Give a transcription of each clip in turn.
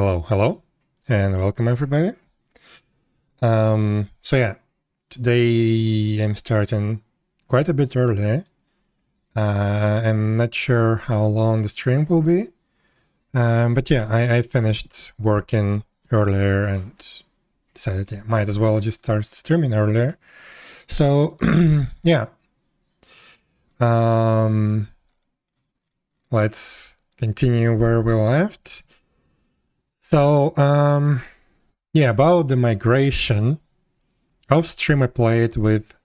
Hello, and welcome everybody. So yeah, today I'm starting quite a bit early. I'm not sure how long the stream will be, but yeah, I finished working earlier and decided, yeah, might as well just start streaming earlier. So yeah, let's continue where we left. So yeah, about the migration, off stream I played with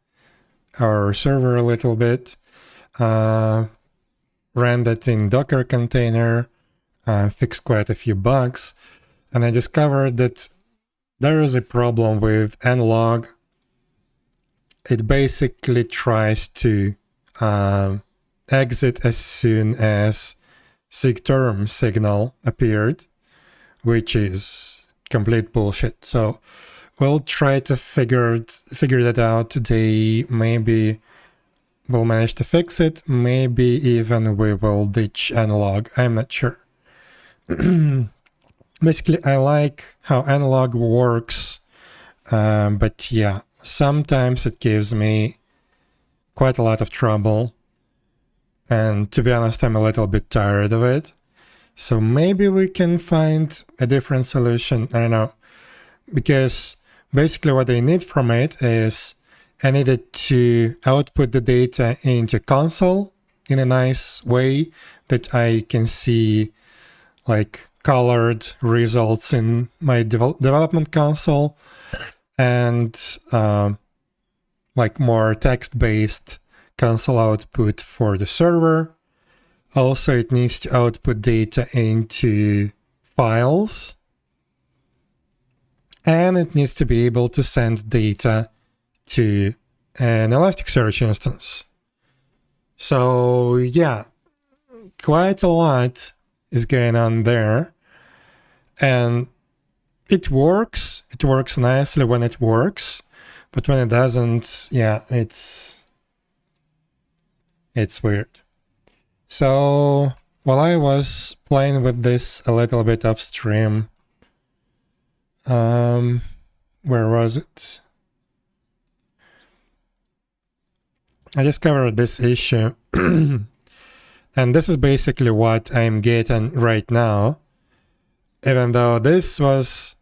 our server a little bit, ran that in Docker container, fixed quite a few bugs, and I discovered that there is a problem with nlog. It basically tries to exit as soon as sigterm signal appeared, which is complete bullshit. So we'll try to figure that out today. Maybe we'll manage to fix it. Maybe even we will ditch nlog. I'm not sure. Basically, I like how nlog works, but yeah, sometimes it gives me quite a lot of trouble. And to be honest, I'm a little bit tired of it. So maybe we can find a different solution. I don't know. Because basically what I need from it is I needed to output the data into console in a nice way that I can see like colored results in my development console and like more text-based console output for the server. Also, it needs to output data into files. And it needs to be able to send data to an Elasticsearch instance. So yeah, quite a lot is going on there. And it works. It works nicely when it works. But when it doesn't, yeah, it's weird. So while I was playing with this a little bit off stream, where was it? I discovered this issue, and this is basically what I'm getting right now, even though this was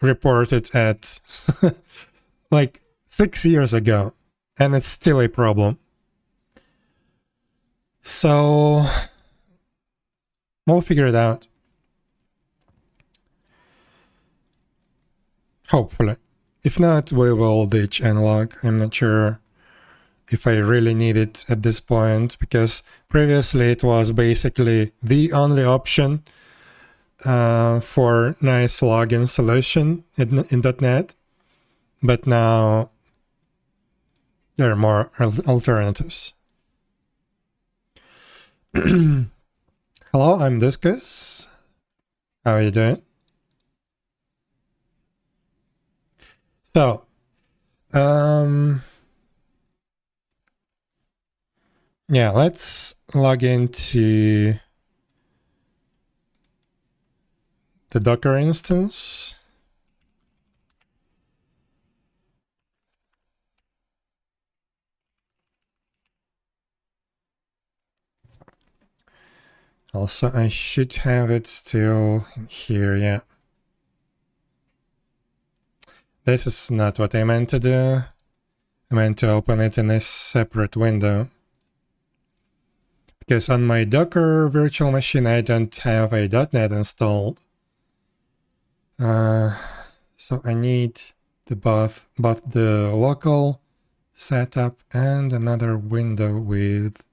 reported at like 6 years ago, and it's still a problem. So we'll figure it out. Hopefully. If not, we will ditch nlog. I'm not sure if I really need it at this point, because previously it was basically the only option for nice login solution in .NET. But now there are more alternatives. Hello, I'm Discus. How are you doing? So, yeah, let's log into the Docker instance. Also, I should have it still in here, yeah. This is not what I meant to do. I meant to open it in a separate window. Because on my Docker virtual machine, I don't have a .NET installed. So I need both the local setup and another window with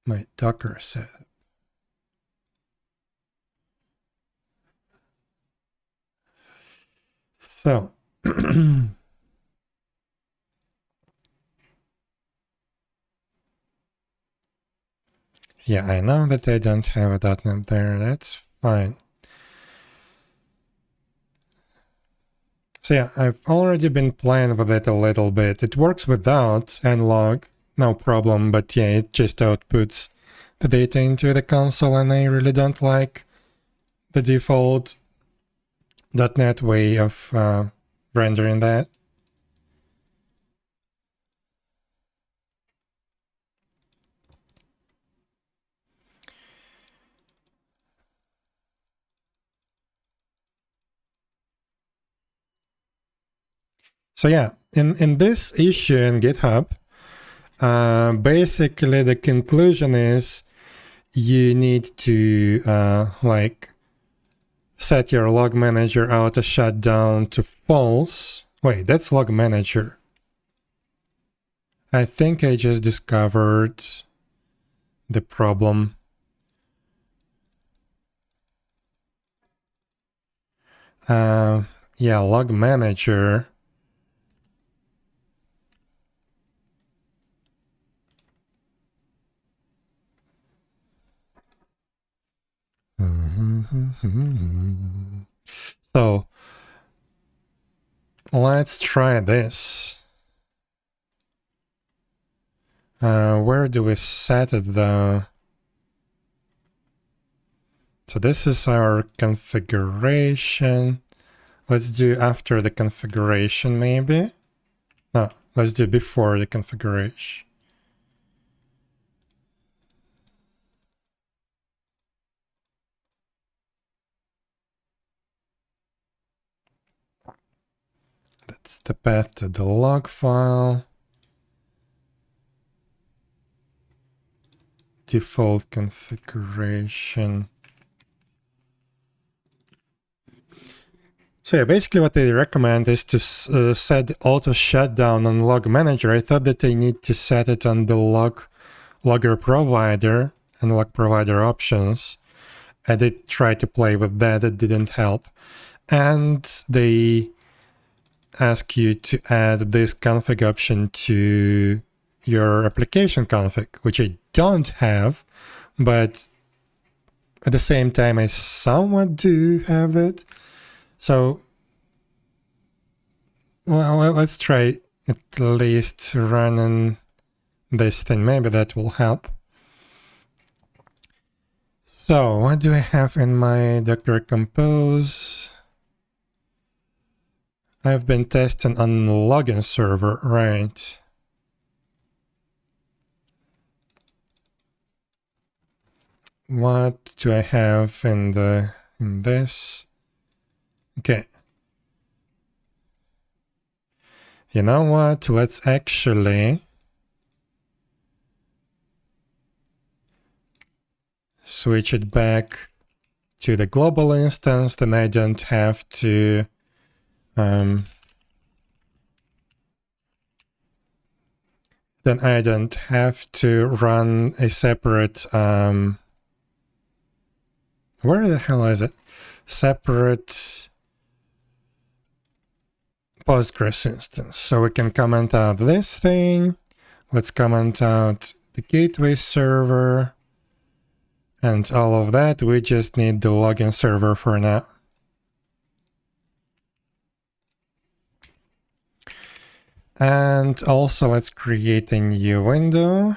my Docker setup. So, yeah, I know that I don't have a .NET there, that's fine. So yeah, I've already been playing with it a little bit. It works without nlog, no problem, but yeah, it just outputs the data into the console, and I really don't like the default .NET way of rendering that. So yeah, in this issue in GitHub, basically the conclusion is you need to like set your log manager auto shutdown to false. Wait, that's log manager. I think I just discovered the problem. Yeah, log manager. So let's try this. Where do we set it though? So this is our configuration. Let's do after the configuration maybe. No, let's do before the configuration. That's the path to the log file. Default configuration. So yeah, basically what they recommend is to set auto shutdown on log manager. I thought that they need to set it on the logger provider and log provider options. I did try to play with that, it didn't help. And they ask you to add this config option to your application config, which I don't have, but at the same time I somewhat do have it. So, well, let's try at least running this thing. Maybe that will help. So, what do I have in my Docker Compose? I've been testing on the login server, right? What do I have in this? Okay. You know what? Let's actually switch it back to the global instance. Then I don't have to then I don't have to run a separate where the hell is it? Separate Postgres instance. So we can comment out this thing. Let's comment out the gateway server and all of that. We just need the login server for now. And also let's create a new window.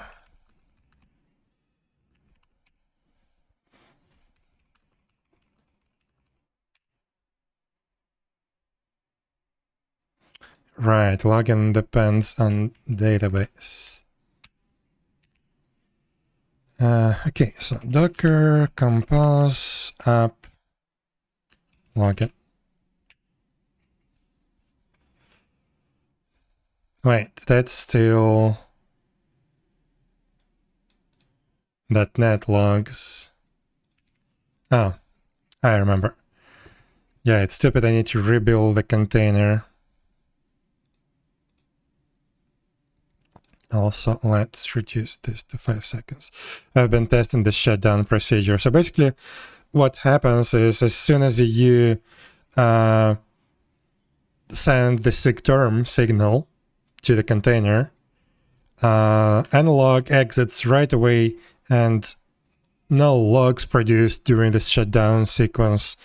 Right, login depends on database. Okay, so Docker compose app login. Wait, that's still .NET logs. Oh, I remember. Yeah, it's stupid. I need to rebuild the container. Also, let's reduce this to 5 seconds. I've been testing the shutdown procedure. So basically, what happens is as soon as you send the sigterm signal to the container, analog exits right away, and no logs produced during the shutdown sequence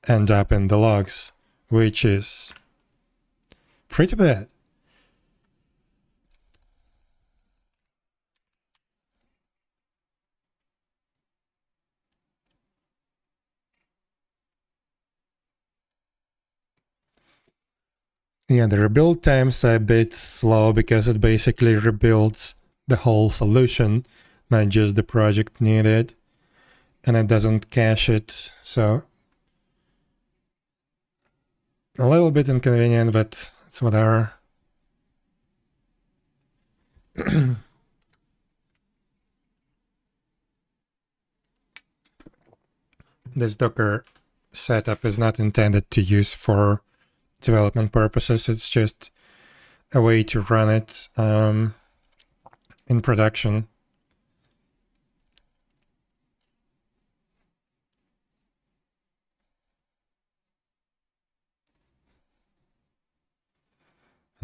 end up in the logs, which is pretty bad. Yeah, the rebuild time's a bit slow because it basically rebuilds the whole solution, not just the project needed, and it doesn't cache it, so a little bit inconvenient, but it's whatever. This Docker setup is not intended to use for development purposes. It's just a way to run it in production.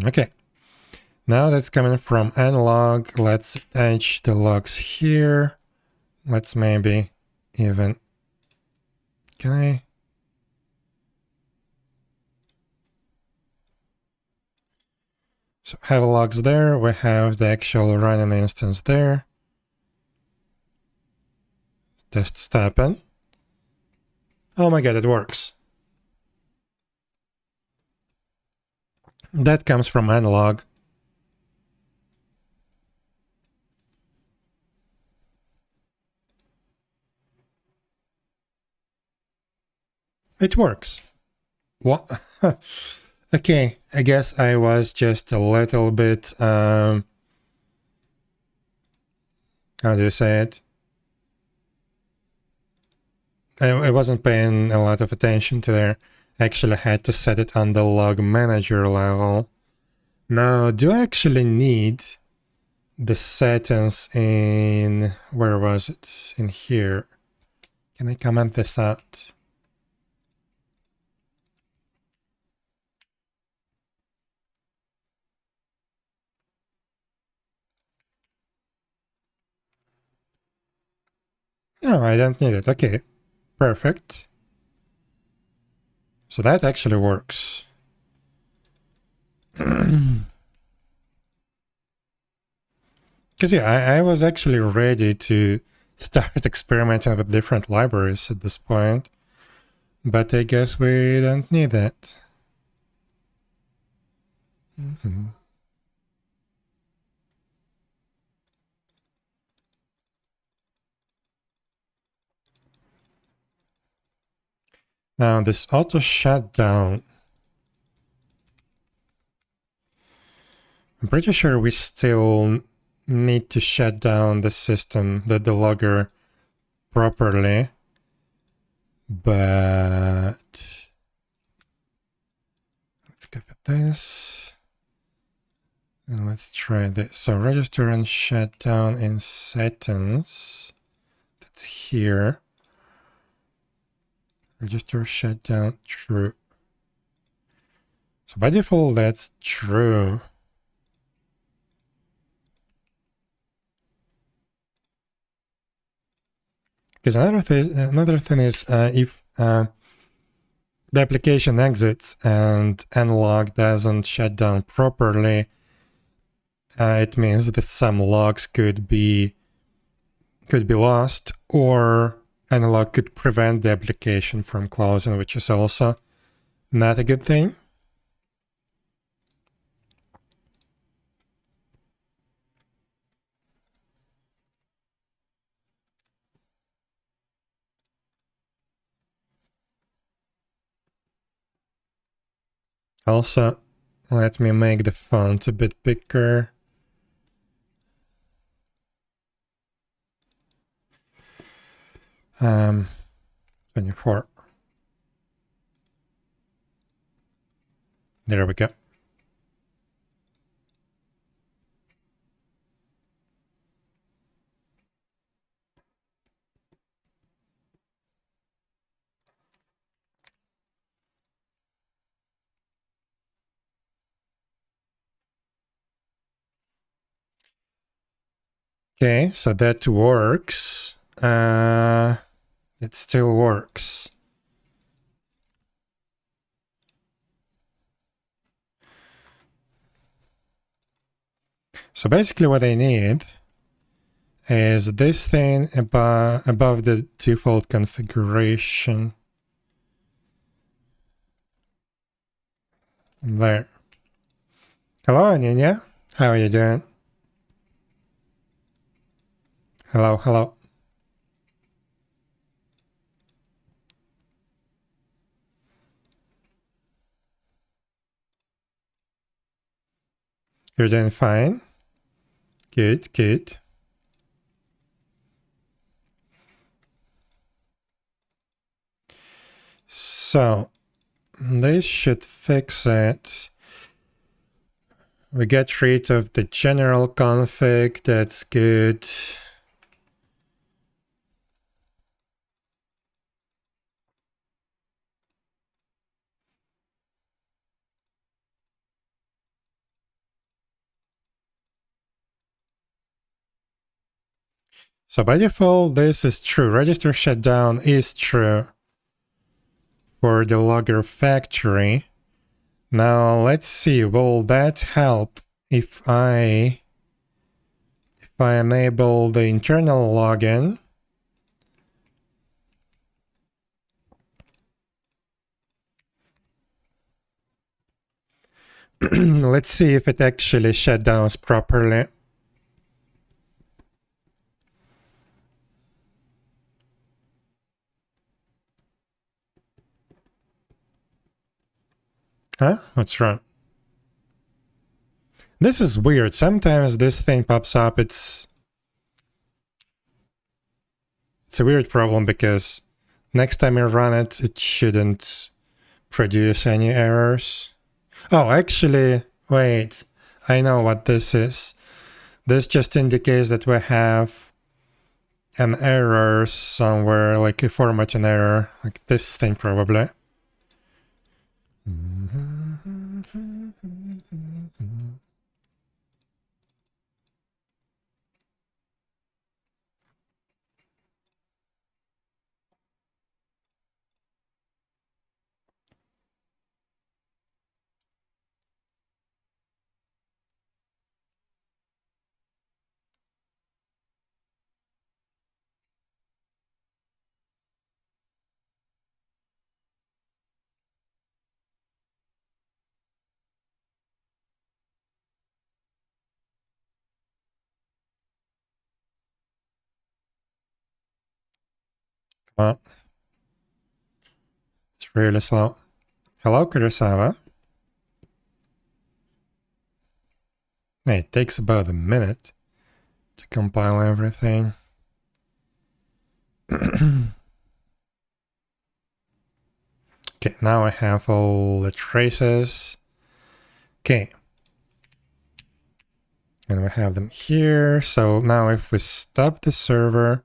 Okay, now that's coming from analog. Let's attach the logs here. Let's maybe even, can I? So have logs there. We have the actual running instance there. Test happen. Oh my god, it works. That comes from analog. It works. What? Okay, I guess I was just a little bit, how do you say it? I wasn't paying a lot of attention to there. I actually had to set it on the log manager level. Now, do I actually need the settings in, where was it? In here. Can I comment this out? No, I don't need it. Okay, perfect. So that actually works. Because yeah, I was actually ready to start experimenting with different libraries at this point, but I guess we don't need that. Now this auto shutdown, I'm pretty sure we still need to shut down the system, the logger properly, but let's copy this and let's try this. So register and shut down in settings, that's here. Register shutdown true. So by default, that's true. Because another thing is if the application exits and analog doesn't shut down properly, it means that some logs could be lost, or analog could prevent the application from closing, which is also not a good thing. Also, let me make the font a bit bigger. Um, 24. There we go. Okay, so that works. It still works. So basically what I need is this thing above the default configuration. There. Hello, Aninia. How are you doing? Hello, hello. You're doing fine? Good, good. So, this should fix it. We get rid of the general config, that's good. So by default, this is true. Register shutdown is true for the logger factory. Now let's see, will that help if I enable the internal login? Let's see if it actually shut down properly. Huh? What's wrong? This is weird. Sometimes this thing pops up. It's a weird problem because next time you run it, it shouldn't produce any errors. Oh, actually, wait. I know what this is. This just indicates that we have an error somewhere, like a formatting error, like this thing probably. Come on. It's really slow. Hello, Kurosawa. Hey, it takes about a minute to compile everything. Okay, now I have all the traces. Okay. And we have them here. So now if we stop the server,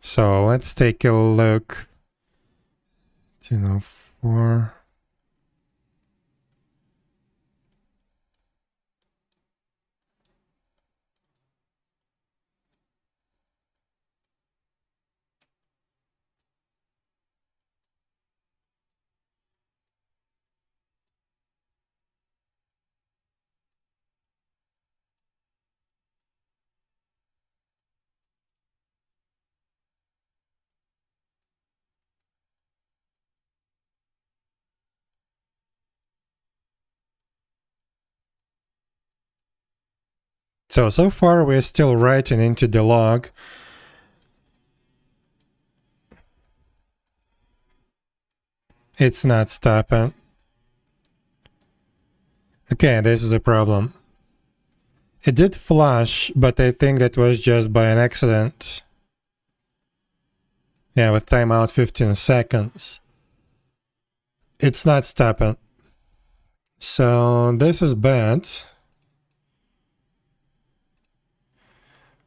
so let's take a look. 1004. So far we're still writing into the log. It's not stopping. Okay, this is a problem. It did flash, but I think that was just by an accident. Yeah, with timeout 15 seconds. It's not stopping. So this is bad.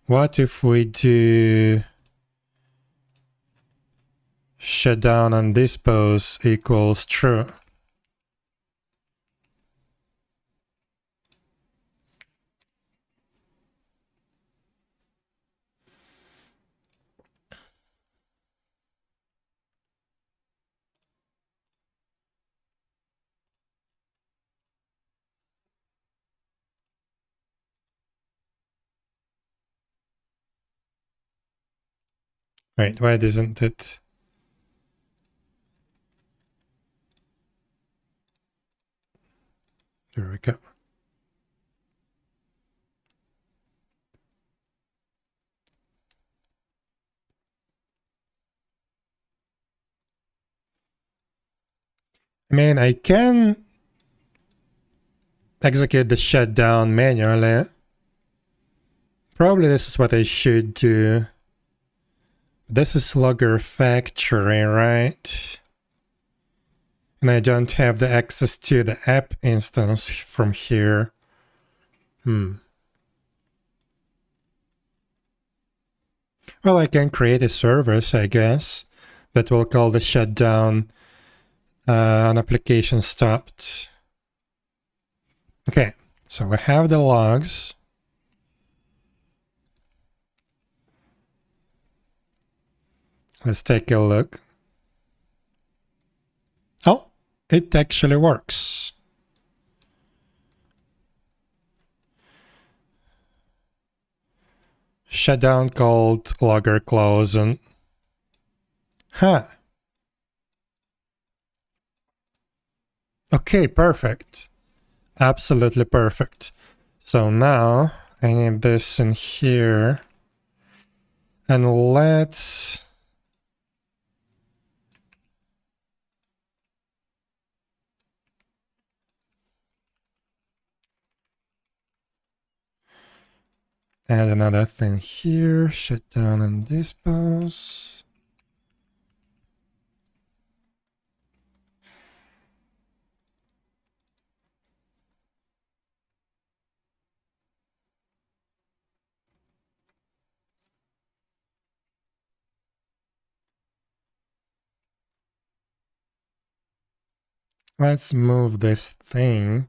What if we do shutdown on dispose equals true? Wait, why isn't it? There we go. I mean, I can execute the shutdown manually. Probably this is what I should do. This is Logger Factory, right? And I don't have the access to the app instance from here. Well, I can create a service, I guess, that will call the shutdown on application stopped. Okay, so we have the logs. Let's take a look. Oh, it actually works. Shutdown called logger close and... Huh. Okay, perfect. Absolutely perfect. So now I need this in here. And let's... add another thing here. Shutdown and dispose. Let's move this thing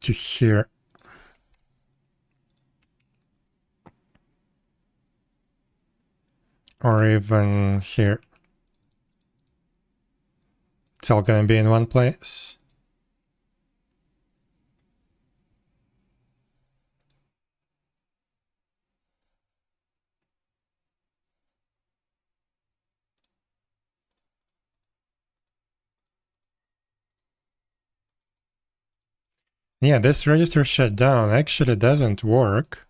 to here. Or even here. It's all going to be in one place. Yeah, this register shutdown actually doesn't work.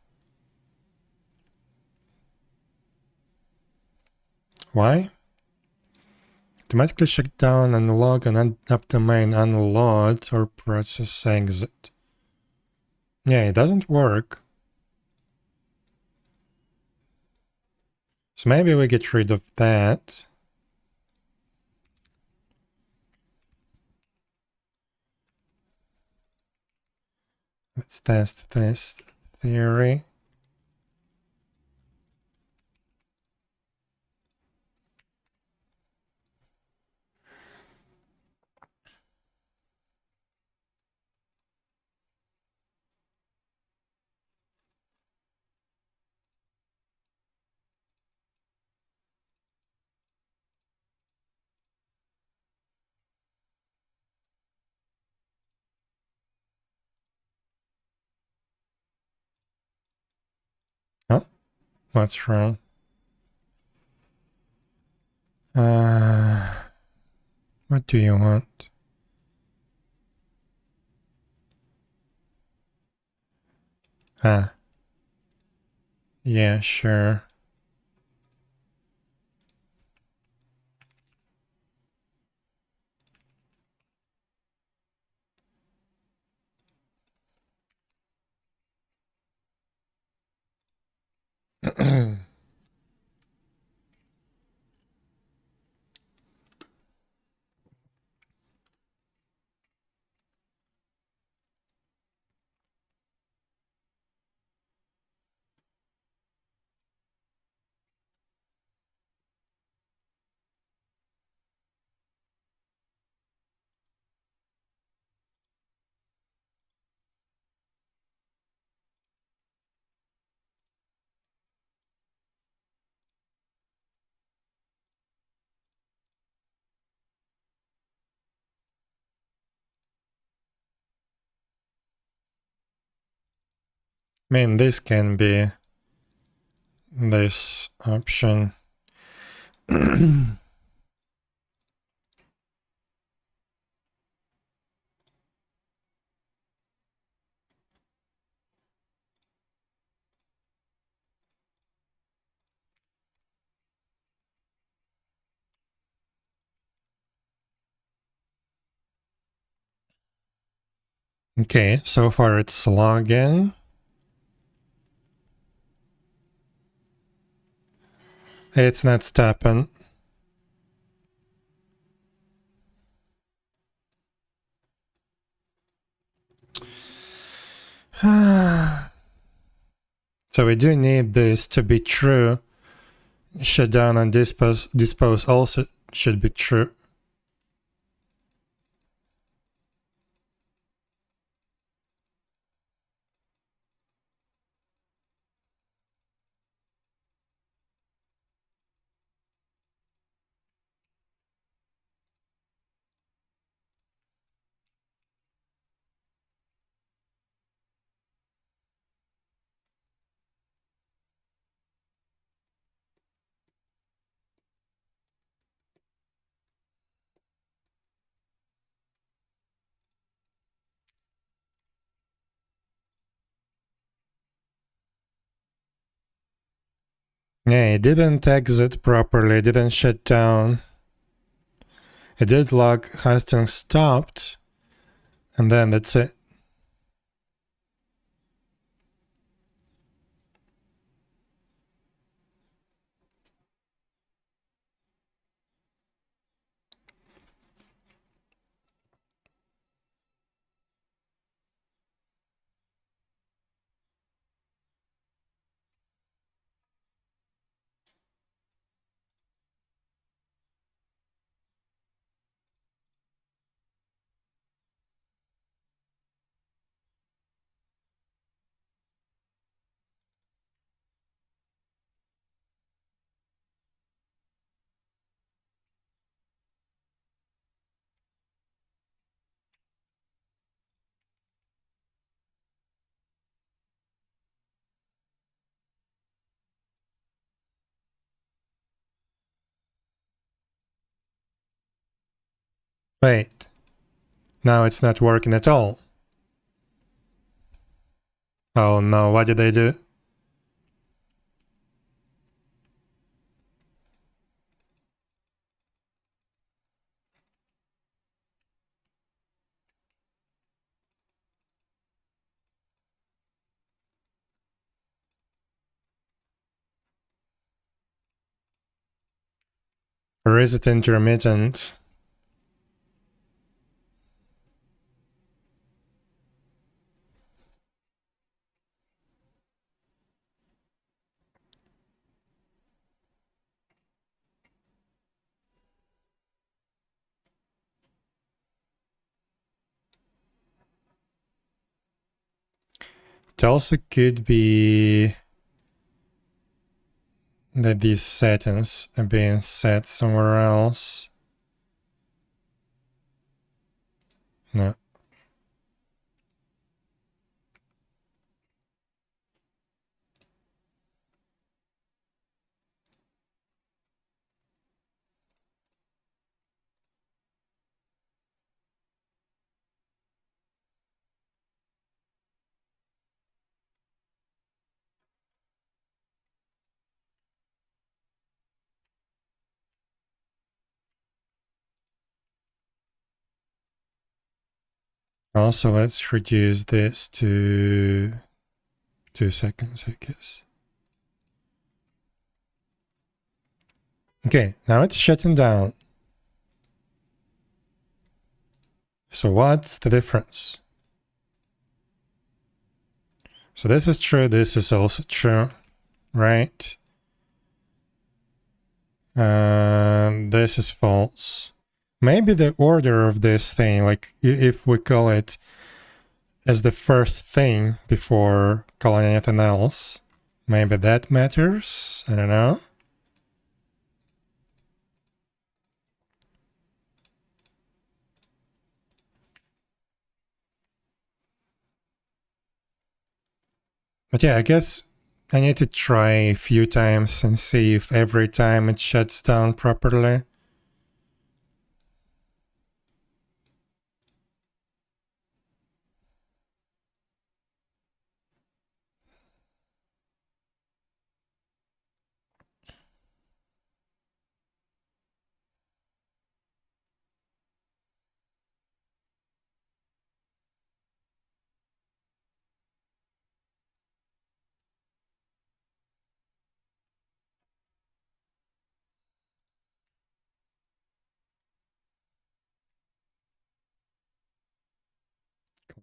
Why? Automatically shut down and log and up the main unload or process exit. Yeah, it doesn't work. So maybe we get rid of that. Let's test this theory. Oh, what's wrong? What do you want? Ah, yeah, sure. I mean, this can be this option. Okay, so far it's login. It's not stopping. So we do need this to be true. Shutdown and dispose also should be true. Yeah, it didn't exit properly, it didn't shut down. It did log hosting stopped, and then that's it. Wait, now it's not working at all. Oh no, what did I do? Or is it intermittent? It also could be that these settings are being set somewhere else. No. Also, let's reduce this to 2 seconds, I guess. Okay, now it's shutting down. So what's the difference? So this is true, this is also true, right? And this is false. Maybe the order of this thing, like if we call it as the first thing before calling anything else, maybe that matters. I don't know. But yeah, I guess I need to try a few times and see if every time it shuts down properly.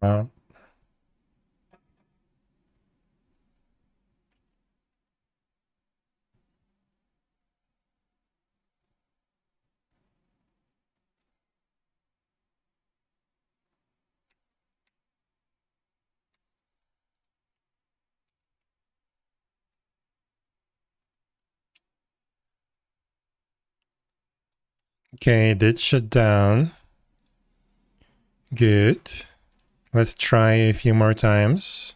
Come on. Okay, it did shut down. Good. Let's try a few more times.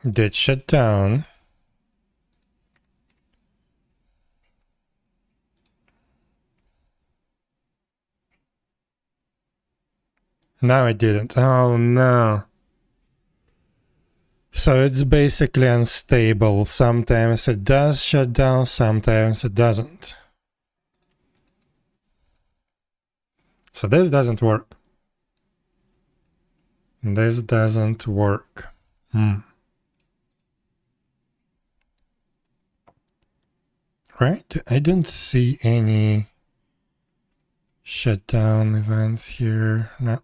It did shut down. No, it didn't. Oh no. So it's basically unstable. Sometimes it does shut down, sometimes it doesn't. So this doesn't work. This doesn't work. Right? I don't see any shutdown events here. No.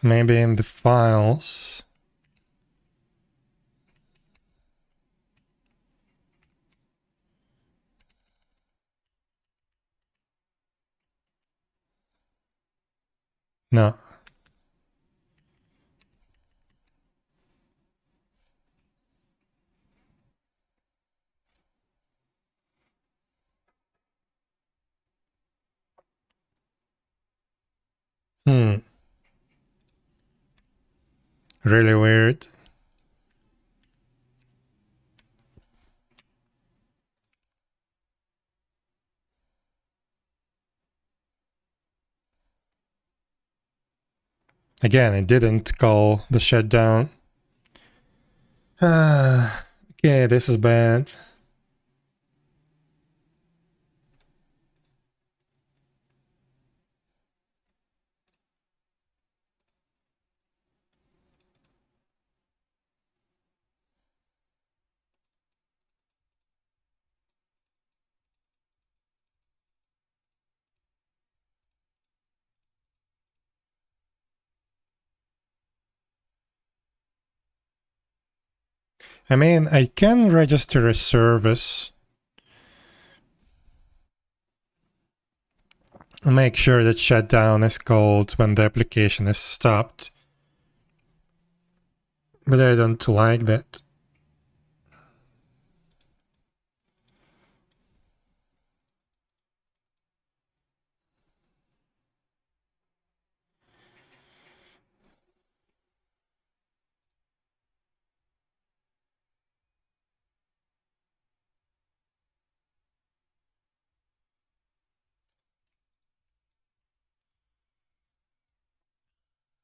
Maybe in the files. No. Really weird. Again, it didn't call the shutdown. Okay, this is bad. I mean, I can register a service. Make sure that shutdown is called when the application is stopped. But I don't like that.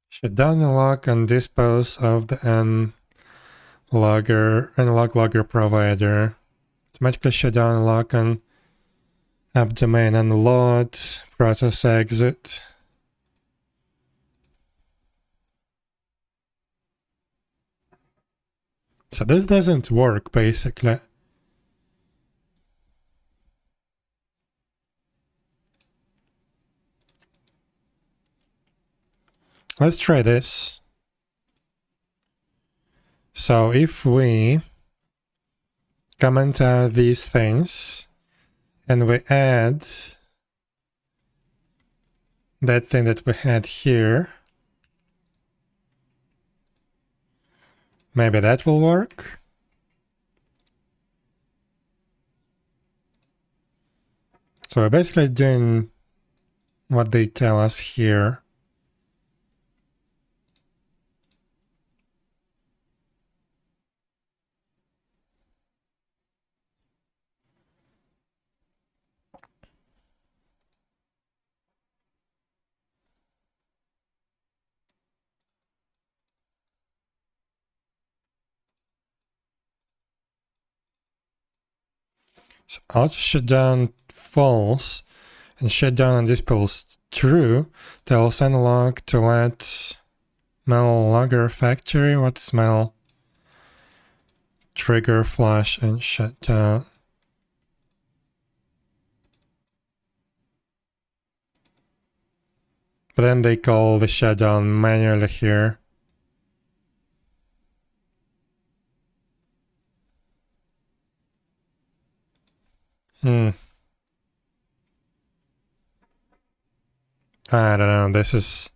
Shutdown unlock and dispose of the unlock logger provider. Automatically shut down unlock and app domain unload. Process exit. So this doesn't work basically. Let's try this. So if we comment out these things and we add that thing that we had here, maybe that will work. So we're basically doing what they tell us here. So auto shutdown false and shutdown on this pulse true tells analog to let Mel logger factory. What smell? Trigger flash and shutdown. But then they call the shutdown manually here. I don't know, this is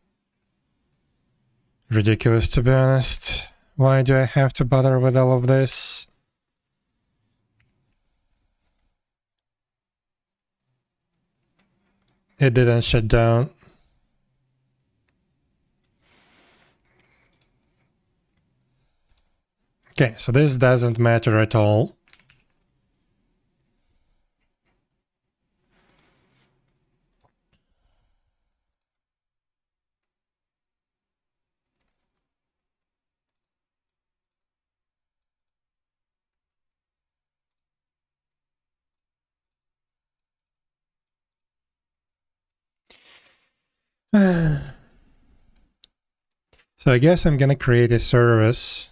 ridiculous to be honest. Why do I have to bother with all of this? It didn't shut down. Okay, so this doesn't matter at all. So I guess I'm gonna create a service.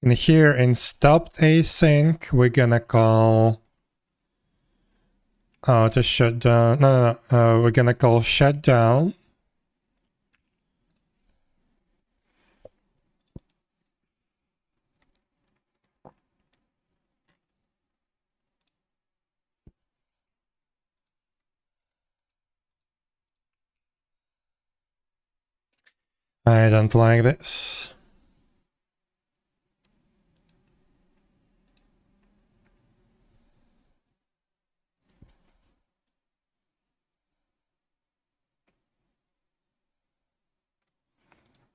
And here in stopped async, we're gonna call auto shutdown. No, we're gonna call shutdown. I don't like this.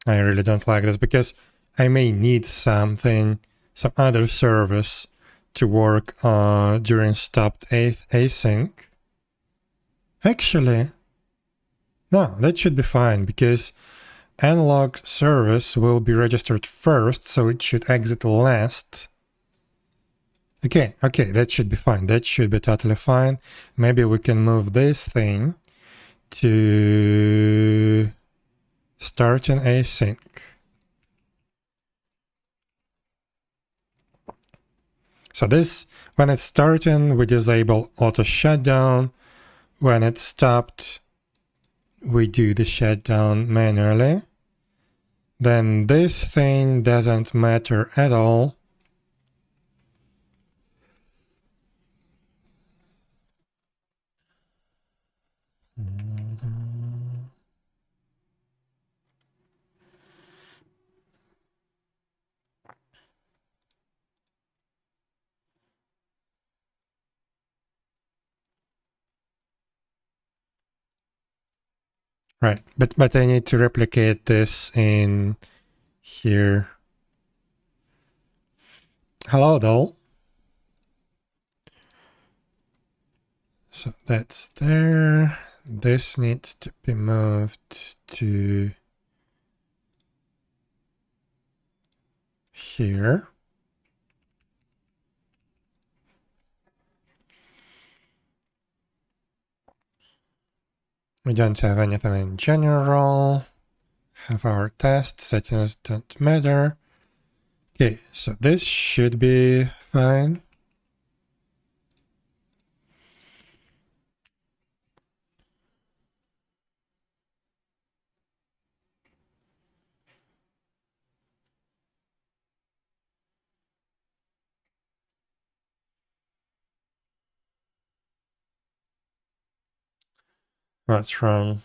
I really don't like this because I may need something, some other service to work during stopped async. Actually, no, that should be fine because analog service will be registered first, so it should exit last. Okay, that should be fine. That should be totally fine. Maybe we can move this thing to starting async. So this, when it's starting, we disable auto shutdown. When it's stopped, we do the shutdown manually. Then this thing doesn't matter at all. Right, but I need to replicate this in here. Hello, doll. So that's there. This needs to be moved to here. We don't have anything in general. Have our test settings don't matter. Okay, so this should be fine. What's wrong?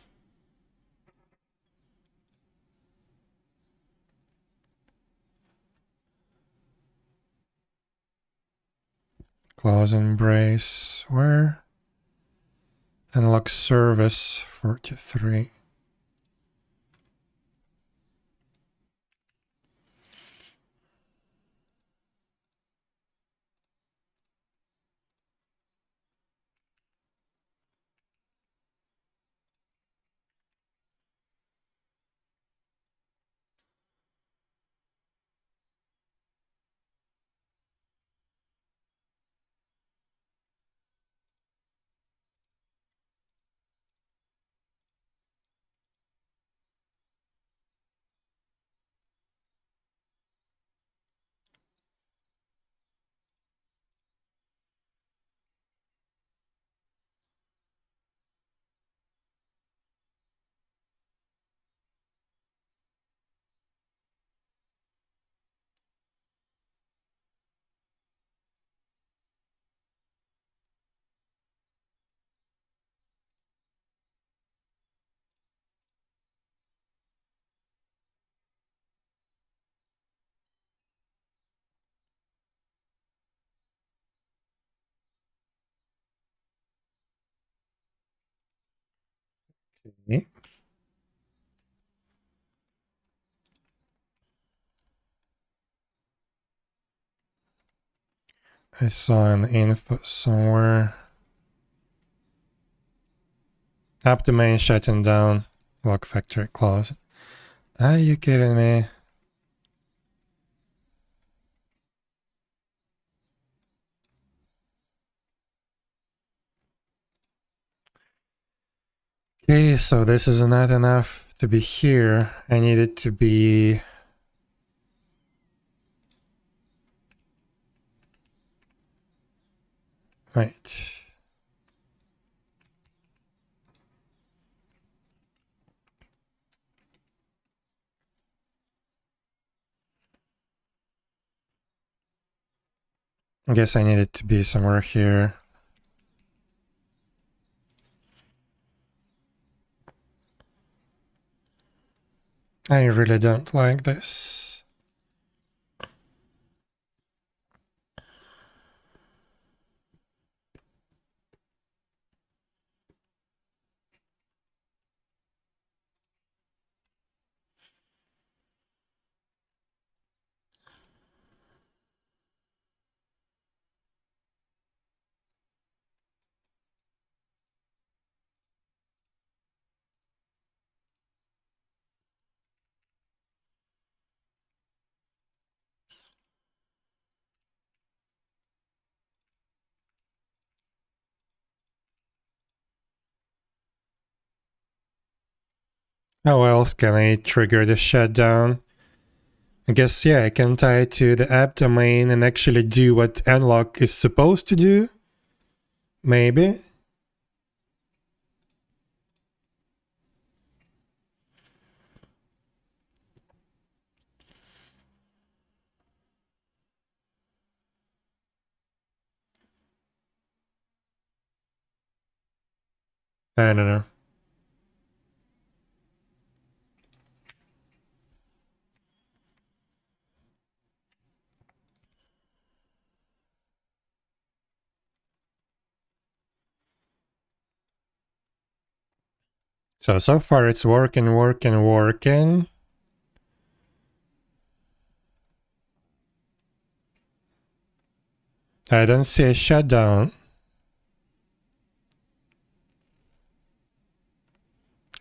Close embrace. Where? Unlock service 43. Okay. I saw an info somewhere. Up the main shutting down. Lock factory closed. Are you kidding me? Okay, so this is not enough to be here. I need it to be... Right. I guess I need it to be somewhere here. I really don't like this. How else can I trigger the shutdown? I guess, yeah, I can tie it to the app domain and actually do what nlock is supposed to do. Maybe. I don't know. So far it's working. I don't see a shutdown.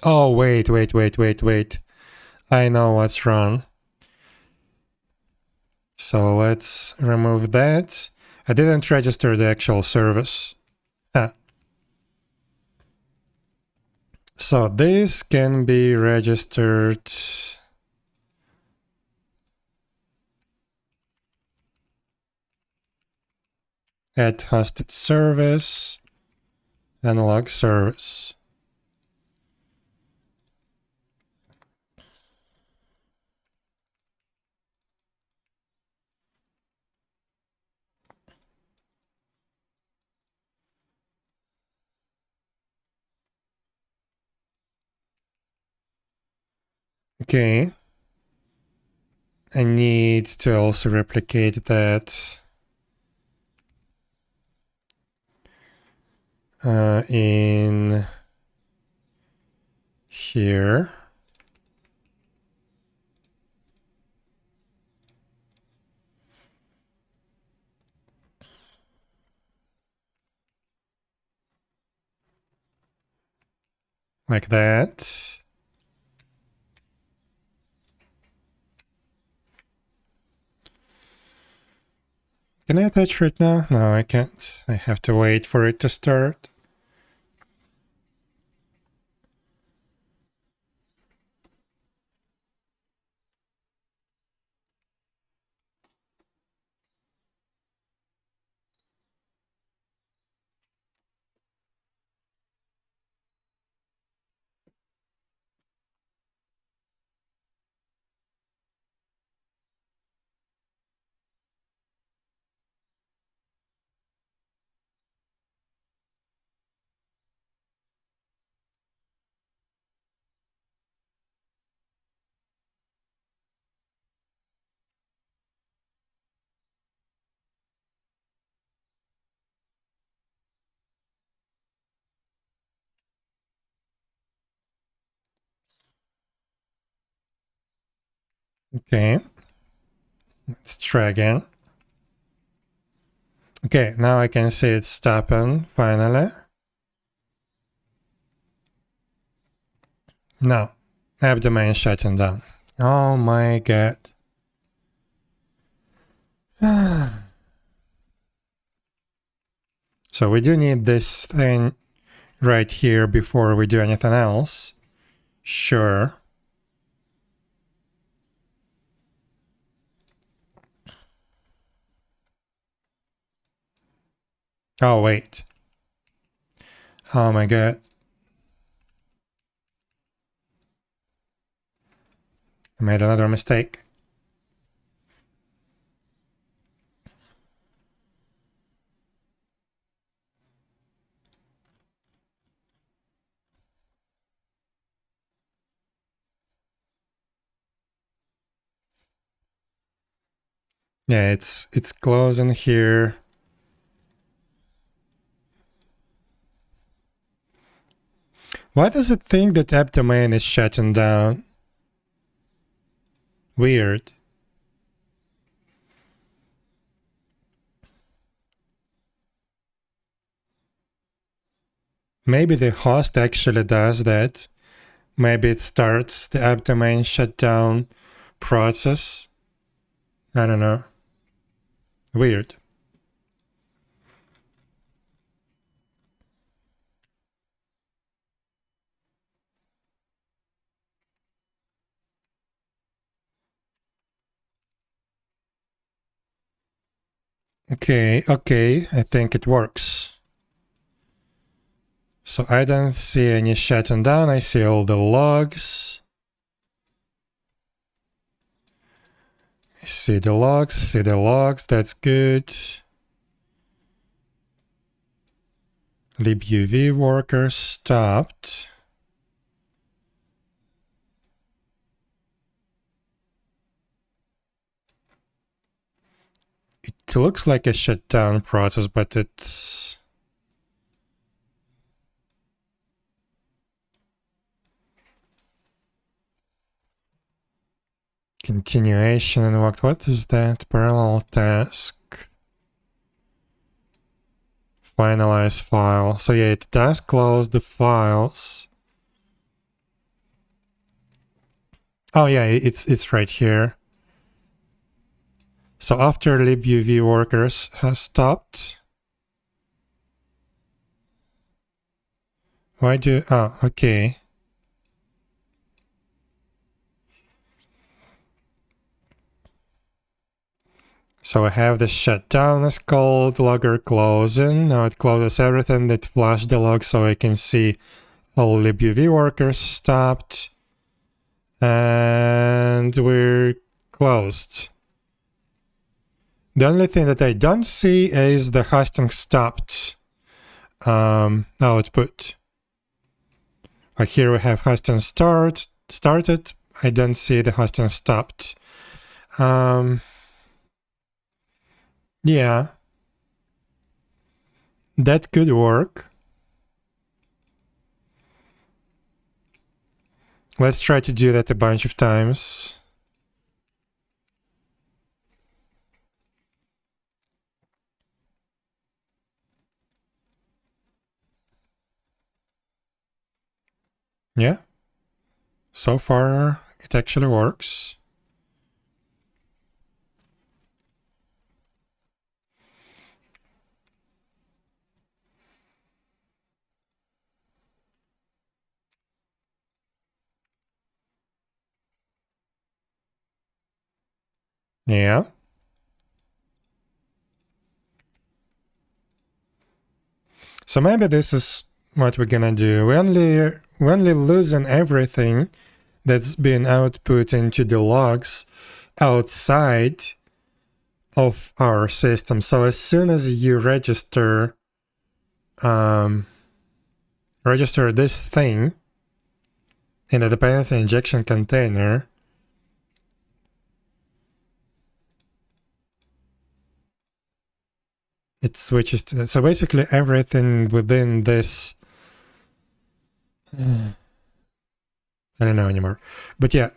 Oh, wait. I know what's wrong. So let's remove that. I didn't register the actual service. Ah. So this can be registered. add hosted service, analog service. Okay. I need to also replicate that in here. Like that. Can I attach right now? No, I can't. I have to wait for it to start. Okay. Let's try again. Okay, now I can see it stopping finally. No, app domain shutting down. Oh my god. So we do need this thing right here before we do anything else. Sure. Oh, wait. Oh my god. I made another mistake. Yeah, it's closing here. Why does it think that app domain is shutting down? Weird. Maybe the host actually does that. Maybe it starts the app domain shutdown process. I don't know. Weird. Okay, I think it works. So I don't see any shutting down. I see all the logs. I see the logs, that's good. libuv worker stopped. It looks like a shutdown process, but it's... Continuation and what is that? Parallel task. Finalize file. So yeah, it does close the files. Oh yeah, it's right here. So after libuv workers has stopped. Why do... Oh, okay. So I have the shutdown is called logger closing. Now it closes everything. It flashed the log so I can see all libuv workers stopped. And we're closed. The only thing that I don't see is the hosting stopped output. Like here we have hosting started. I don't see the hosting stopped. Yeah, that could work. Let's try to do that a bunch of times. Yeah, so far it actually works. Yeah. So maybe this is what we're gonna do. We only losing everything that's been output into the logs outside of our system. So as soon as you register this thing in the dependency injection container, it switches to, so basically everything within this, I don't know anymore. But yeah,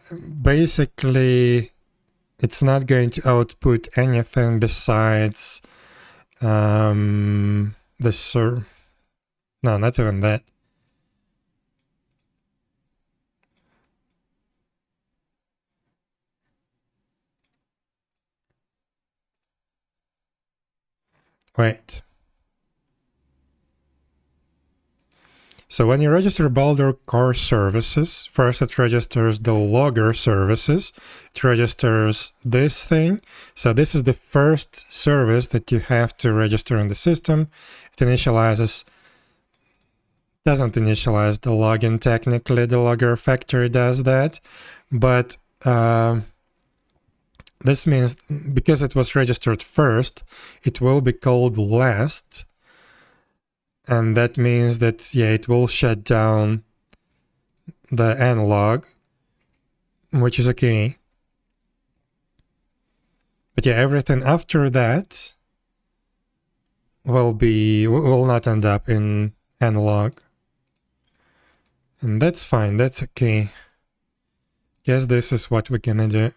basically it's not going to output anything besides the no, not even that. Wait. So when you register Baldur core services, first it registers the logger services. It registers this thing. So this is the first service that you have to register in the system. It initializes, doesn't initialize the login technically. The logger factory does that. But this means because it was registered first, it will be called last. And that means that, yeah, it will shut down the analog, which is okay. But yeah, everything after that will not end up in analog. And that's fine, that's okay. Guess this is what we're gonna do.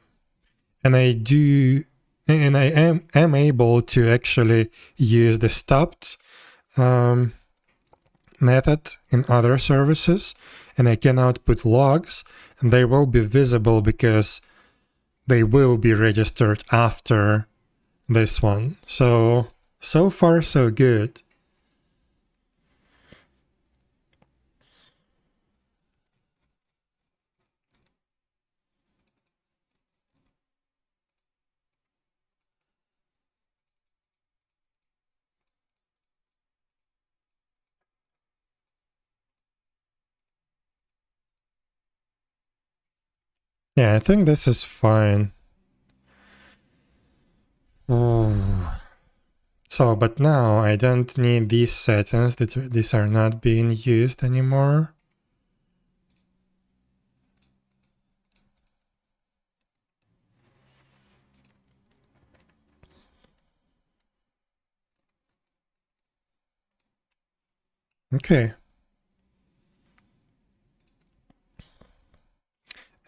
And I am able to actually use the stopped method in other services, and I can output logs, and they will be visible because they will be registered after this one. So far so good. Yeah, I think this is fine. So, but now I don't need these settings. These are not being used anymore. Okay.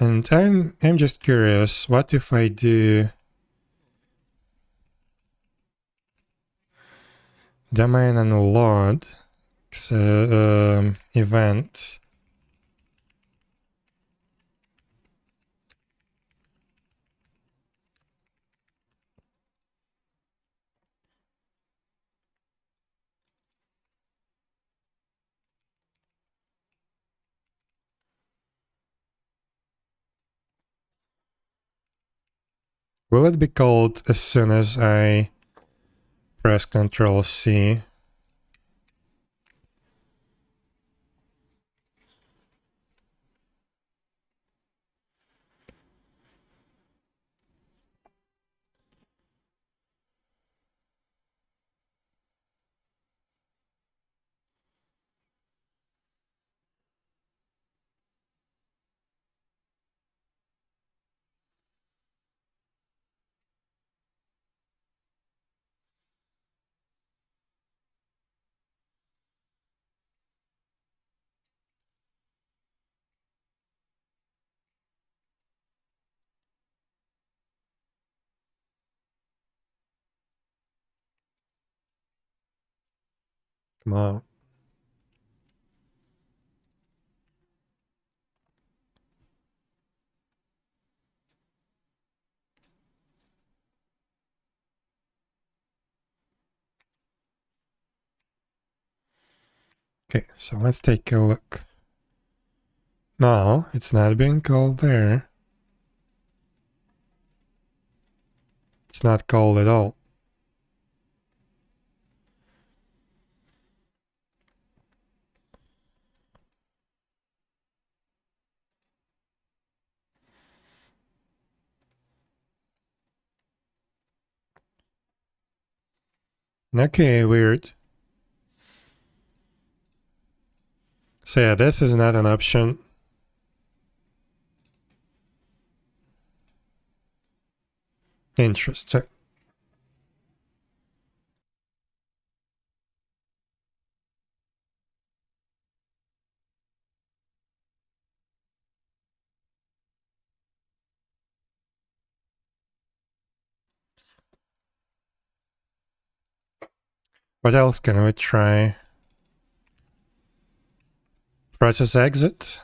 And I'm just curious, what if I do domain and load event? Will it be called as soon as I press Ctrl+C? Come on. Okay, so let's take a look. No, it's not being called there. It's not called at all. Okay, weird. So yeah, this is not an option. Interesting. What else can we try? Process exit.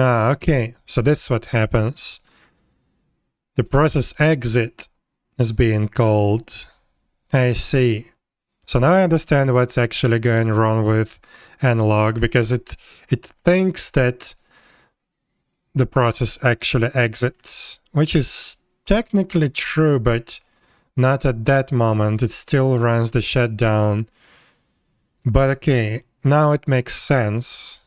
Ah, okay. So that's what happens. The process exit is being called. I see. So now I understand what's actually going wrong with analog, because it thinks that the process actually exits, which is technically true, but not at that moment. It still runs the shutdown. But okay, now it makes sense.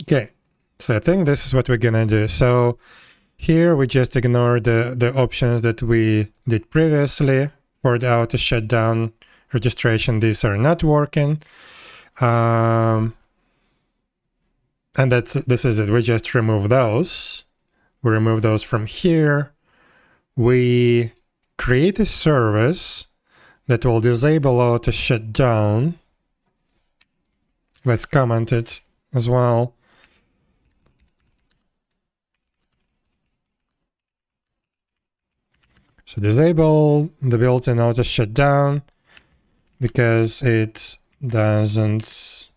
Okay, so I think this is what we're gonna do. So here we just ignore the options that we did previously for the auto shutdown registration. These are not working. And this is it. We just remove those. We remove those from here. We create a service that will disable auto shutdown. Let's comment it as well. So disable the built-in auto shutdown because it doesn't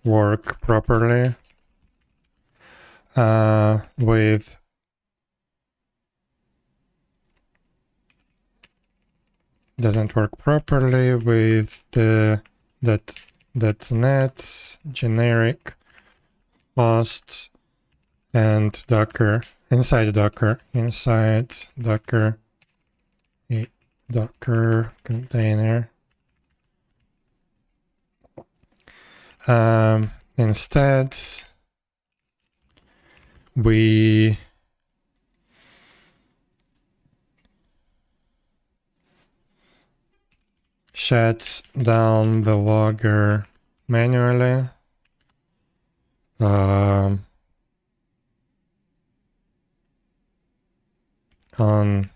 work properly with doesn't work properly with the .net generic host and Docker inside Docker a Docker container. Instead, we shut down the logger manually. On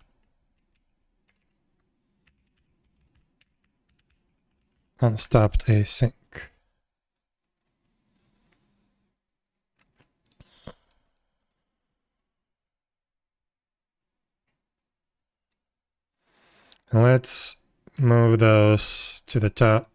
unstopped async. Let's move those to the top.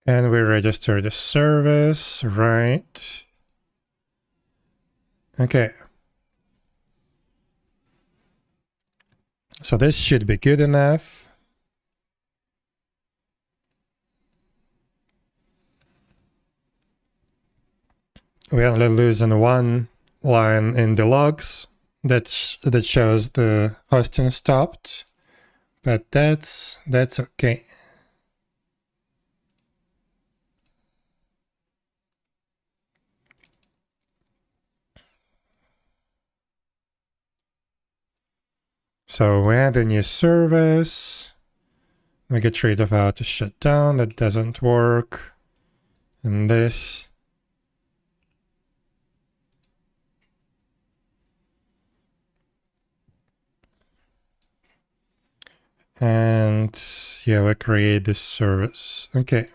And we register the service, right? Okay. So this should be good enough. We only losing one line in the logs that shows the hosting stopped, but that's okay. So we add a new service. We get rid of how to shut down. That doesn't work. And this. And yeah, we create this service. Okay.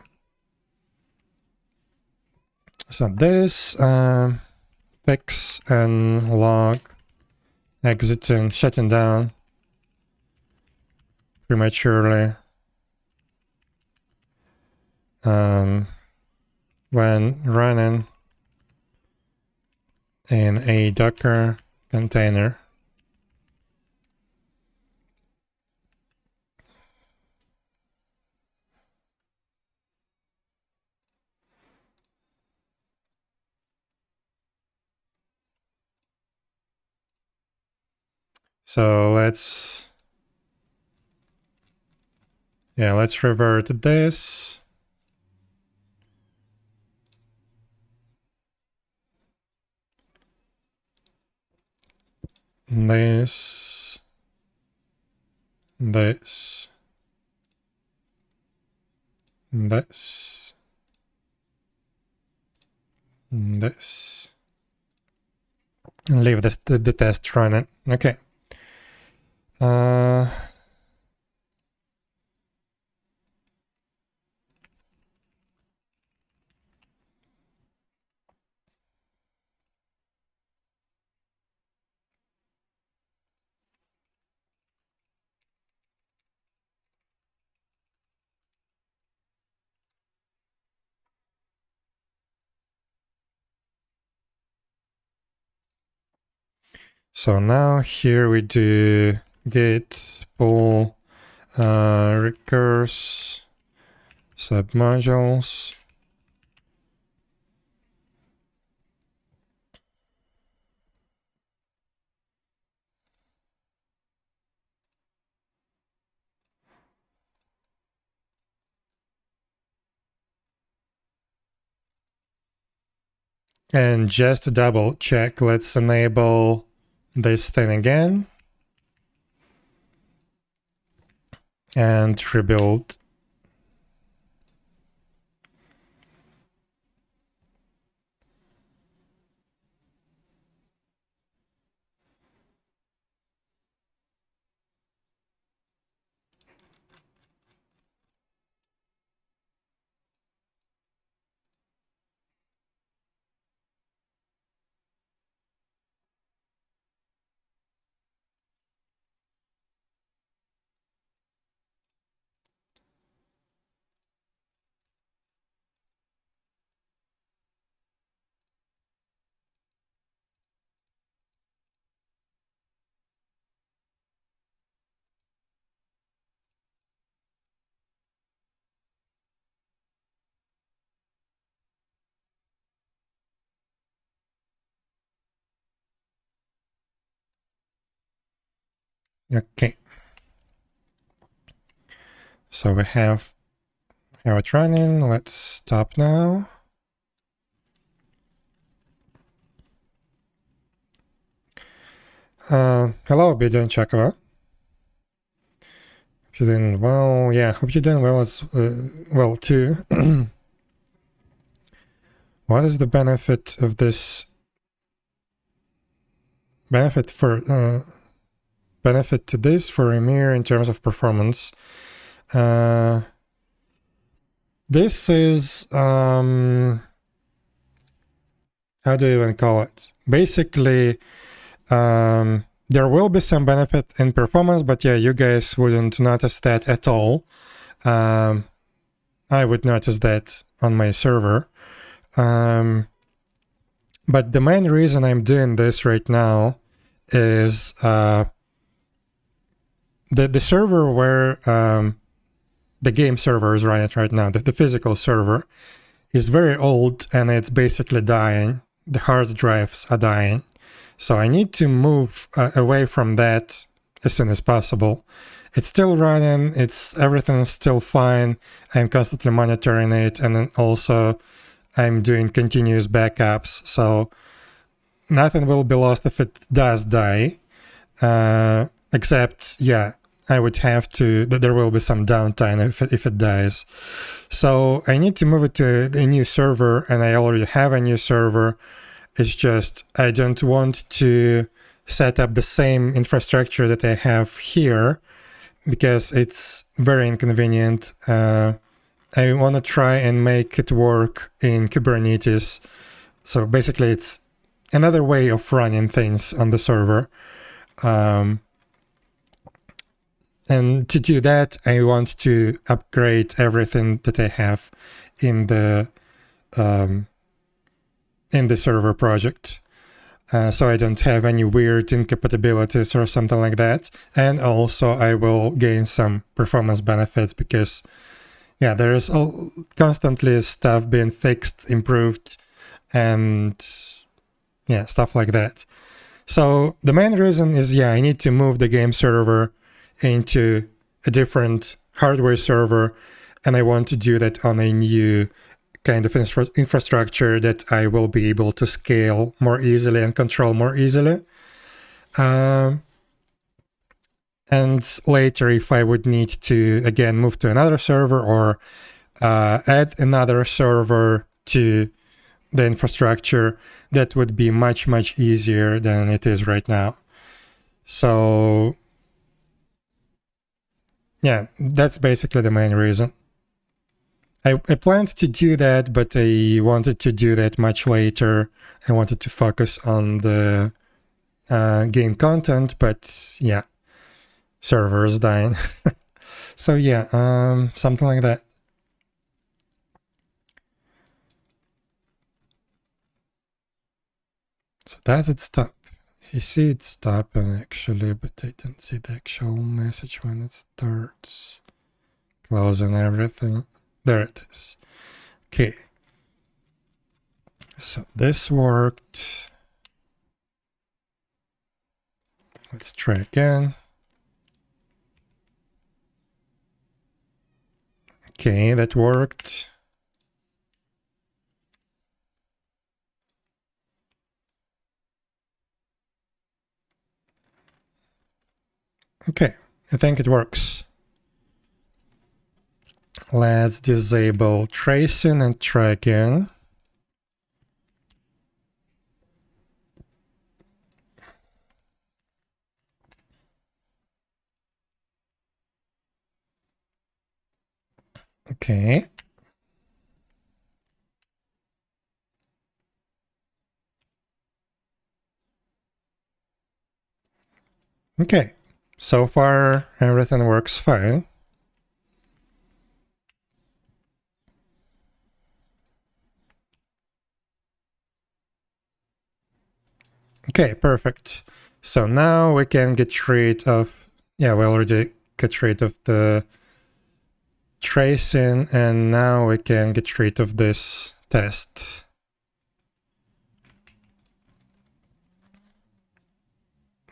So this fix and log exiting, shutting down prematurely when running in a Docker container. So let's revert this. This. This. This. This. And leave this the test running. Okay. So now here we do git pull recurse submodules. And just to double check, let's enable this thing again and rebuild. Okay. So we have it running. Let's stop now. Hello, hope you're doing Chakra. Hope you're doing well. Yeah, hope you're doing well as well too. What is the benefit of this? Benefit to this for Ymir in terms of performance? This is how do you even call it? Basically, there will be some benefit in performance, but yeah, you guys wouldn't notice that at all. I would notice that on my server. But the main reason I'm doing this right now is the server where the game server is running right now, the physical server, is very old and it's basically dying. The hard drives are dying. So I need to move away from that as soon as possible. It's still running, everything's still fine. I'm constantly monitoring it, and then also I'm doing continuous backups, so nothing will be lost if it does die. Except, yeah, I would have to, there will be some downtime if it dies. So I need to move it to a new server, and I already have a new server. It's just I don't want to set up the same infrastructure that I have here because it's very inconvenient. I want to try and make it work in Kubernetes. So basically it's another way of running things on the server. And to do that, I want to upgrade everything that I have in the server project. So I don't have any weird incompatibilities or something like that. And also I will gain some performance benefits because, yeah, there is constantly stuff being fixed, improved, and yeah, stuff like that. So the main reason is, yeah, I need to move the game server into a different hardware server, and I want to do that on a new kind of infrastructure that I will be able to scale more easily and control more easily. And later, if I would need to, again, move to another server or add another server to the infrastructure, that would be much, much easier than it is right now. So yeah, that's basically the main reason. I planned to do that, but I wanted to do that much later. I wanted to focus on the game content, but yeah, server is dying. So yeah, something like that. So does it stop? You see it stopping actually, but I don't see the actual message when it starts. Closing everything. There it is. Okay. So this worked. Let's try again. Okay, that worked. Okay, I think it works. Let's disable tracing and try again. Okay. Okay, so far everything works fine. Okay, perfect. So now we can get rid of, yeah, we already got rid of the tracing, and now we can get rid of this test.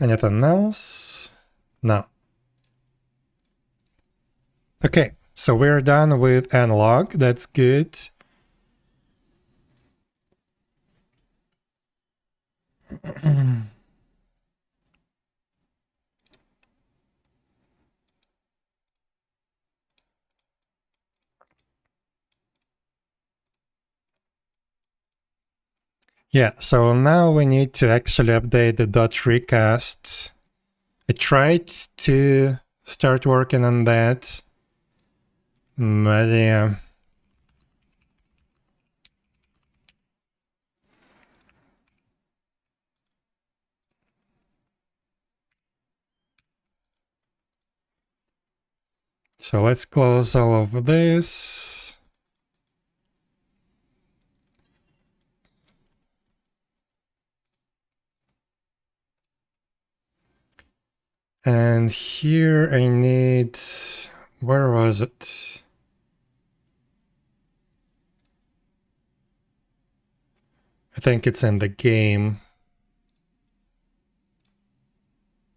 Anything else? No. Okay, so we're done with analog. That's good. Yeah, so now we need to actually update the .recast. I tried to start working on that, but yeah. So let's close all of this. And here I need, where was it? I think it's in the game.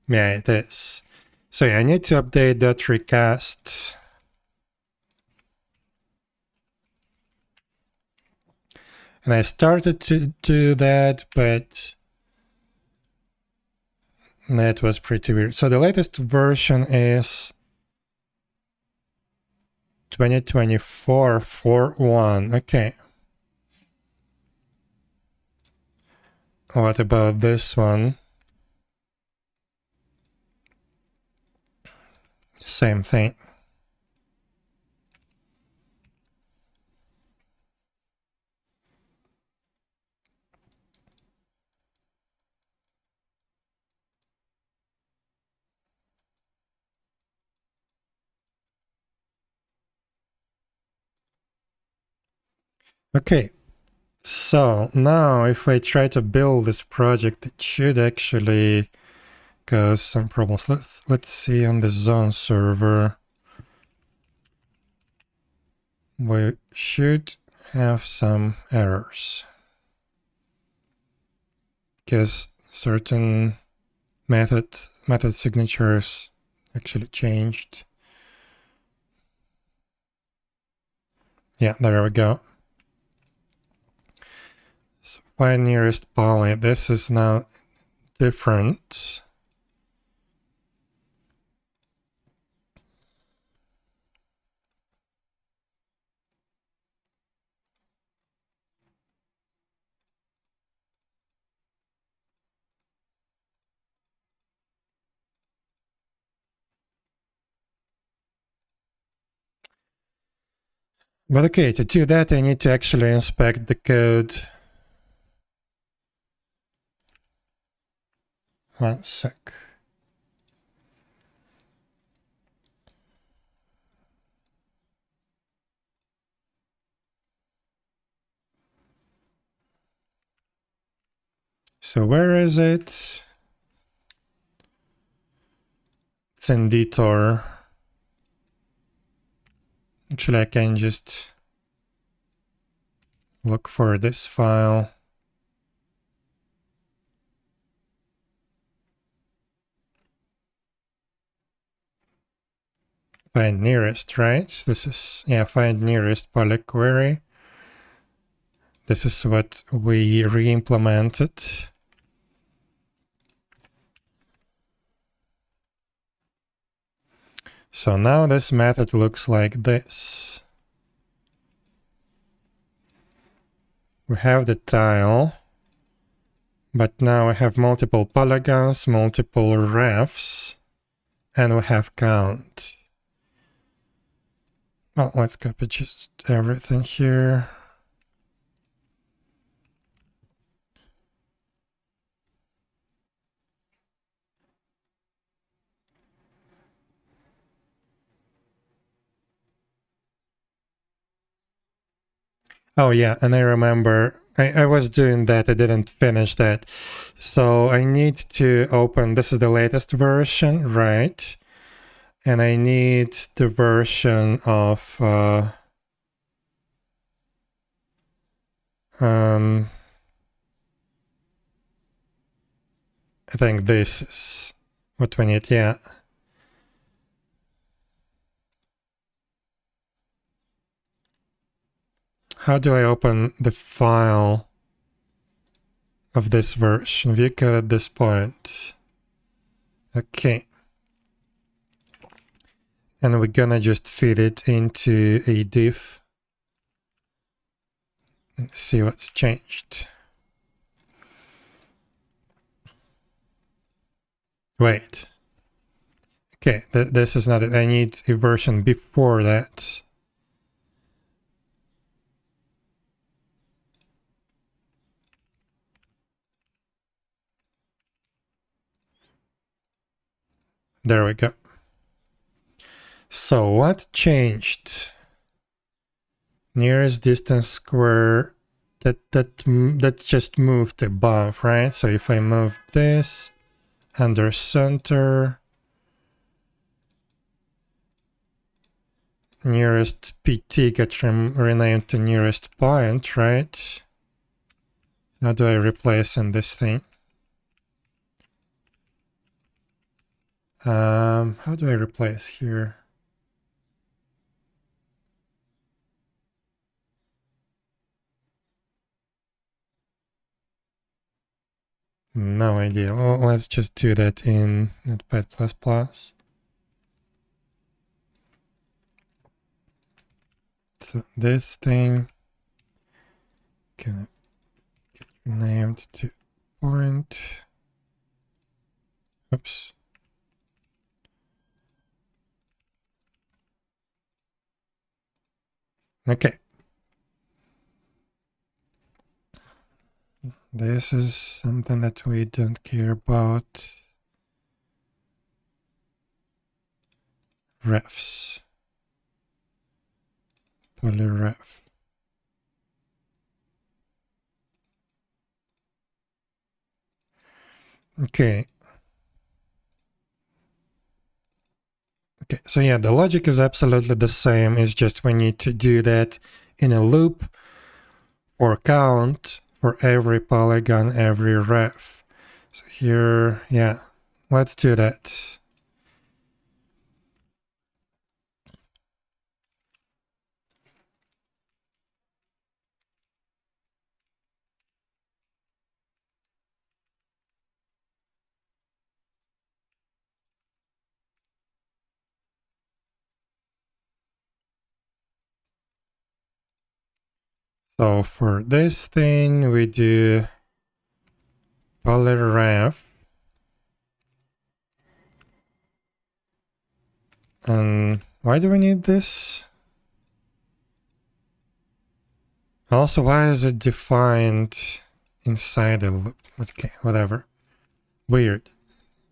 Yeah, it is. So yeah, I need to update that recast. And I started to do that, but that was pretty weird. So the latest version is 2024 4.1. Okay. What about this one? Same thing. Okay. So now if I try to build this project, it should actually cause some problems. Let's see on the zone server. We should have some errors because certain method signatures actually changed. Yeah, there we go. So find nearest poly. This is now different. But okay, to do that, I need to actually inspect the code. One sec. So where is it? It's in detour. Actually, I can just look for this file. Find nearest, right? This is, yeah, find nearest poly query. This is what we re-implemented. So now this method looks like this. We have the tile, but now we have multiple polygons, multiple refs, and we have count. Well, let's copy just everything here. Oh yeah, and I remember I was doing that, I didn't finish that. So I need to open, this is the latest version, right? And I need the version of, I think this is what we need, yeah. How do I open the file of this version? View code at this point. Okay. And we're gonna just feed it into a diff and see what's changed. Wait. Okay, this is not it. I need a version before that. There we go. So what changed? Nearest distance square, that just moved above, right? So if I move this under center, nearest PT gets renamed to nearest point, right? How do I replace in this thing? How do I replace here? No idea. Well, let's just do that in Notepad++. So this thing can get named to point. Oops. Okay. This is something that we don't care about. Refs. Polyref. Okay. Okay, so yeah, the logic is absolutely the same. It's just we need to do that in a loop or count for every polygon, every ref. So here, yeah, let's do that. So for this thing, we do polyref. And why do we need this? Also, why is it defined inside the loop? Okay, whatever. Weird.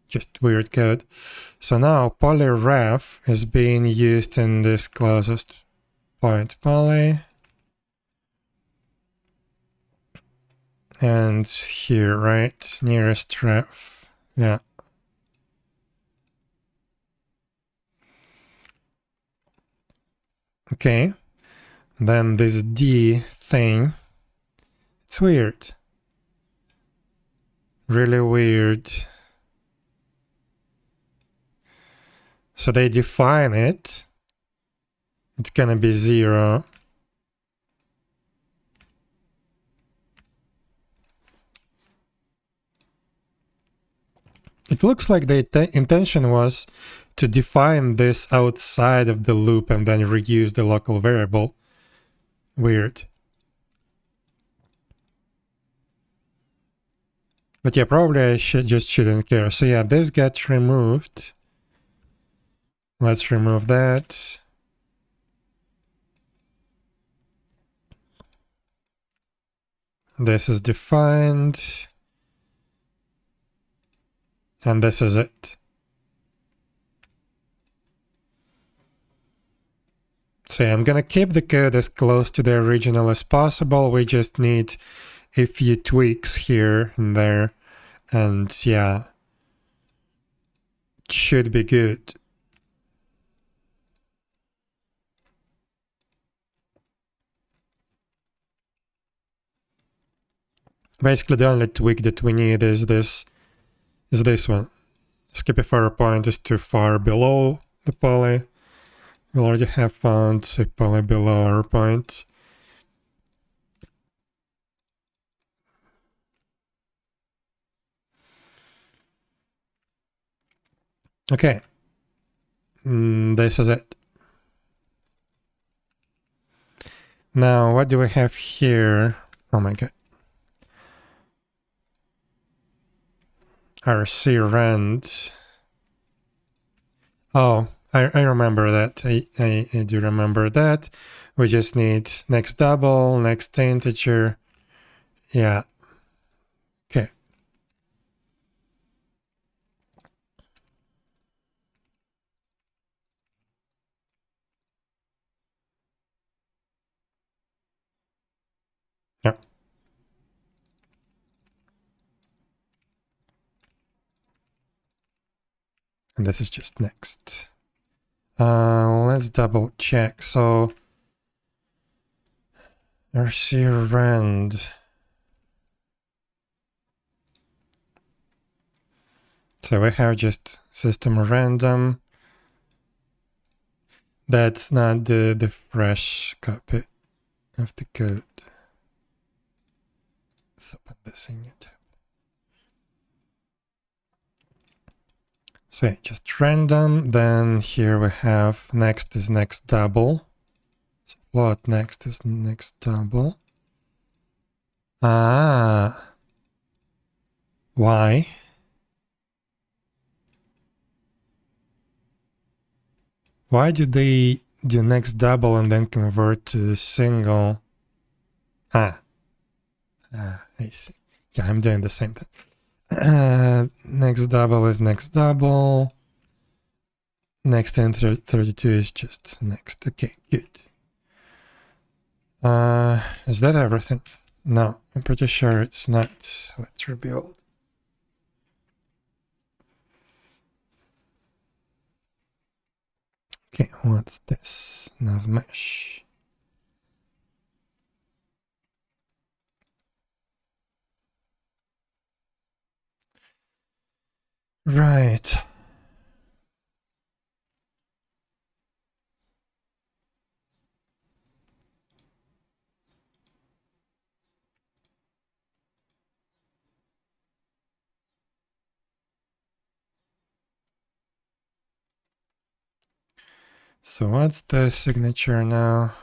Just weird code. So now polyref is being used in this closest point poly. And here, right? Nearest ref. Yeah. Okay. Then this D thing. It's weird. Really weird. So they define it. It's gonna be 0. It looks like the intention was to define this outside of the loop and then reuse the local variable. Weird. But yeah, probably I shouldn't care. So yeah, this gets removed. Let's remove that. This is defined. And this is it. So yeah, I'm gonna keep the code as close to the original as possible. We just need a few tweaks here and there. And yeah, it should be good. Basically, the only tweak that we need is this one. Skipifier point is too far below the poly. We already have found a poly below our point. Okay. This is it. Now, what do we have here? Oh my god. RC rand. Oh, I remember that. I do remember that. We just need next double, next integer. Yeah. Okay. Yeah. And this is just next. Let's double check. So RC rand. So we have just system random. That's not the fresh copy of the code. Let's open this in YouTube. So yeah, just random. Then here we have next is next double. So float next is next double. Ah. Why? Why do they do next double and then convert to single? I see. Yeah, I'm doing the same thing. Next double is next double. Next and 32 is just next. Okay, good. Is that everything? No, I'm pretty sure it's not. Let's rebuild. Okay, what's this? Nav mesh. Right. So what's the signature now?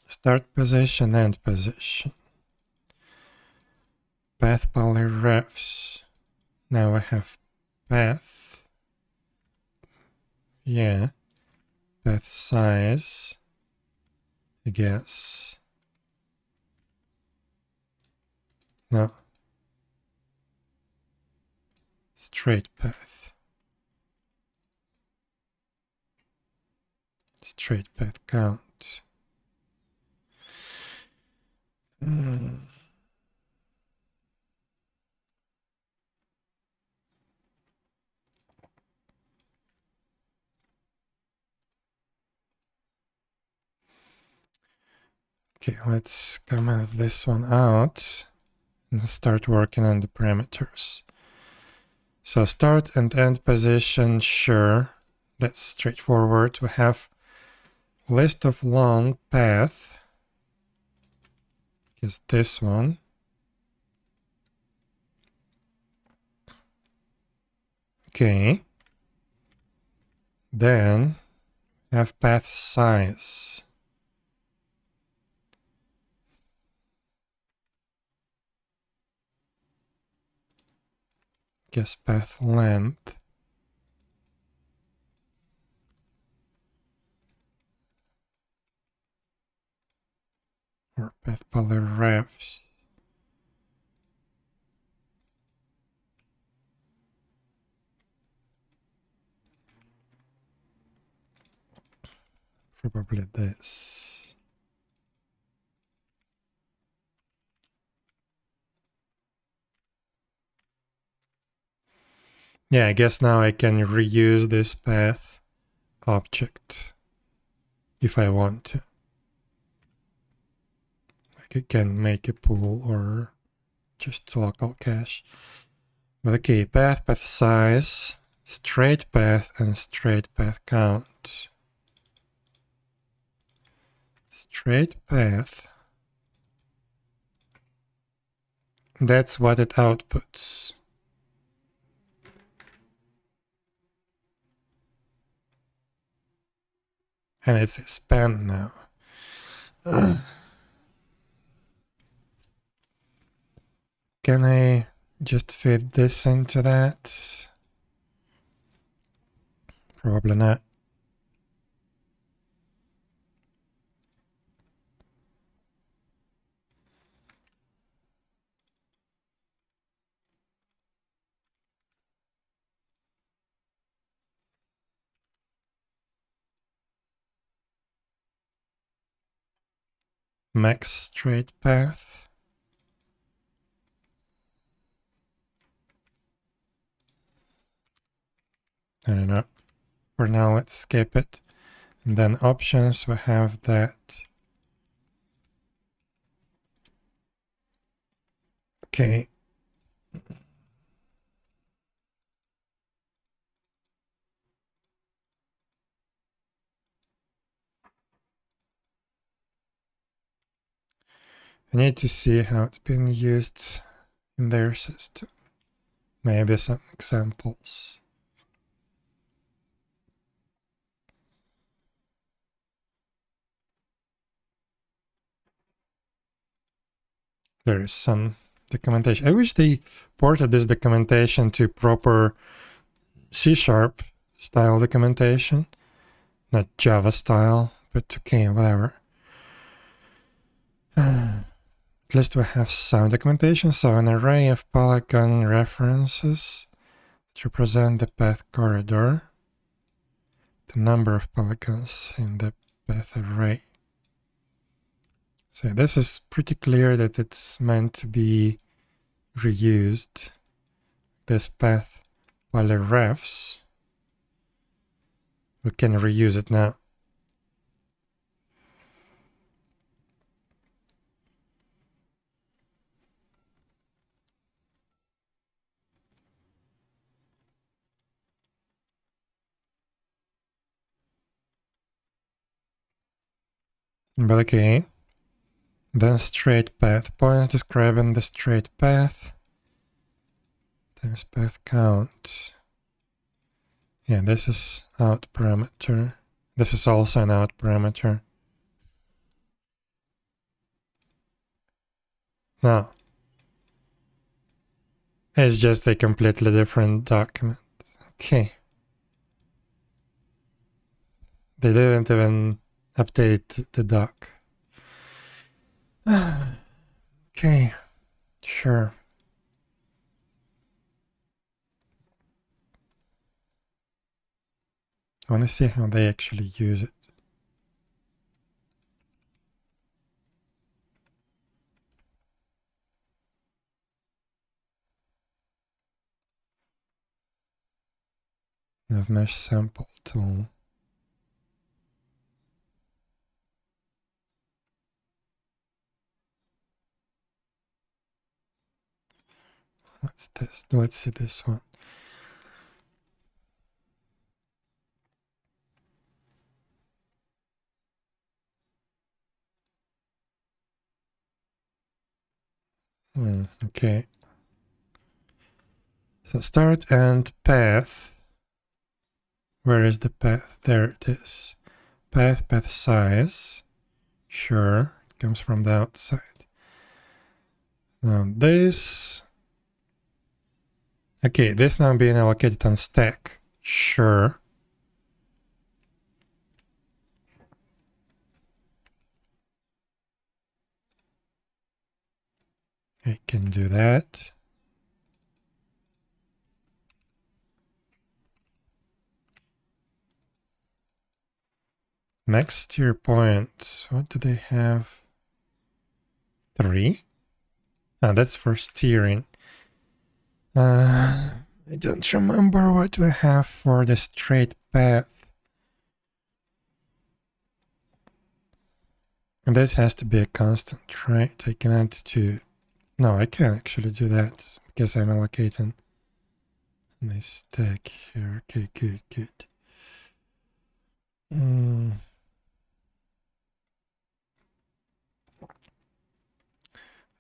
Start position, end position. Path poly refs. Now I have path. Yeah. Path size. I guess. No. Straight path. Straight path count. Okay, let's comment this one out and start working on the parameters. So start and end position, sure, that's straightforward. We have list of long path, is this one. Okay. Then have path size. Guess path length. Or path poly refs. Probably this. Yeah, I guess now I can reuse this path object if I want to. Like I can make a pool or just local cache. But okay, path size, straight path, and straight path count. Straight path. That's what it outputs. And it's expand now. Can I just fit this into that? Probably not. Max straight path. I don't know. For now, let's skip it. And then options, we have that. Okay. I need to see how it's been used in their system. Maybe some examples. There is some documentation. I wish they ported this documentation to proper C# style documentation, not Java style, but okay, whatever. At least we have some documentation. So an array of polygon references that represent the path corridor, the number of polygons in the path array. So this is pretty clear that it's meant to be reused. This path polyrefs, we can reuse it now. But okay. Then straight path points describing the straight path times path count. Yeah, this is out parameter. This is also an out parameter. No. It's just a completely different document. Okay. They didn't even update the doc. Okay, sure. I want to see how they actually use it. Nav mesh sample tool. What's this? Let's see this one. Okay. So start and path. Where is the path? There it is. Path size. Sure, it comes from the outside. Now this. Okay, this now being allocated on stack. Sure. I can do that. Max steer point. What do they have? 3? Ah, that's for steering. I don't remember what we have for the straight path. And this has to be a constant, right? I can add to... No, I can't actually do that because I'm allocating this stack here. Okay, good.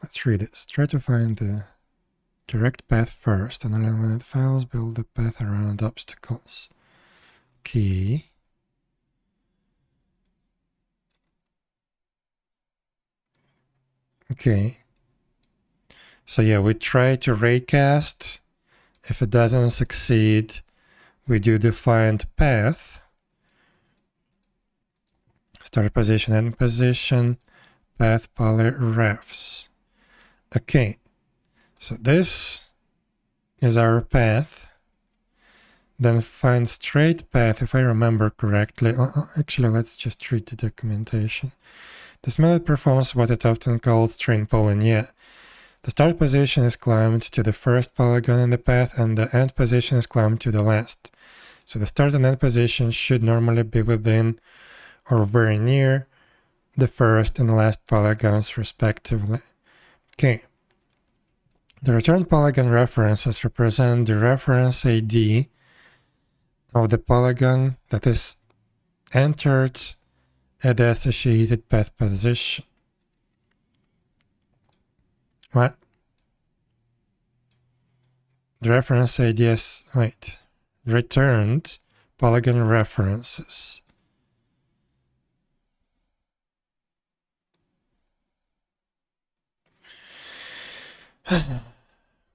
Let's read this. Try to find the direct path first and eliminate files, build the path around obstacles. Okay. Okay. So yeah, we try to raycast. If it doesn't succeed, we do defined path. Start position, end position, path poly refs. Okay. So this is our path. Then find straight path, if I remember correctly. Actually, let's just read the documentation. This method performs what it often called string polling. Yeah. The start position is climbed to the first polygon in the path, and the end position is climbed to the last. So the start and end position should normally be within or very near the first and last polygons respectively. Okay. The returned polygon references represent the reference ID of the polygon that is entered at the associated path position. What? The reference ID is, returned polygon references.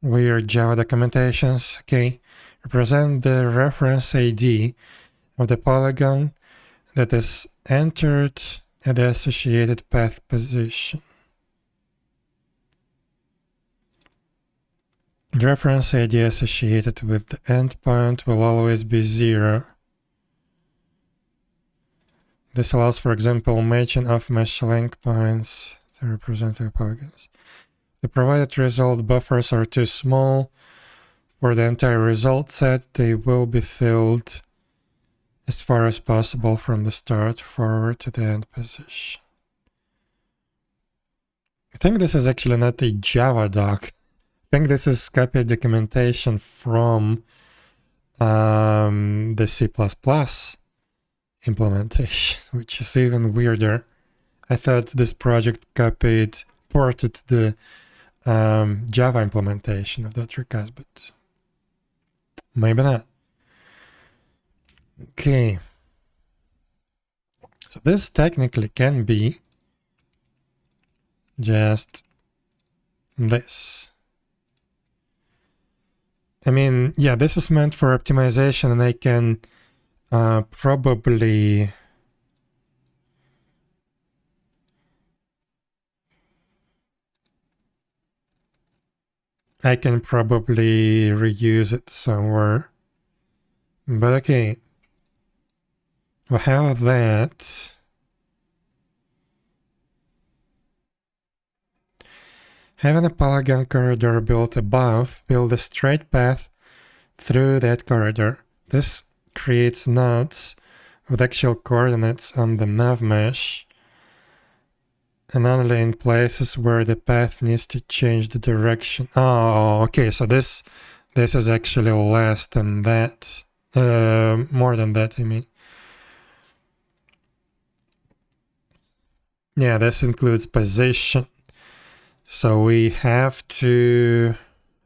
Weird Java documentations. Okay. Represent the reference ID of the polygon that is entered at the associated path position. The reference ID associated with the endpoint will always be 0. This allows, for example, matching off-mesh link points to represent the polygons. The provided result buffers are too small for the entire result set. They will be filled as far as possible from the start forward to the end position. I think this is actually not a Java doc. I think this is copied documentation from the C++ implementation, which is even weirder. I thought this project ported the Java implementation of that recast, but maybe not. Okay. So this technically can be just this. I mean, yeah, this is meant for optimization, and I can probably reuse it somewhere. But okay, we'll have that. Having a polygon corridor built above, build a straight path through that corridor. This creates nodes with actual coordinates on the nav mesh, and only in places where the path needs to change the direction. Oh, okay, so this is actually less than that. More than that, I mean. Yeah, this includes position. So we have to...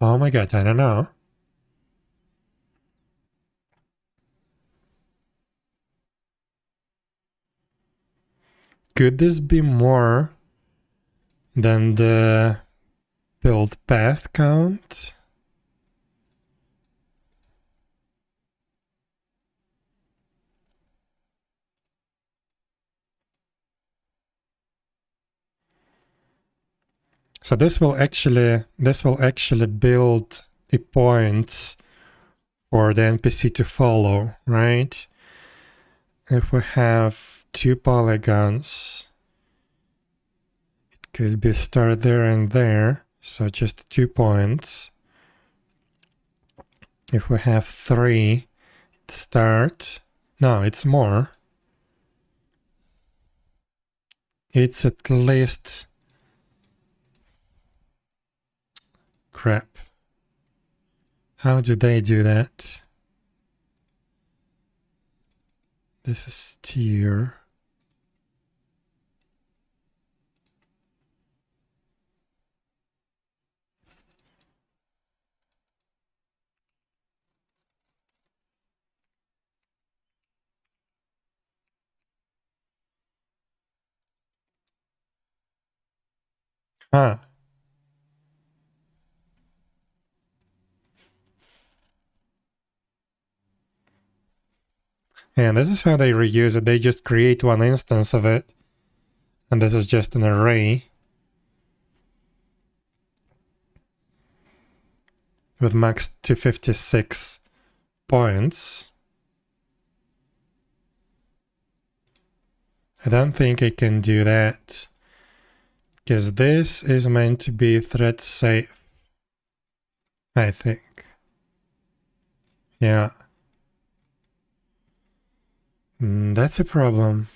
Oh my god, I don't know. Could this be more than the build path count? So this will actually build a point for the NPC to follow, right? If we have 2 polygons, it could be start there and there, so just 2 points. If we have 3, it start. No, it's more. It's at least... Crap. How do they do that? This is tier. Huh. And this is how they reuse it. They just create one instance of it. And this is just an array with max 256 points. I don't think I can do that, because this is meant to be thread safe, I think. Yeah. That's a problem.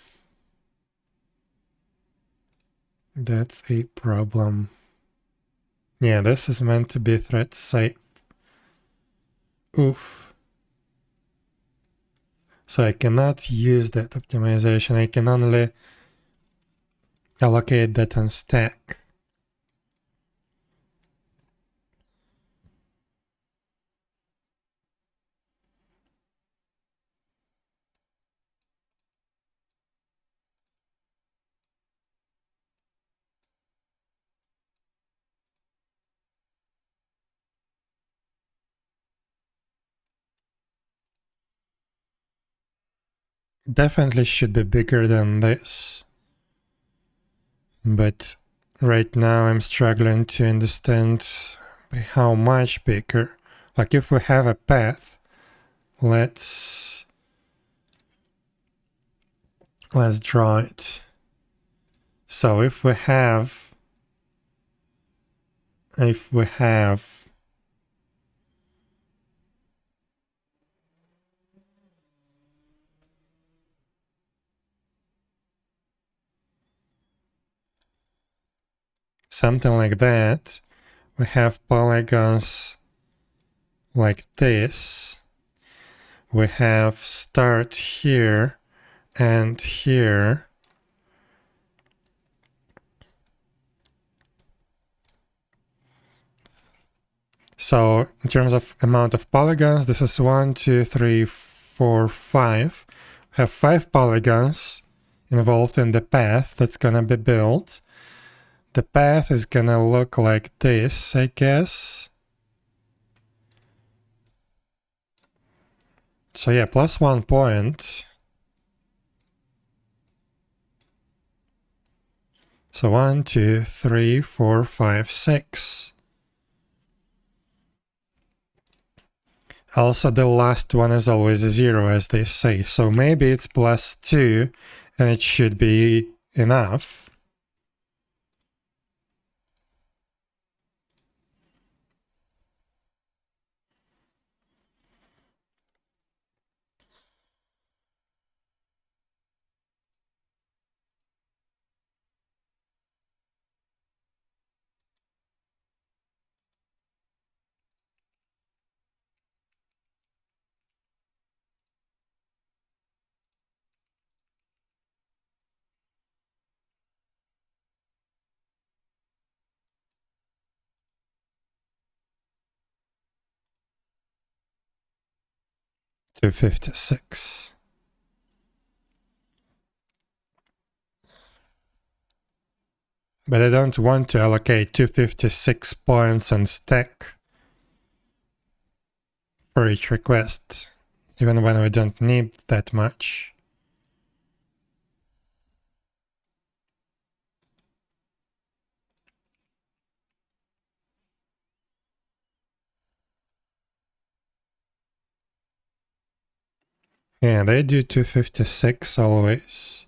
That's a problem. Yeah, this is meant to be thread safe. Oof. So I cannot use that optimization. I can only allocate that on stack. Definitely should be bigger than this. But right now I'm struggling to understand by how much bigger. Like if we have a path, let's draw it. So if we have something like that, we have polygons like this. We have start here and here. So in terms of amount of polygons, this is 1, 2, 3, 4, 5. We have 5 polygons involved in the path that's gonna be built. The path is gonna look like this, I guess. So yeah, plus 1 point. So 1, 2, 3, 4, 5, 6. Also, the last one is always a 0, as they say. So maybe it's plus 2, and it should be enough. To 56. But I don't want to allocate 256 points on stack for each request, even when we don't need that much. Yeah, they do 256 always.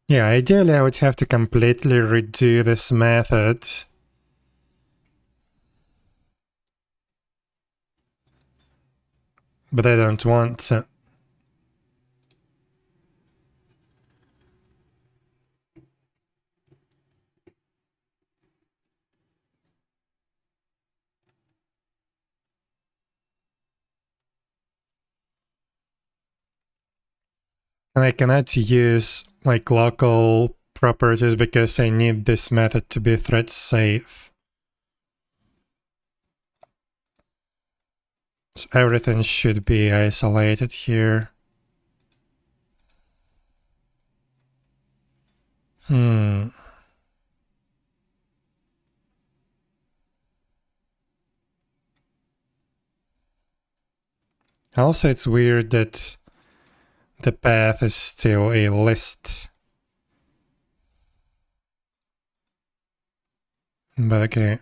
Yeah, ideally I would have to completely redo this method. But I don't want to. And I cannot use like local properties because I need this method to be thread safe. So everything should be isolated here. Also, it's weird that the path is still a list. But okay.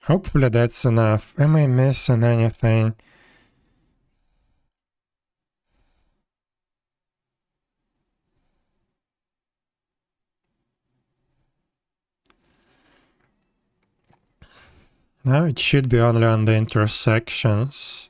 Hopefully that's enough. Am I missing anything? No, it should be only on the intersections.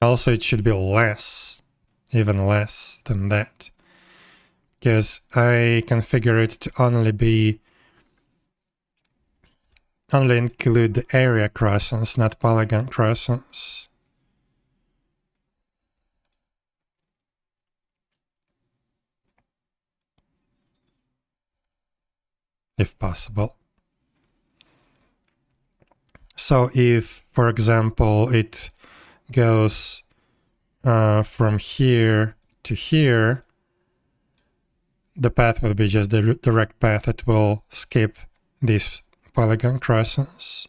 Also, it should be less, even less than that. Because I configure it to only include the area crossings, not polygon crossings. If possible. So if, for example, it goes from here to here, the path will be just the direct path. It will skip these polygon crossings.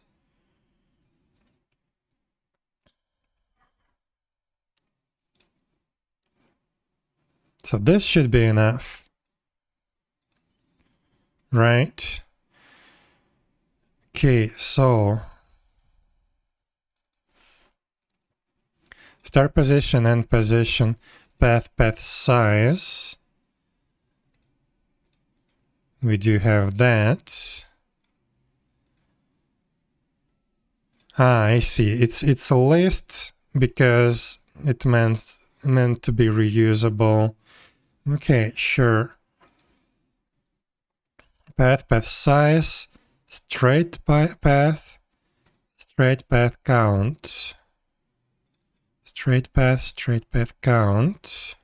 So this should be enough, right? Okay, so start position, end position, path size. We do have that. I see. It's a list because it meant to be reusable. Okay, sure. Path size, straight path count. Straight path count.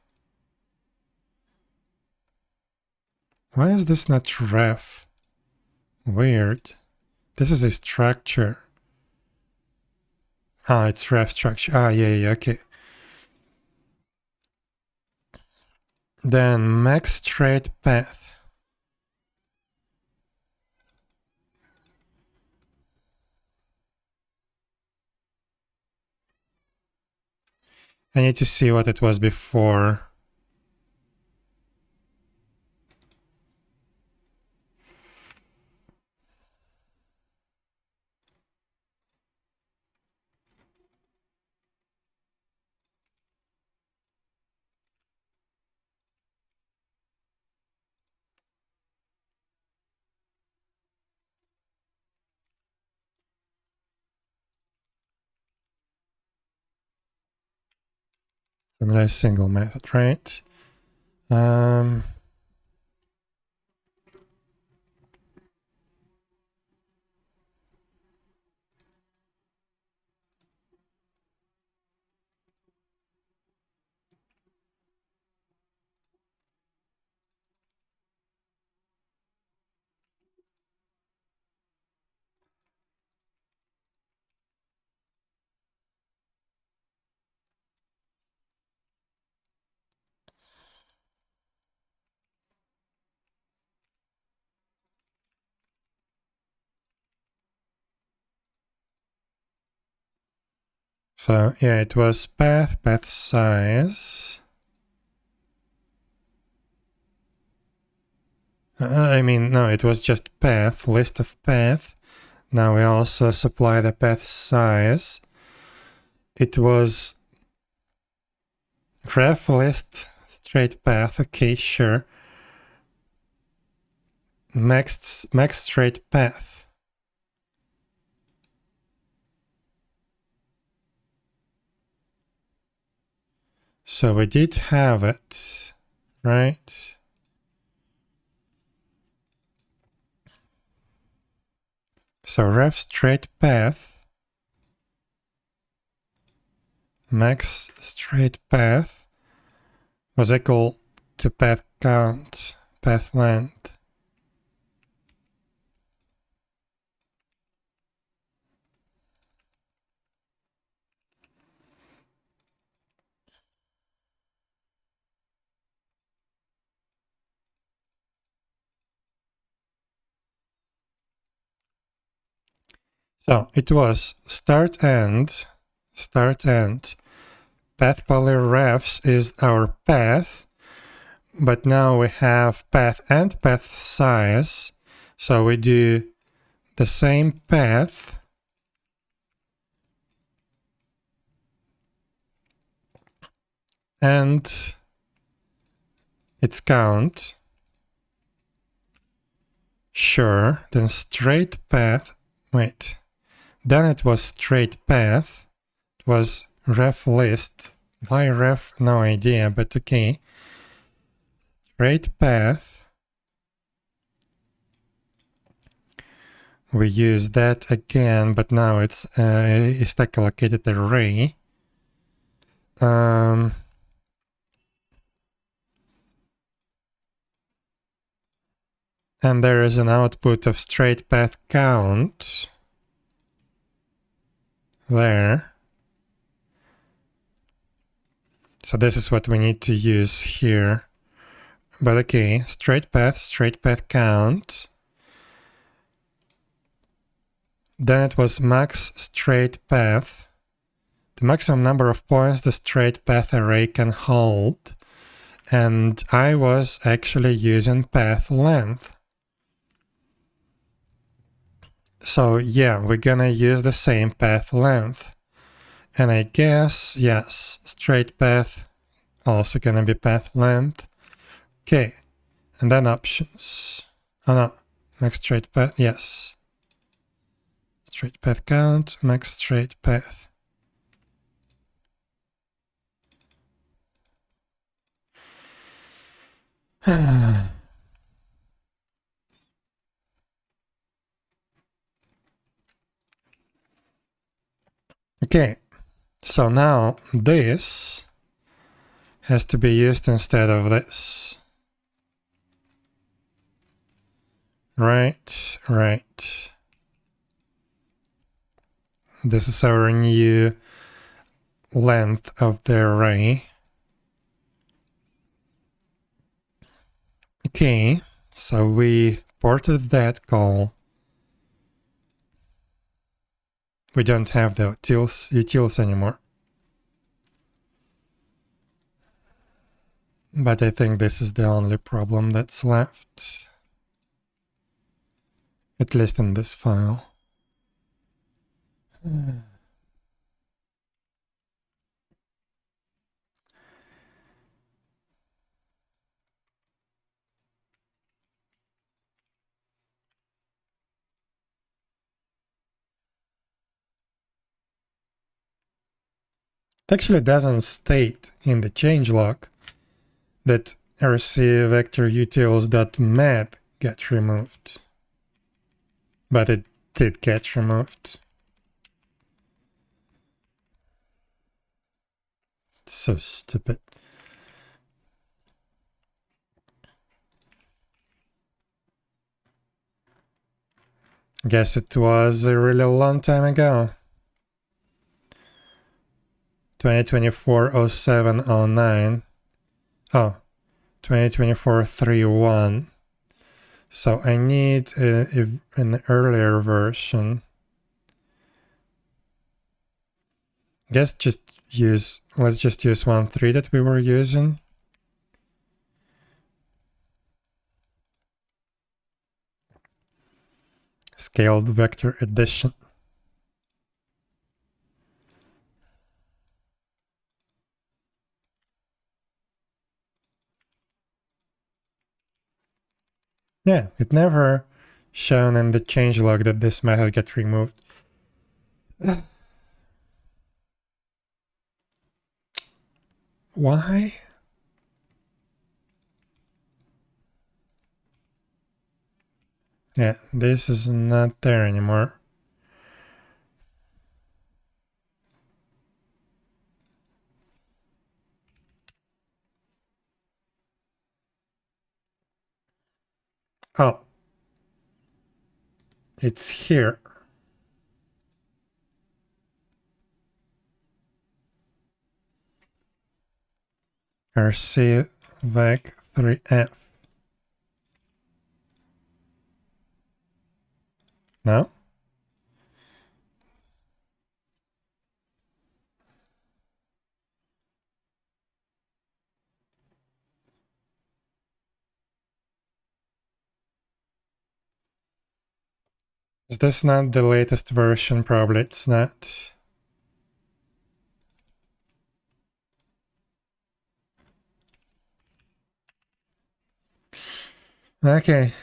Why is this not ref? Weird. This is a structure. Ah, it's ref structure. Ah, yeah, okay. Then max straight path. I need to see what it was before. So not a single method, right? So yeah, it was path, path size. I mean, no, it was just path, list of path. Now we also supply the path size. It was graph list, straight path, okay, sure. Max straight path. So we did have it, right? So ref straight path, max straight path was equal to path count, path length. So it was start end, path poly refs is our path, but now we have path and path size. So we do the same path and its count. Sure, then straight path, wait, then it was straight path, it was ref list. Why ref? No idea, but okay. Straight path. We use that again, but now it's a stack allocated array. And there is an output of straight path count there. So this is what we need to use here. But okay, straight path count. Then it was max straight path. The maximum number of points the straight path array can hold. And I was actually using path length. So yeah, we're gonna use the same path length. And I guess, yes, straight path also gonna be path length. Okay, and then options. Oh no, max straight path, yes. Straight path count, max straight path. Okay, so now this has to be used instead of this. Right. This is our new length of the array. Okay, so we ported that call. We don't have the utils anymore. But I think this is the only problem that's left. At least in this file. It actually doesn't state in the changelog that rc vector utils.math get removed, but it did get removed. So stupid. Guess it was a really long time ago. 2024-07-09. Oh, 2024-3-1. So I need an earlier version. Guess let's just use 1.3 that we were using. Scaled vector addition. Yeah, it never shown in the changelog that this method got removed. Why? Yeah, this is not there anymore. Oh. It's here. RC vec 3f. No? Is this not the latest version? Probably it's not. Okay.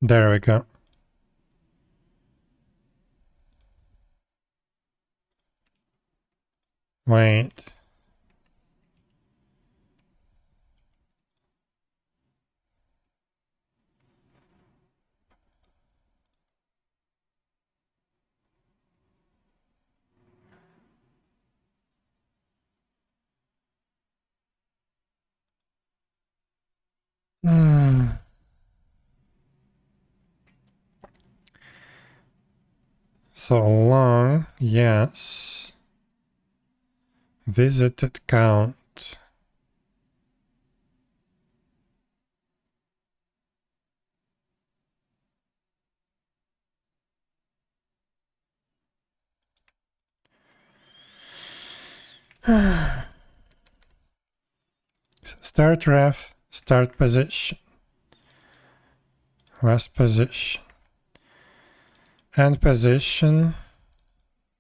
There we go. Wait. So long, yes. Visited count. So start ref, start position, last position, end position.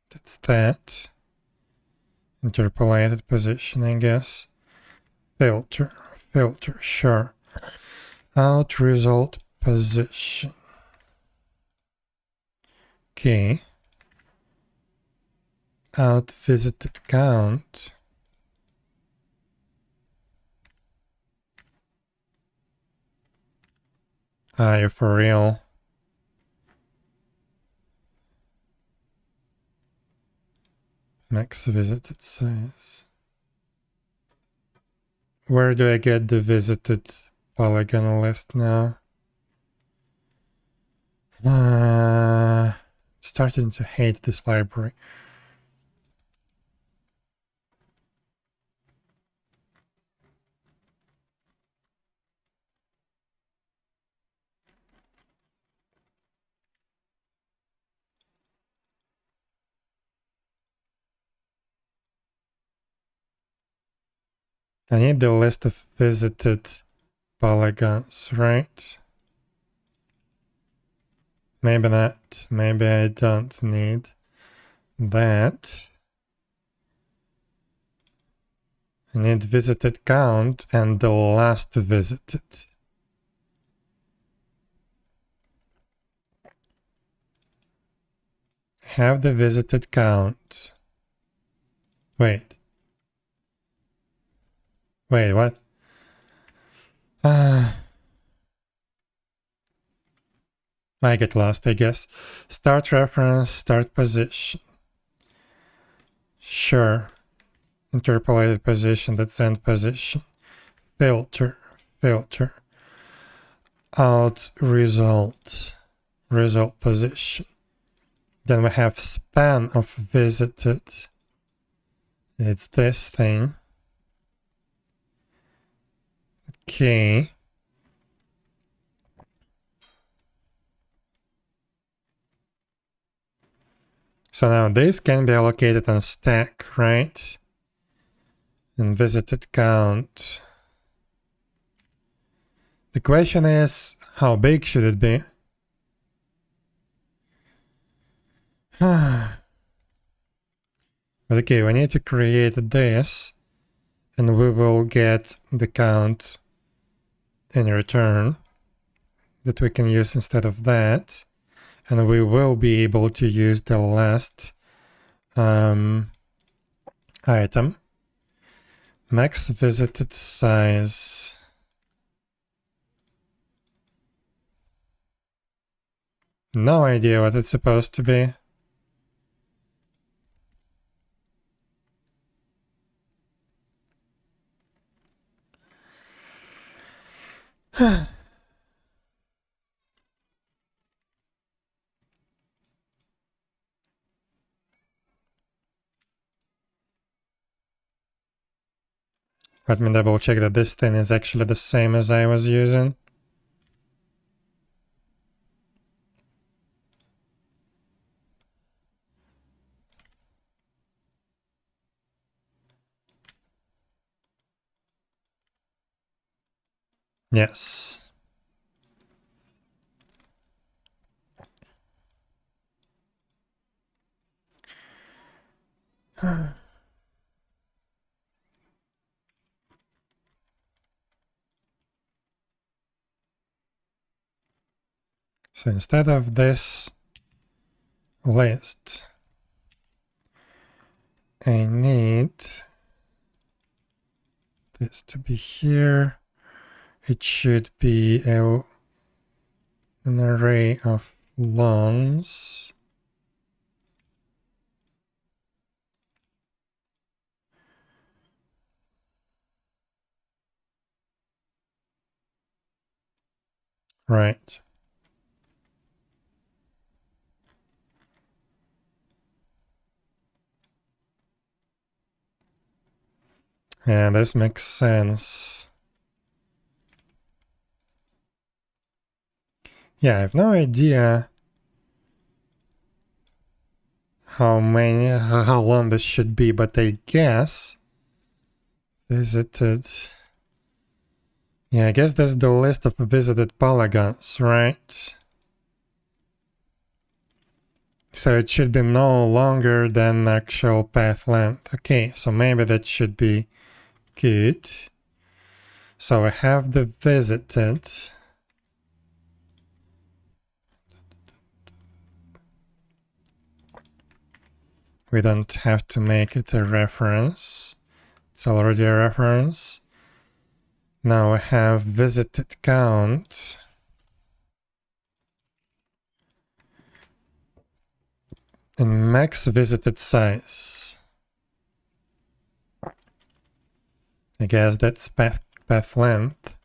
That's that. Interpolated position, I guess. Filter, sure. Out result position. Okay. Out visited count. Ah, you're for real. Max visited size. Where do I get the visited polygon list now? Starting to hate this library. I need the list of visited polygons, right? Maybe not. Maybe I don't need that. I need visited count and the last visited. Have the visited count. Wait, what? I get lost, I guess. Start reference, start position. Sure. Interpolated position, that's end position. Filter. Out result. Result position. Then we have span of visited. It's this thing. Okay. So now this can be allocated on stack, right? And visited count. The question is, how big should it be? But okay, we need to create this, and we will get the count in return that we can use instead of that. And we will be able to use the last item. Max visited size. No idea what it's supposed to be. Let me double check that this thing is actually the same as I was using. Yes. So instead of this list, I need this to be here. It should be an array of longs. Right. Yeah, this makes sense. Yeah, I have no idea how long this should be, but I guess visited. Yeah, I guess that's the list of visited polygons, right? So it should be no longer than actual path length. Okay, so maybe that should be good. So I have the visited. We don't have to make it a reference. It's already a reference. Now I have visited count. And max visited size. I guess that's path length.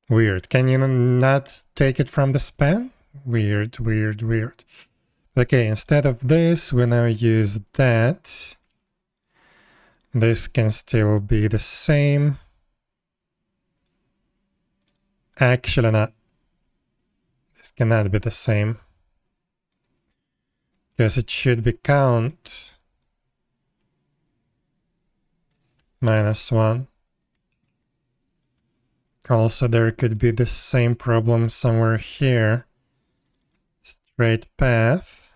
Weird. Can you not take it from the span? Weird. Okay, instead of this, we now use that. This can still be the same. Actually not. This cannot be the same. because it should be count -1. Also, there could be the same problem somewhere here. Straight path.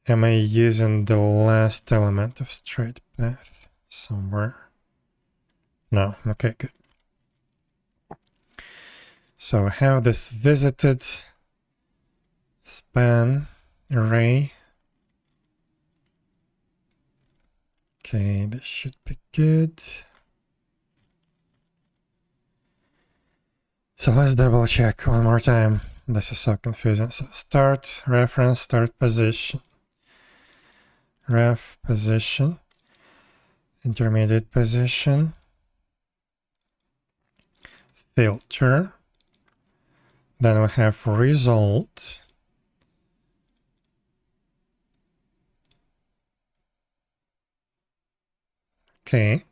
Am I using the last element of straight path somewhere? No. Okay, good. So I have this visited span array. Okay, this should be good. So let's double check one more time. This is so confusing. So start, reference, start position. Ref position. Intermediate position. Filter. Then we have result. Okay.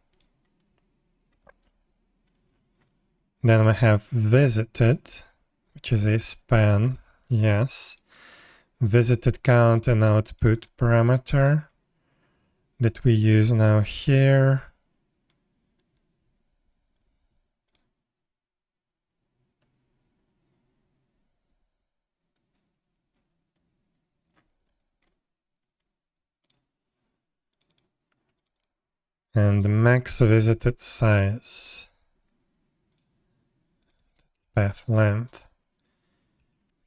Then we have visited, which is a span, yes. Visited count and output parameter that we use now here. And the max visited size. Path length.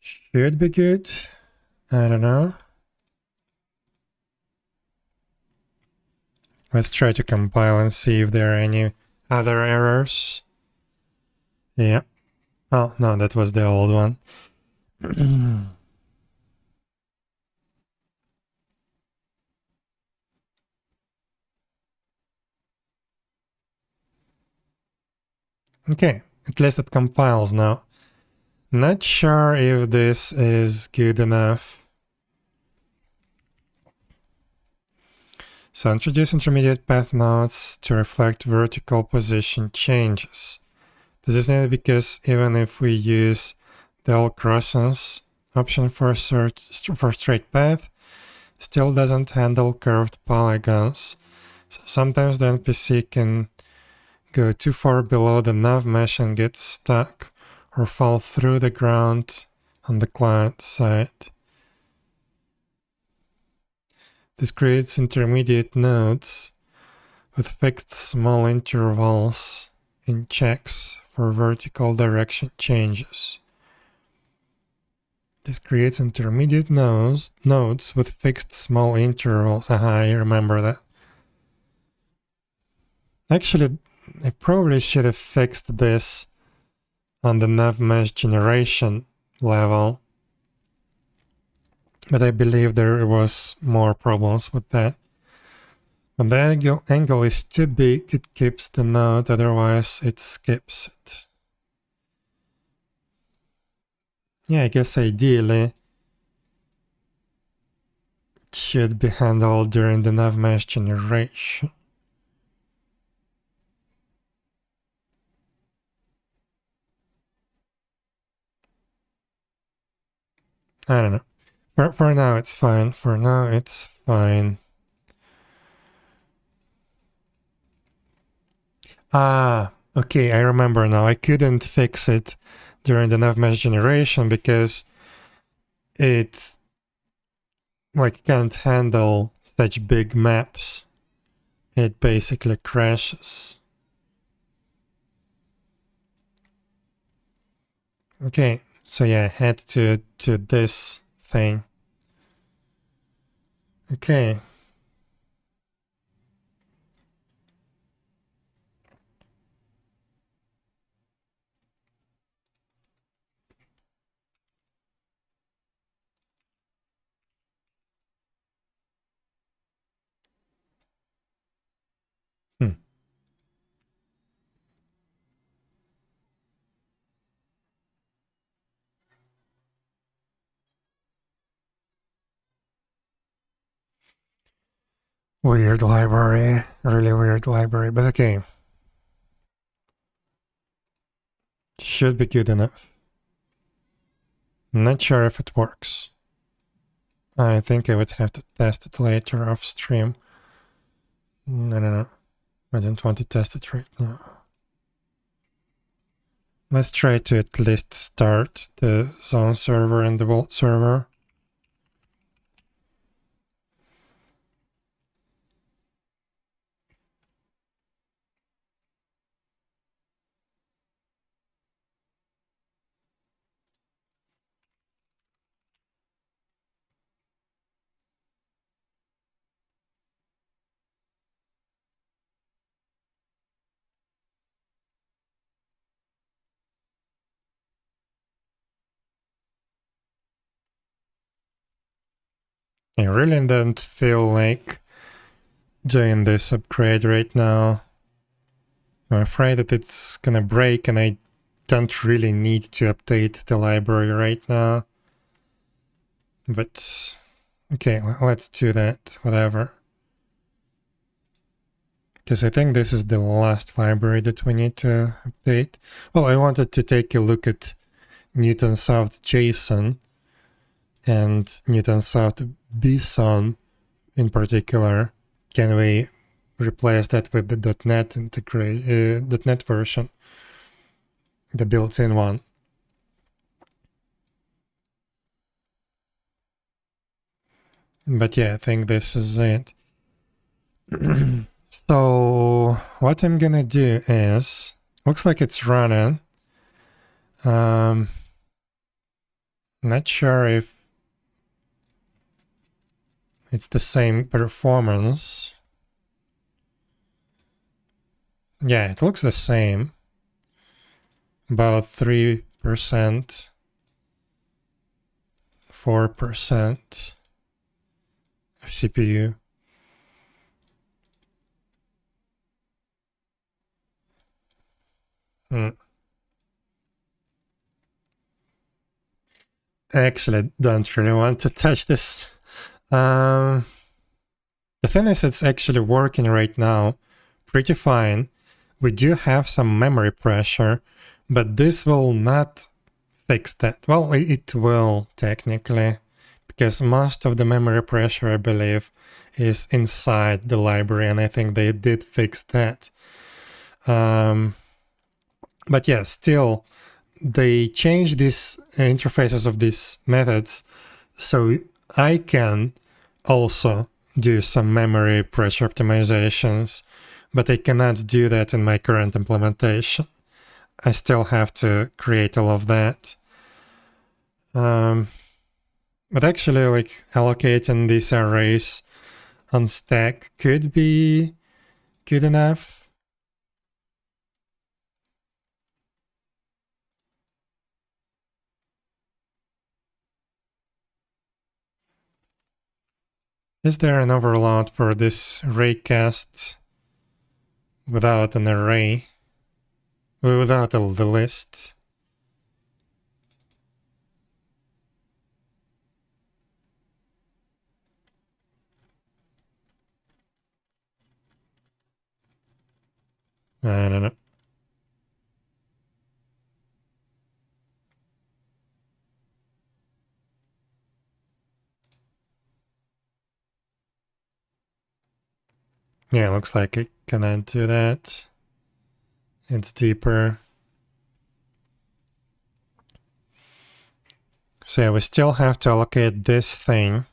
Should be good. I don't know. Let's try to compile and see if there are any other errors. Yeah. Oh, no, that was the old one. Okay, at least it compiles now. Not sure if this is good enough. So introduce intermediate path nodes to reflect vertical position changes. This is needed because even if we use the all crossings option for straight path, still doesn't handle curved polygons. So sometimes the NPC can go too far below the nav mesh and get stuck or fall through the ground on the client side. This creates intermediate nodes with fixed small intervals in checks for vertical direction changes. This creates intermediate nodes with fixed small intervals. Aha, I remember that. Actually, I probably should have fixed this on the nav mesh generation level, but I believe there was more problems with that. When the angle is too big, it keeps the node, otherwise it skips it. Yeah, I guess ideally it should be handled during the nav mesh generation. I don't know. For now it's fine. For now it's fine. Ah, okay, I remember now. I couldn't fix it during the nav mesh generation because it can't handle such big maps. It basically crashes. Okay, so yeah, head to this thing. Okay. Weird library, really weird library, but okay. Should be good enough. Not sure if it works. I think I would have to test it later off stream. I don't know. I don't want to test it right now. Let's try to at least start the zone server and the vault server. I really don't feel like doing this upgrade right now. I'm afraid that it's gonna break and I don't really need to update the library right now. But okay, let's do that, whatever. Because I think this is the last library that we need to update. Well, I wanted to take a look at 𝙽𝙴𝚁𝙸𝚂 and 𝙽𝙴𝚁𝙸𝚂 in particular. Can we replace that with the .NET .NET version, the built-in one? But yeah, I think this is it. So what I'm gonna do is, looks like it's running. Not sure if it's the same performance. Yeah, it looks the same. About 3%, 4% of CPU. I actually don't really want to touch this. The thing is, it's actually working right now pretty fine. We do have some memory pressure, but this will not fix that. Well, it will technically, because most of the memory pressure, I believe, is inside the library, and I think they did fix that. But yeah, still, they changed these interfaces of these methods, so I can also do some memory pressure optimizations, but I cannot do that in my current implementation. I still have to create all of that. But actually, like, allocating these arrays on stack could be good enough. Is there an overload for this raycast without an array? Without the list? I don't know. Yeah, looks like it cannot do that. It's deeper. So yeah, we still have to allocate this thing.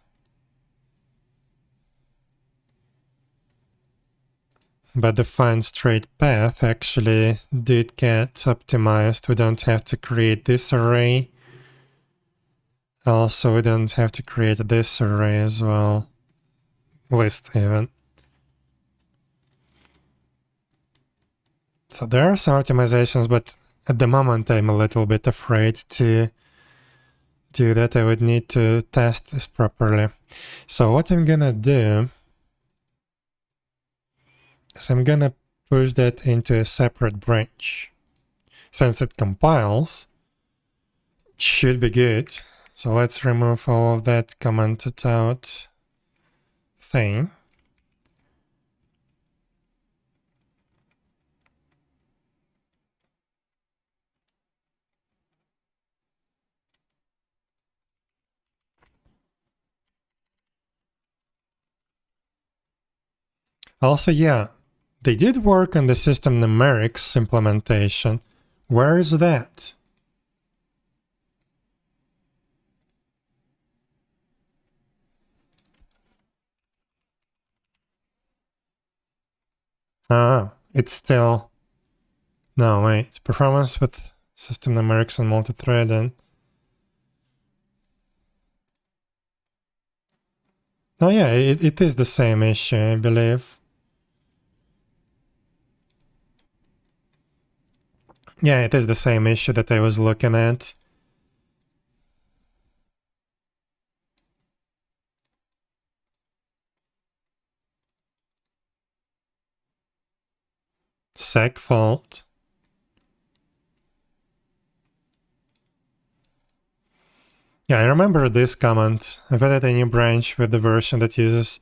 But the find straight path actually did get optimized. We don't have to create this array. Also, we don't have to create this array as well. List even. So there are some optimizations, but at the moment I'm a little bit afraid to do that. I would need to test this properly. So what I'm gonna do is I'm gonna push that into a separate branch. Since it compiles, it should be good. So let's remove all of that commented out thing. Also, yeah, they did work on the system numerics implementation. Where is that? Ah, it's still... No, wait. Performance with system numerics and multi-threading. Oh yeah, it is the same issue, I believe. Yeah, it is the same issue that I was looking at. Seg fault. Yeah, I remember this comment. I've added a new branch with the version that uses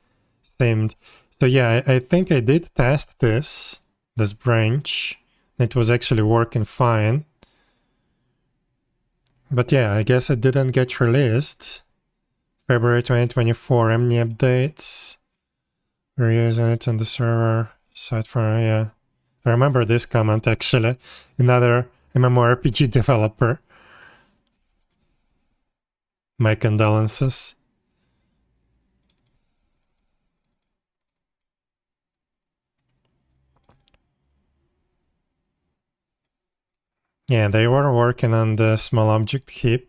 themed. So yeah, I think I did test this branch. It was actually working fine. But yeah, I guess it didn't get released. February 2024, any updates. We're using it on the server side for, yeah. I remember this comment actually. Another MMORPG developer. My condolences. Yeah, they were working on the small object heap.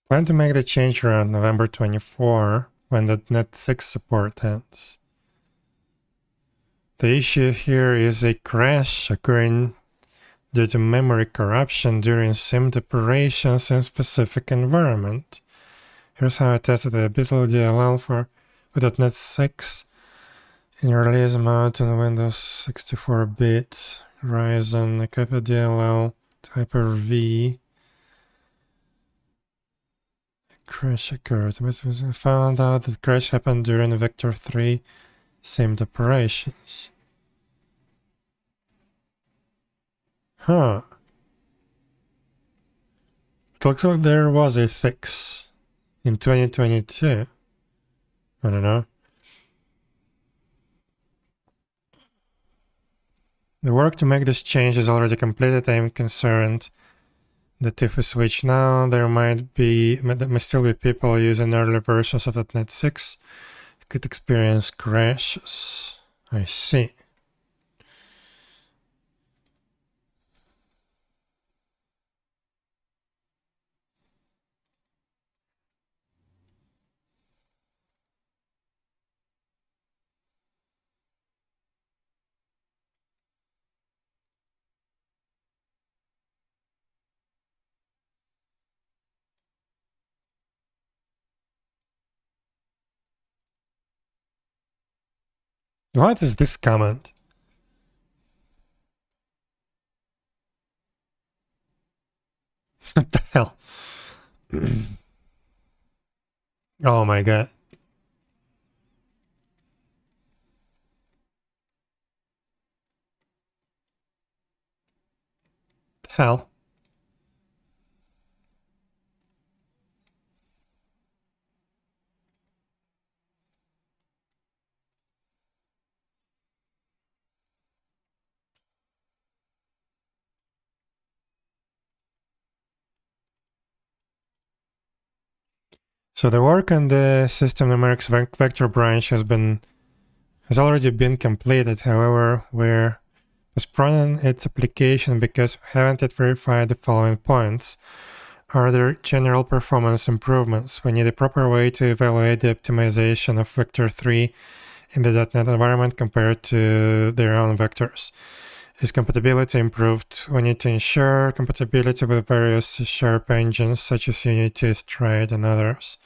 Plan to make the change around November 24, when the .NET 6 support ends. The issue here is a crash occurring due to memory corruption during SIMD operations in specific environment. Here's how I tested the Beetle DLL with .NET 6 in release mode on Windows 64-bit Ryzen. I copied DLL to Hyper-V. Crash occurred. We found out that crash happened during Vector 3 SIMD operations. Huh. It looks like there was a fix in 2022. I don't know. The work to make this change is already completed. I am concerned that if we switch now, there might still be people using early versions of .NET 6 who could experience crashes. I see. What is this comment? What the hell? Oh my god. Hell. So the work on the system numerics vector branch has already been completed. However, we're postponing its application because we haven't yet verified the following points. Are there general performance improvements? We need a proper way to evaluate the optimization of Vector 3 in the .NET environment compared to their own vectors. Is compatibility improved? We need to ensure compatibility with various C# engines such as Unity, Stride, and others.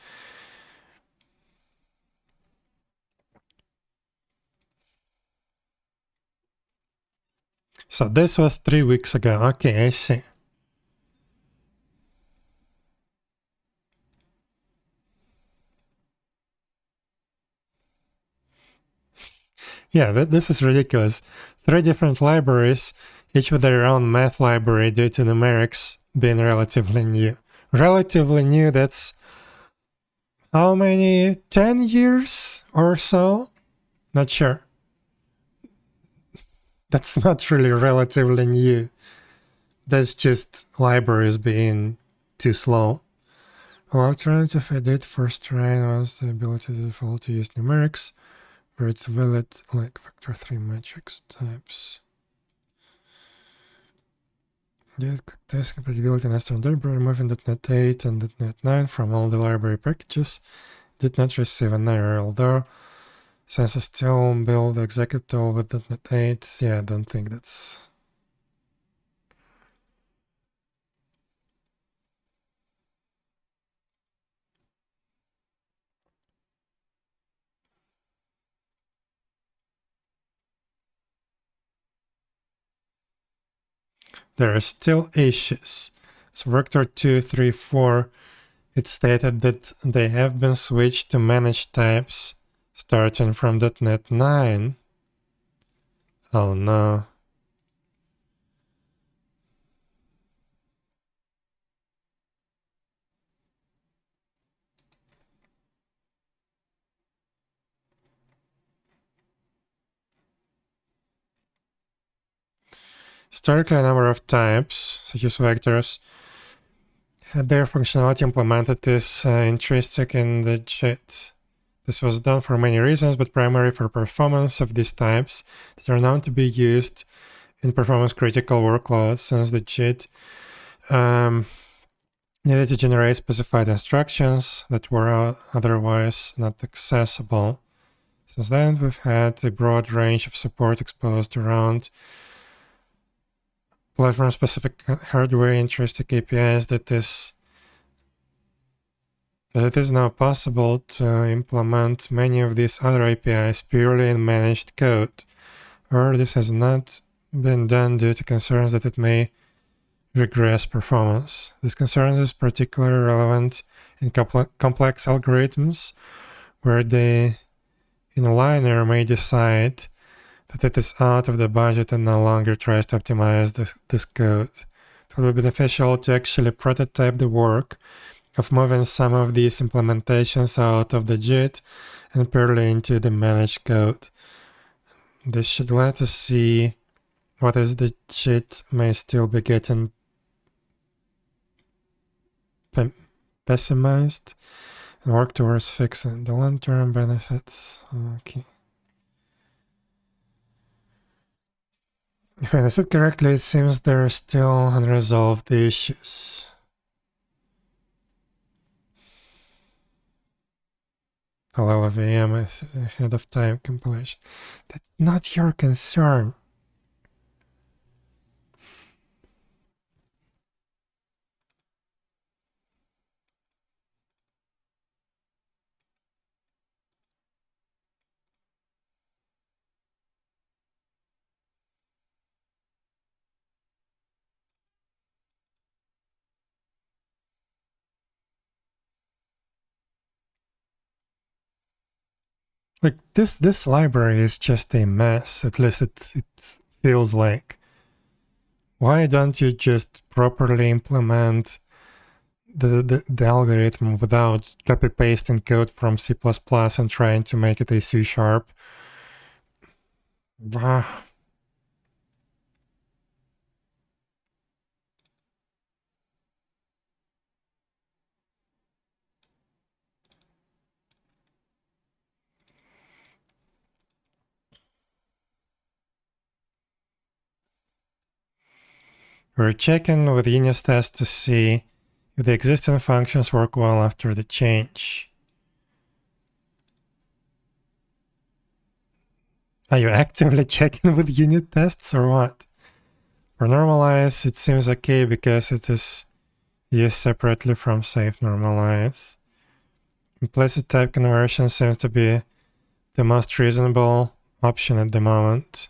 So this was 3 weeks ago. Okay, I see. Yeah, this is ridiculous. 3 different libraries, each with their own math library due to numerics being relatively new. Relatively new, that's how many? 10 years or so? Not sure. That's not really relatively new. That's just libraries being too slow. An alternative I did first try was the ability to default to use numerics, where it's valid like vector 3 matrix types. Did test compatibility in standard, removing .NET 8 and .NET 9 from all the library packages. Did not receive an error, although since I still build the executable with .NET 8, yeah, I don't think that's... There are still issues. So vector 2, 3, 4, it stated that they have been switched to managed types starting from .NET 9. Oh no. Historically, a number of types, such as vectors, had their functionality implemented as intrinsic in the JIT. This was done for many reasons, but primarily for performance of these types that are known to be used in performance-critical workloads, since the JIT needed to generate specified instructions that were otherwise not accessible. Since then, we've had a broad range of support exposed around platform-specific hardware intrinsic APIs that it is now possible to implement many of these other APIs purely in managed code, or this has not been done due to concerns that it may regress performance. This concern is particularly relevant in complex algorithms, where the inliner may decide that it is out of the budget and no longer tries to optimize this code. It will be beneficial to actually prototype the work of moving some of these implementations out of the JIT and purely into the managed code. This should let us see what is the JIT may still be getting pessimized and work towards fixing the long-term benefits. Okay. If I understood correctly, it seems there are still unresolved issues. Hello, VM ahead of time compilation. That's not your concern. Like this library is just a mess. At least it feels like. Why don't you just properly implement the algorithm without copy pasting code from C++ and trying to make it a C#? We're checking with unit test to see if the existing functions work well after the change. Are you actively checking with unit tests or what? For normalize, it seems okay because it is used separately from save normalize. Implicit type conversion seems to be the most reasonable option at the moment.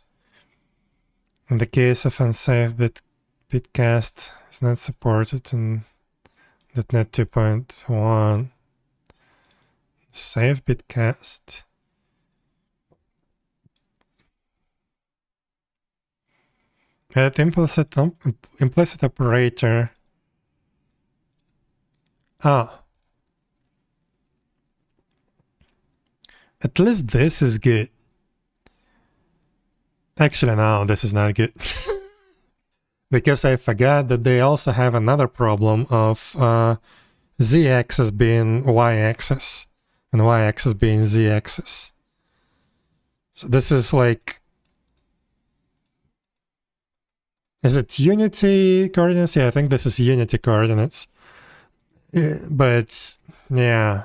In the case of unsafe bitcast, it's not supported in .NET 2.1. Save bitcast. Add implicit operator. Ah. At least this is good. Actually, no, this is not good. Because I forgot that they also have another problem of z-axis being y-axis and y-axis being z-axis. So this is like... Is it unity coordinates? Yeah, I think this is unity coordinates. But, yeah.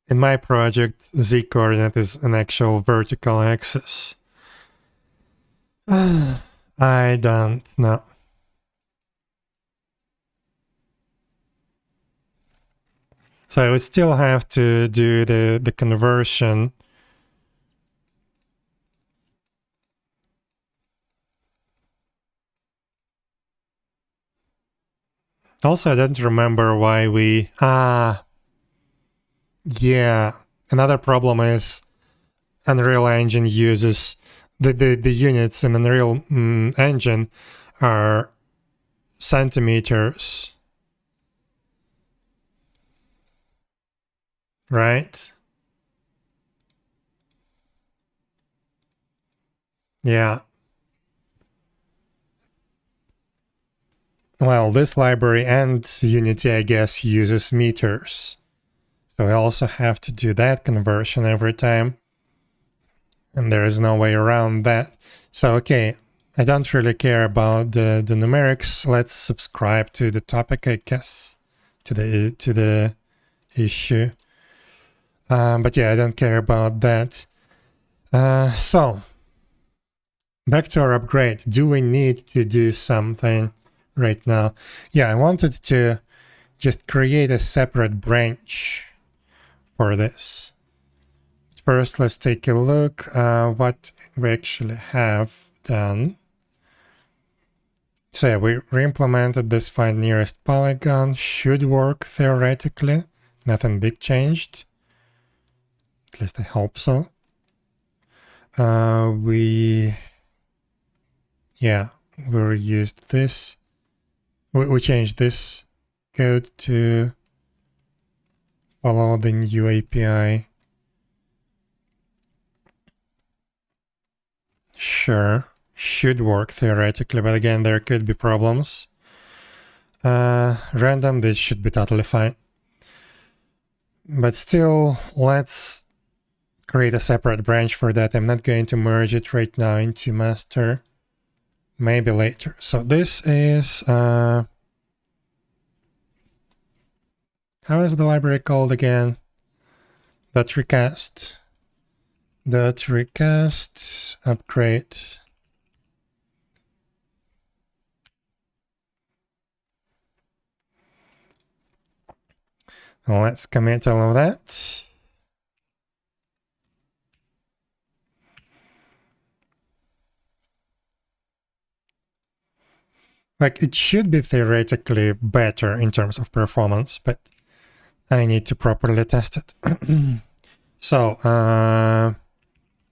In my project, z-coordinate is an actual vertical axis. I don't know. So I would still have to do the conversion. Also, I don't remember why we... Yeah. Another problem is Unreal Engine uses... The units in Unreal Engine are centimeters. Right? Yeah. Well, this library and Unity, I guess, uses meters. So I also have to do that conversion every time. And there is no way around that. So, okay, I don't really care about the numerics. Let's subscribe to the topic, I guess, to the issue. But yeah, I don't care about that. So, back to our upgrade. Do we need to do something right now? Yeah, I wanted to just create a separate branch for this. First, let's take a look what we actually have done. So yeah, we re-implemented this find nearest polygon. Should work theoretically. Nothing big changed. At least I hope so. We reused this. We changed this code to follow the new API. Sure, should work theoretically, but again, there could be problems. Random, this should be totally fine. But still, let's create a separate branch for that. I'm not going to merge it right now into master. Maybe later. So this is... how is the library called again? .recast. .recast upgrade. Let's commit all of that. Like, it should be theoretically better in terms of performance, but I need to properly test it. So,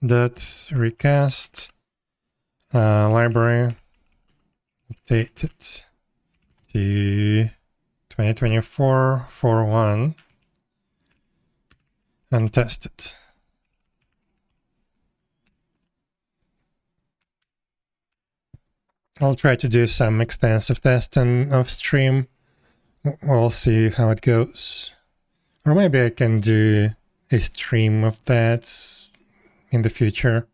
.recast library updated to 2024-41 and test it. I'll try to do some extensive testing off stream. We'll see how it goes. Or maybe I can do a stream of that in the future,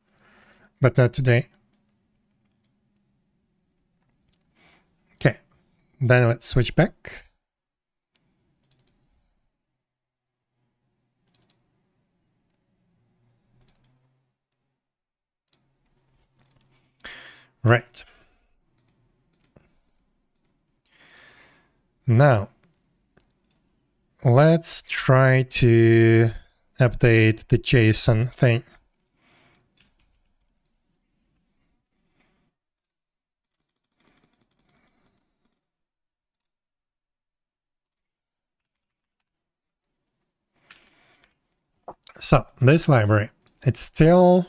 but not today. Okay, then let's switch back. Right. Now, let's try to update the JSON thing. So this library, it's still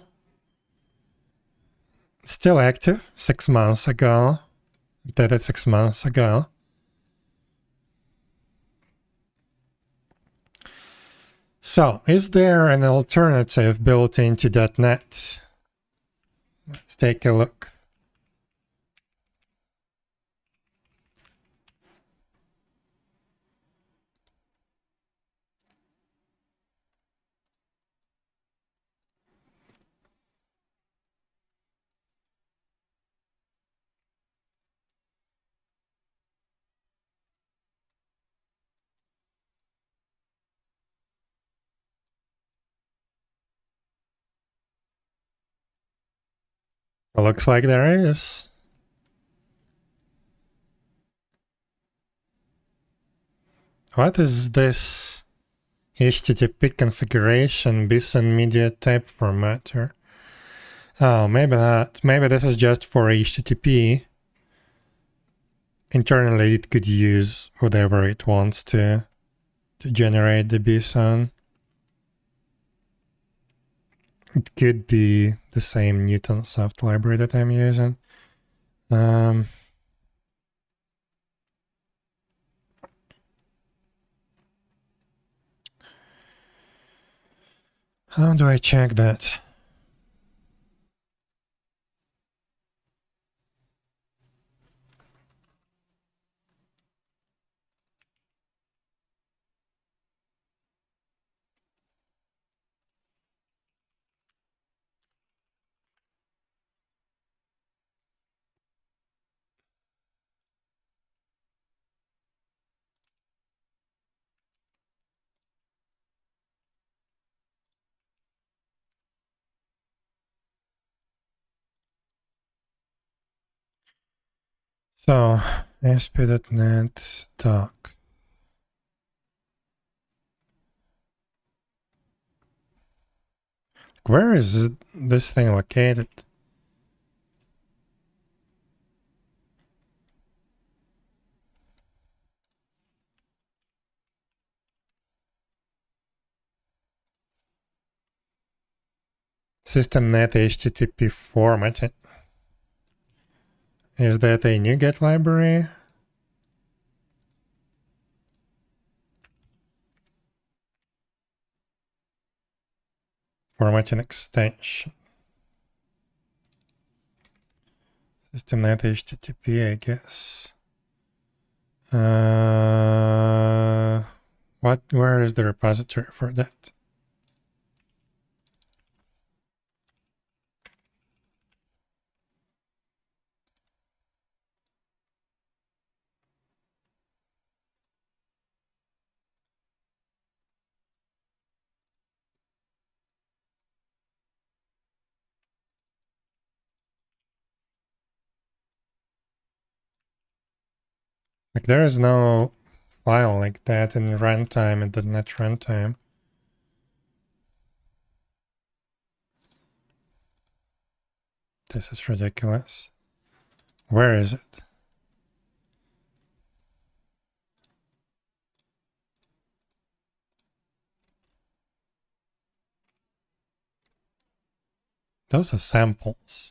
active 6 months ago. Did it 6 months ago. So is there an alternative built into .NET? Let's take a look. Looks like there is. What is this HTTP configuration 𝙽𝙴 media type formatter? Oh, maybe not. Maybe this is just for HTTP. Internally, it could use whatever it wants to generate the 𝙽𝙴. It could be the same Newtonsoft library that I'm using. How do I check that? So, ASP.NET doc. Where is this thing located? SystemNet HTTP formatting. Is that a NuGet library? Formatting extension. SystemNet HTTP, I guess. Where is the repository for that? Like, there is no file like that in runtime, in the .NET runtime. This is ridiculous. Where is it? Those are samples.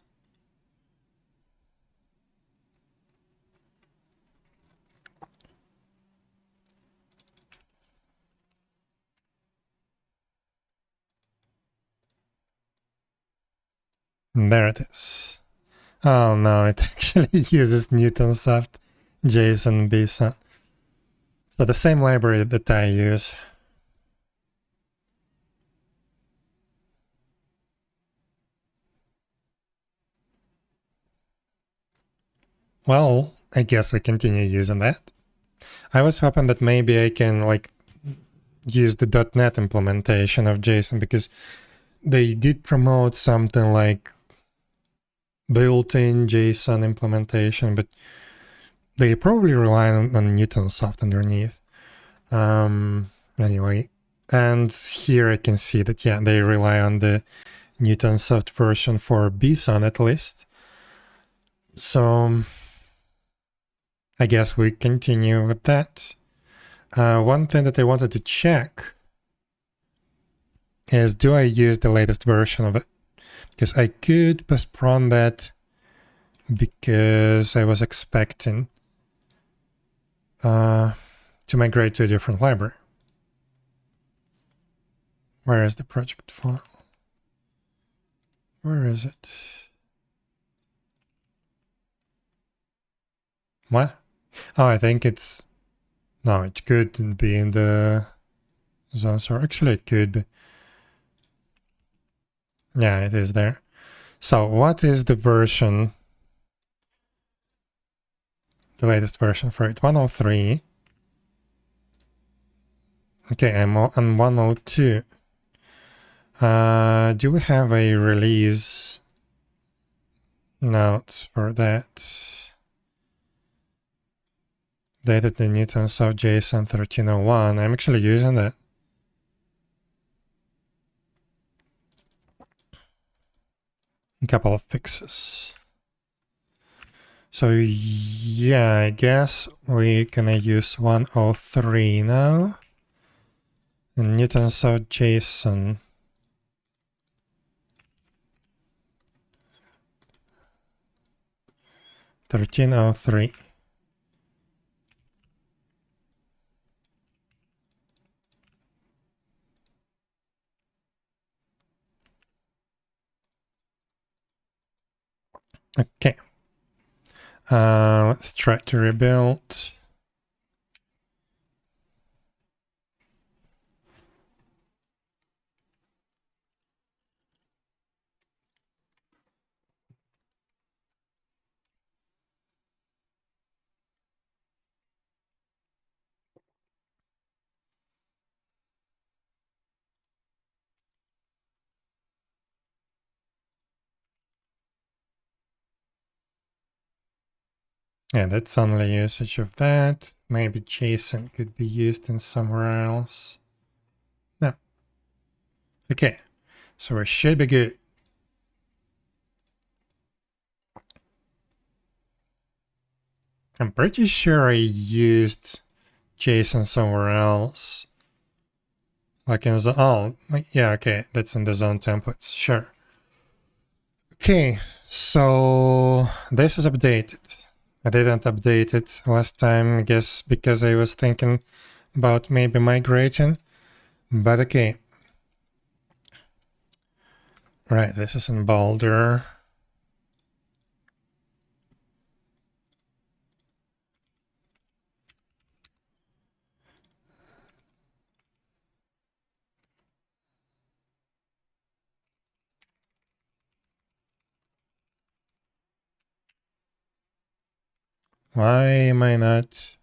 There it is. Oh no, it actually uses Newtonsoft JSON 𝙽𝙴. So the same library that I use. Well, I guess we continue using that. I was hoping that maybe I can like use the .NET implementation of JSON, because they did promote something like built-in JSON implementation, but they probably rely on Newtonsoft underneath. Anyway, and here I can see that, yeah, they rely on the Newtonsoft version for BSON at least. So I guess we continue with that. One thing that I wanted to check is, do I use the latest version of it? Because I could postpone that because I was expecting to migrate to a different library. Where is the project file? Where is it? What? Oh, I think it's... No, it couldn't be in the zone store. Actually, it could be. Yeah, it is there. So what is the version? The latest version for it? 103. Okay, I'm on 102. Do we have a release note for that? Dated to Newtonsoft JSON 1301. I'm actually using that. A couple of fixes. So yeah, I guess we're gonna use 103 now. And Newtonsoft JSON. (1303). Okay. Let's try to rebuild. Yeah, that's only usage of that. Maybe JSON could be used in somewhere else. No. Okay, so we should be good. I'm pretty sure I used JSON somewhere else. Like in the... Oh, yeah, okay, that's in the zone templates, sure. Okay, so this is updated. I didn't update it last time, I guess, because I was thinking about maybe migrating. But okay. Right, this is in Boulder. Why am I not...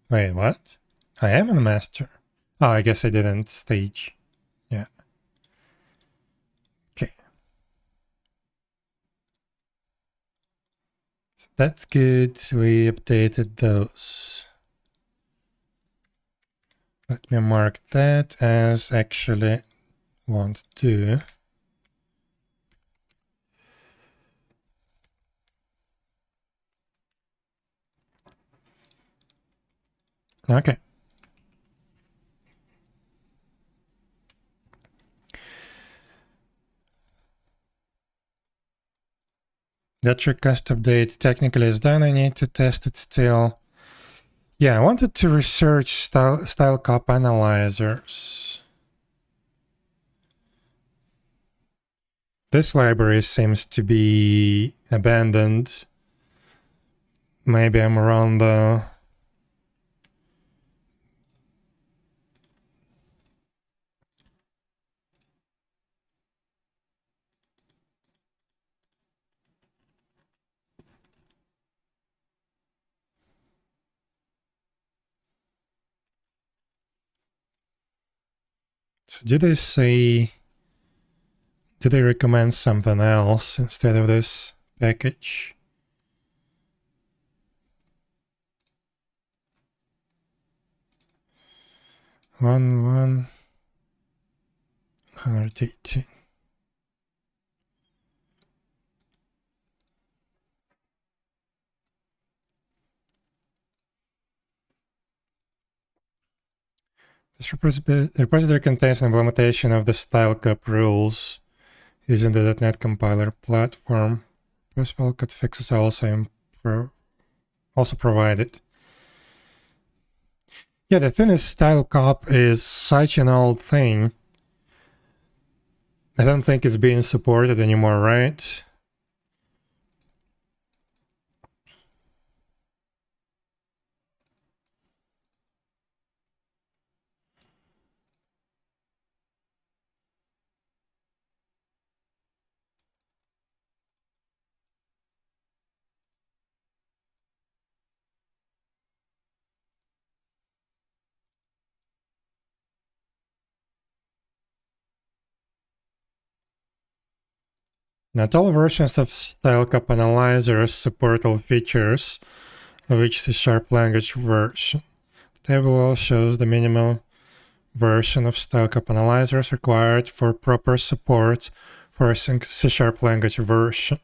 Wait, what? I am in the master. Oh, I guess I didn't stage. Yeah. Okay. So that's good. We updated those. Let me mark that as actually want to. Okay. That request update technically is done. I need to test it still. Yeah, I wanted to research style cop analyzers. This library seems to be abandoned. Maybe I'm wrong though. So do they say, do they recommend something else instead of this? package. One 118. This repository contains an implementation of the style cup rules using the .NET compiler platform. Possible code fixes also provided. Yeah, the thing is, style cup is such an old thing. I don't think it's being supported anymore, right? Not all versions of style cup analyzers support all features of each C# language version. The table shows the minimal version of style cup analyzers required for proper support for a C# language version.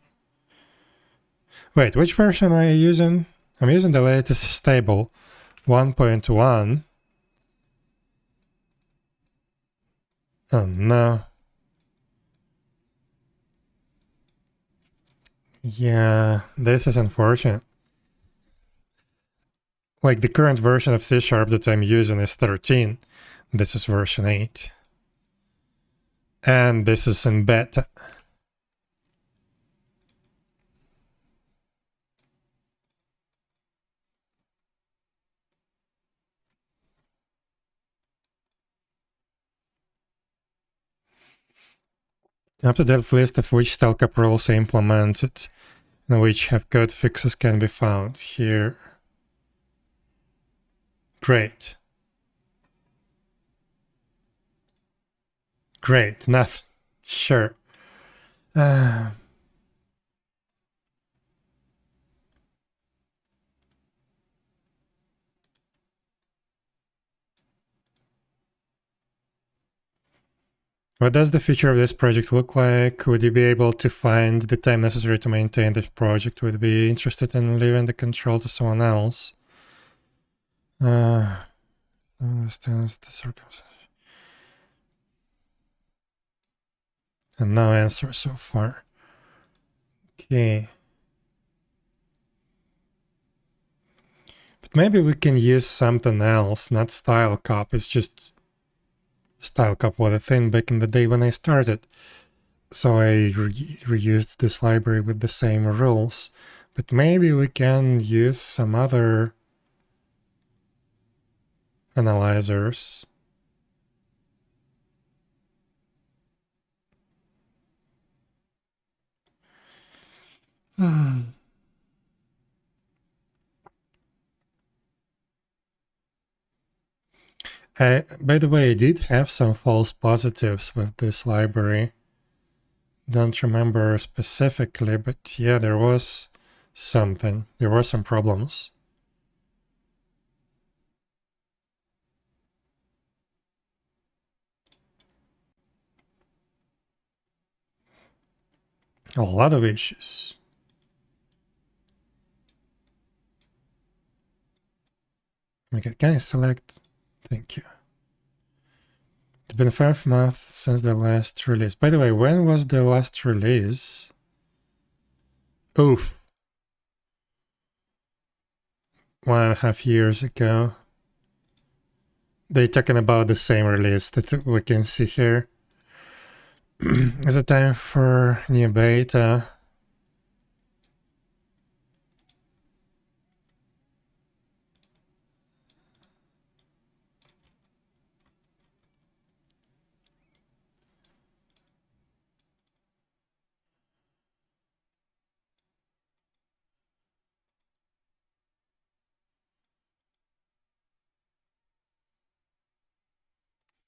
Wait, which version are you using? I'm using the latest stable, 1.1. Oh no. Yeah, this is unfortunate. Like, the current version of C# that I'm using is 13. This is version 8. And this is in beta. Up-to-date list of which style cup rules are implemented and which have code fixes can be found here. Great. Great, nothing. Sure. What does the future of this project look like? Would you be able to find the time necessary to maintain this project? Would you be interested in leaving the control to someone else? Understands the circumstances. And no answer so far. Okay. But maybe we can use something else, not style cup. It's just style cup was a thing back in the day when I started. So I reused this library with the same rules. But maybe we can use some other analyzers. By the way, I did have some false positives with this library. Don't remember specifically, but yeah, there was something. There were some problems. A lot of issues. Okay, can I select? Thank you. It's been 5 months since the last release. By the way, when was the last release? Oof. 1.5 years ago. They're talking about the same release that we can see here. Is it time for new beta?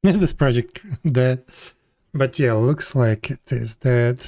Is this project dead? But yeah, looks like it is dead.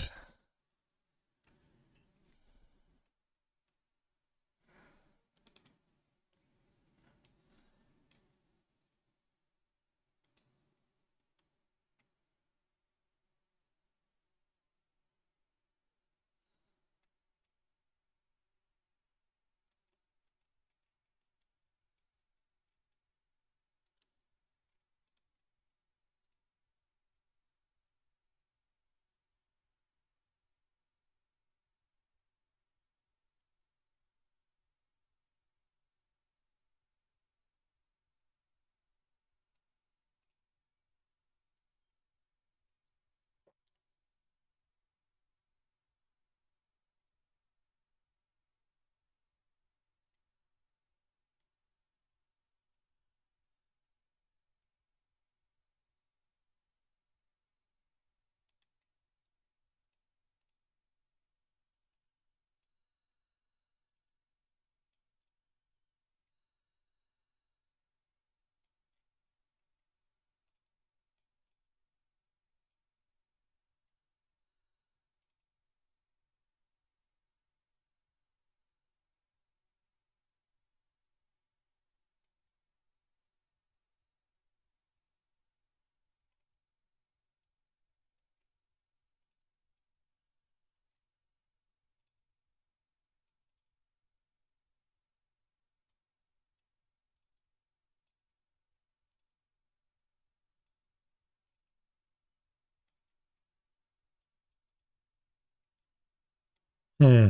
Hmm.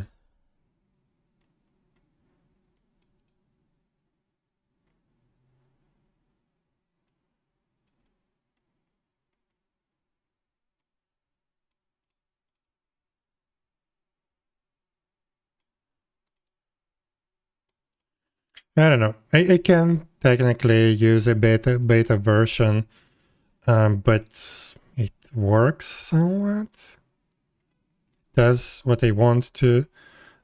I don't know. I can technically use a beta version, but it works somewhat. Does what I want to,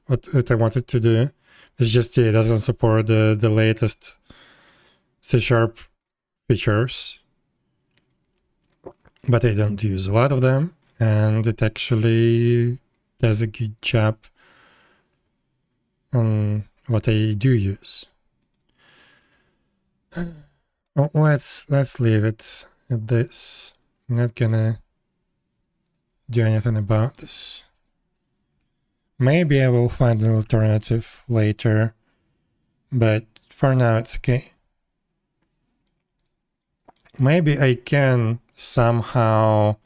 what I wanted to do. It's just it doesn't support the latest C# features, but I don't use a lot of them, and it actually does a good job on what I do use. Well, let's leave it at this. I'm not gonna do anything about this. Maybe I will find an alternative later, but for now it's okay. Maybe I can somehow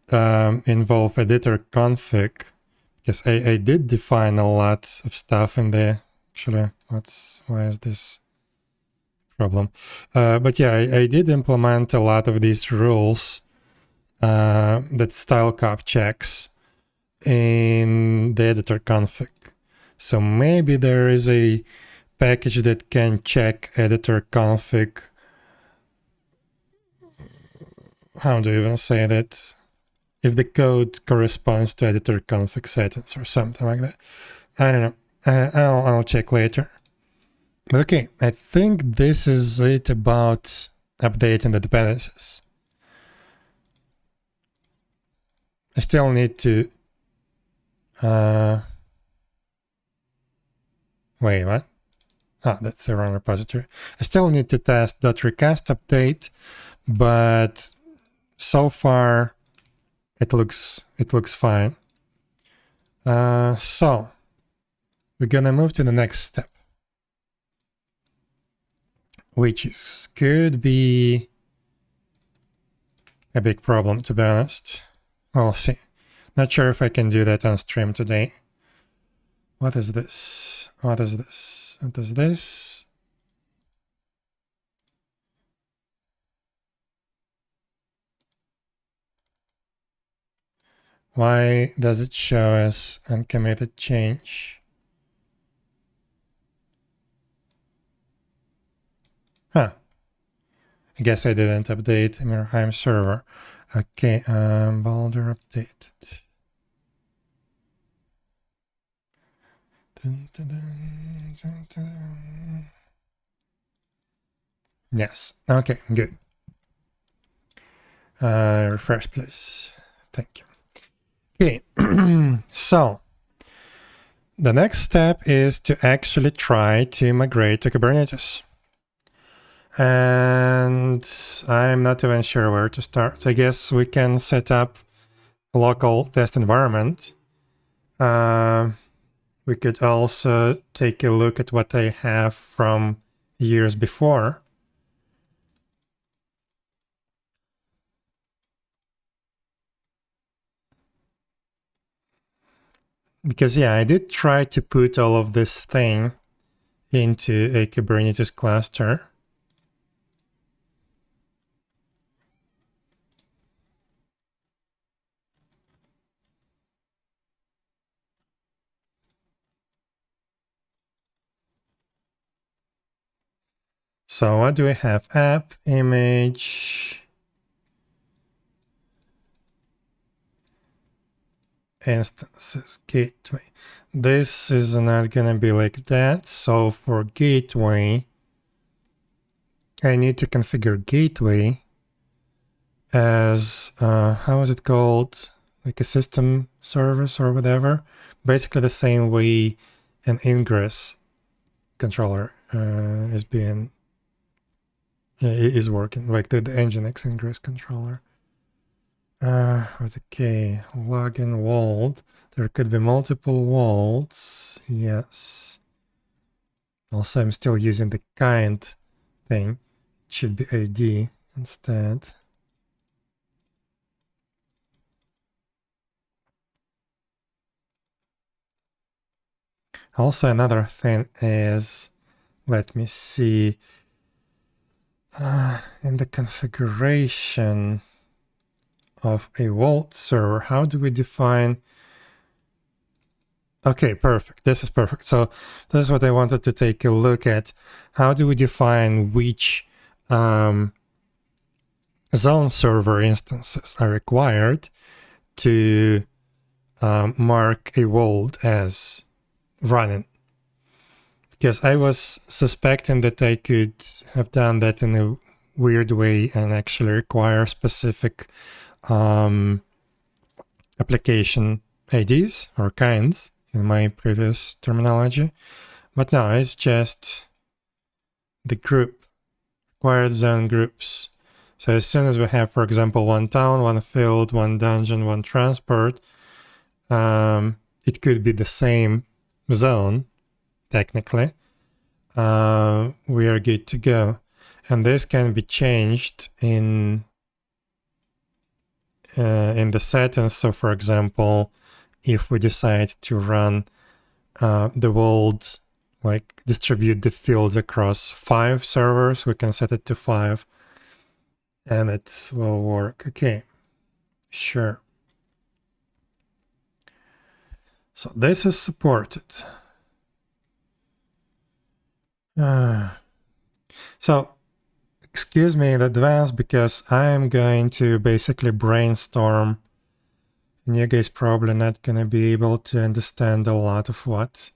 involve editor config, because I did define a lot of stuff in there. Actually, why is this problem? But yeah, I did implement a lot of these rules that style cop checks in the editor config. So maybe there is a package that can check editor config. How do you even say that? If the code corresponds to editor config settings or something like that. I don't know. I'll check later. But okay, I think this is it about updating the dependencies. I still need to... wait, what? Oh, that's the wrong repository. I still need to test .recast update, but so far it looks fine. So we're gonna move to the next step, which could be a big problem, to be honest. We'll see. Not sure if I can do that on stream today. What is this? What is this? What is this? Why does it show as uncommitted change? Huh. I guess I didn't update Ymirheim server. Okay, Boulder updated. Dun, dun, dun, dun, dun. Yes, okay, good. Refresh, please. Thank you. Okay, so the next step is to actually try to migrate to Kubernetes. And I'm not even sure where to start. I guess we can set up a local test environment. We could also take a look at what I have from years before. Because yeah, I did try to put all of this thing into a Kubernetes cluster. So what do we have? App, image, instances, gateway. This is not gonna be like that. So for gateway, I need to configure gateway as, how is it called? Like a system service or whatever. Basically the same way an ingress controller is working, like the Nginx ingress controller. Okay, login vault. There could be multiple vaults. Yes. Also, I'm still using the kind thing. It should be ID instead. Also, another thing is, let me see, in the configuration of a Vault server, how do we define? Okay, perfect. This is perfect. So this is what I wanted to take a look at. How do we define which zone server instances are required to mark a Vault as running? Because I was suspecting that I could have done that in a weird way and actually require specific application IDs or kinds in my previous terminology. But now it's just the group, required zone groups. So as soon as we have, for example, one town, one field, one dungeon, one transport, it could be the same zone, technically. We are good to go. And this can be changed in the settings. So for example, if we decide to run the world, like distribute the fields across 5 servers, we can set it to 5 and it will work. Okay, sure. So this is supported. So excuse me in advance because I am going to basically brainstorm, and you guys probably not gonna be able to understand a lot of what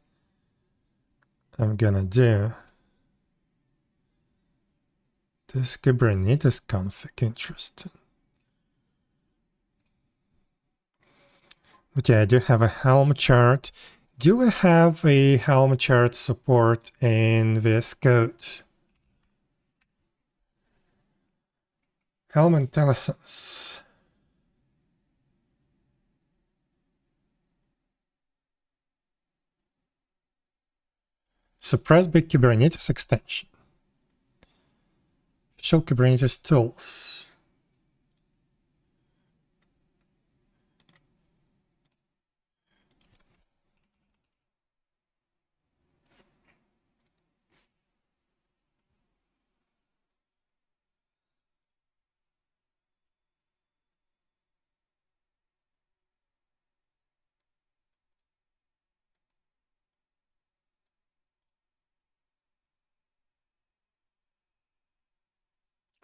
I'm gonna do. This Kubernetes config, interesting. But yeah, I do have a Helm chart. Do we have a Helm chart support in VS Code? Helm IntelliSense. Suppressed by Kubernetes extension. Official Kubernetes tools.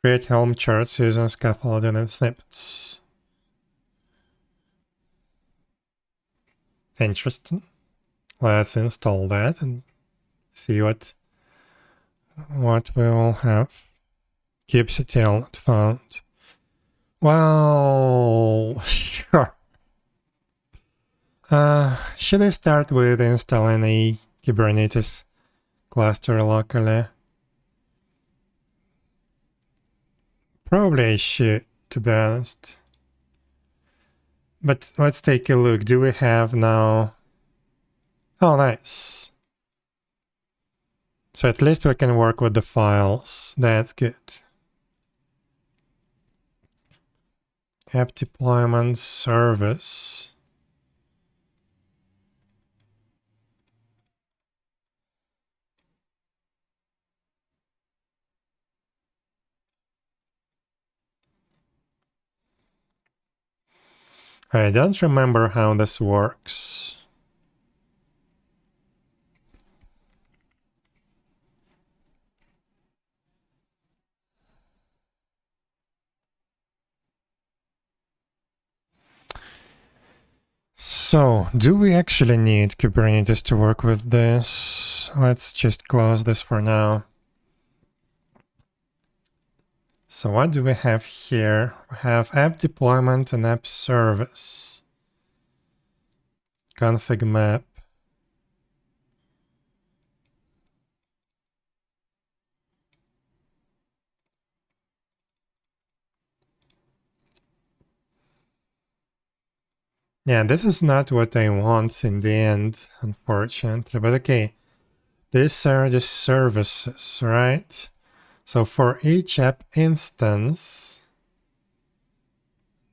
Create Helm charts using scaffolding and snippets. Interesting. Let's install that and see what we will have. 𝙽𝙴𝚁𝙸𝚂 not found. Well, sure. Should I start with installing a Kubernetes cluster locally? Probably I should, to be honest. But let's take a look. Do we have now? Oh, nice. So at least we can work with the files. That's good. App deployment service. I don't remember how this works. So, do we actually need Kubernetes to work with this? Let's just close this for now. So what do we have here? We have app deployment and app service. Config map. Yeah, this is not what I want in the end, unfortunately, but okay. These are the services, right? So for each app instance,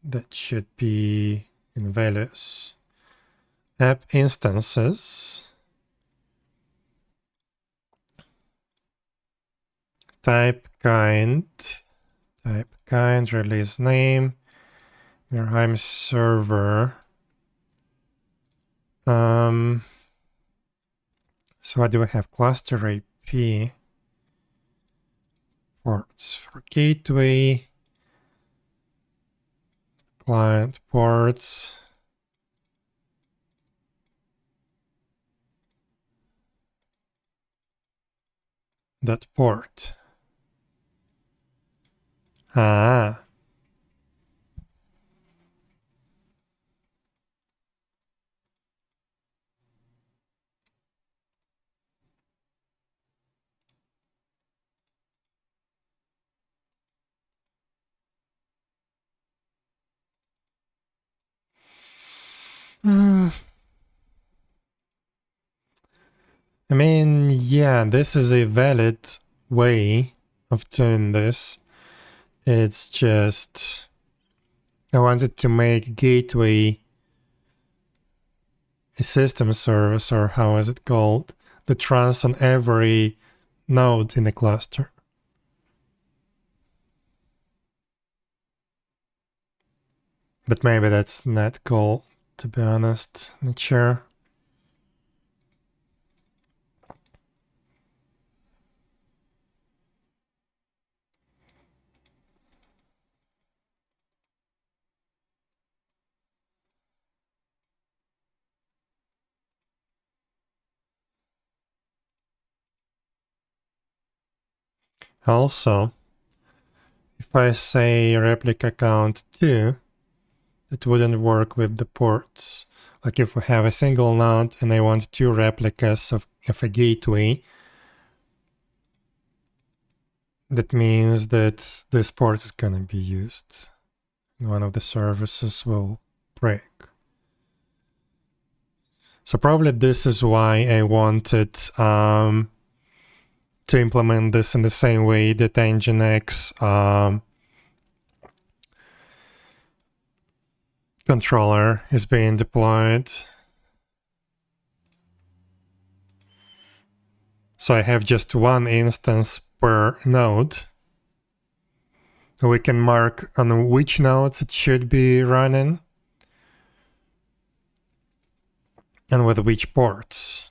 that should be in values. App instances. type kind, release name, Ymirheim server. So what do we have? Cluster IP, ports for gateway, client ports. That port. Ah. I mean, yeah, this is a valid way of doing this. It's just I wanted to make gateway a system service, or how is it called, that runs on every node in the cluster. But maybe that's not cool, to be honest. Not sure. Also, if I say replica count 2, it wouldn't work with the ports. Like if we have a single node and I want 2 replicas of a gateway, that means that this port is going to be used. One of the services will break. So probably this is why I wanted to implement this in the same way that Nginx controller is being deployed. So I have just one instance per node. We can mark on which nodes it should be running and with which ports.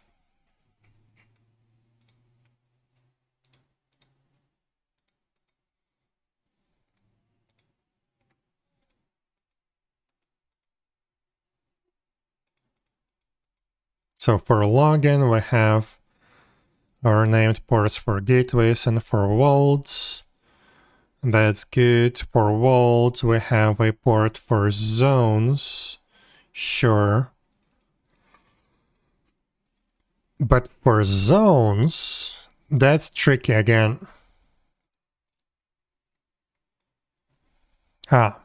So for login, we have our named ports for gateways and for vaults. That's good. For vaults, we have a port for zones. Sure. But for zones, that's tricky again. Ah.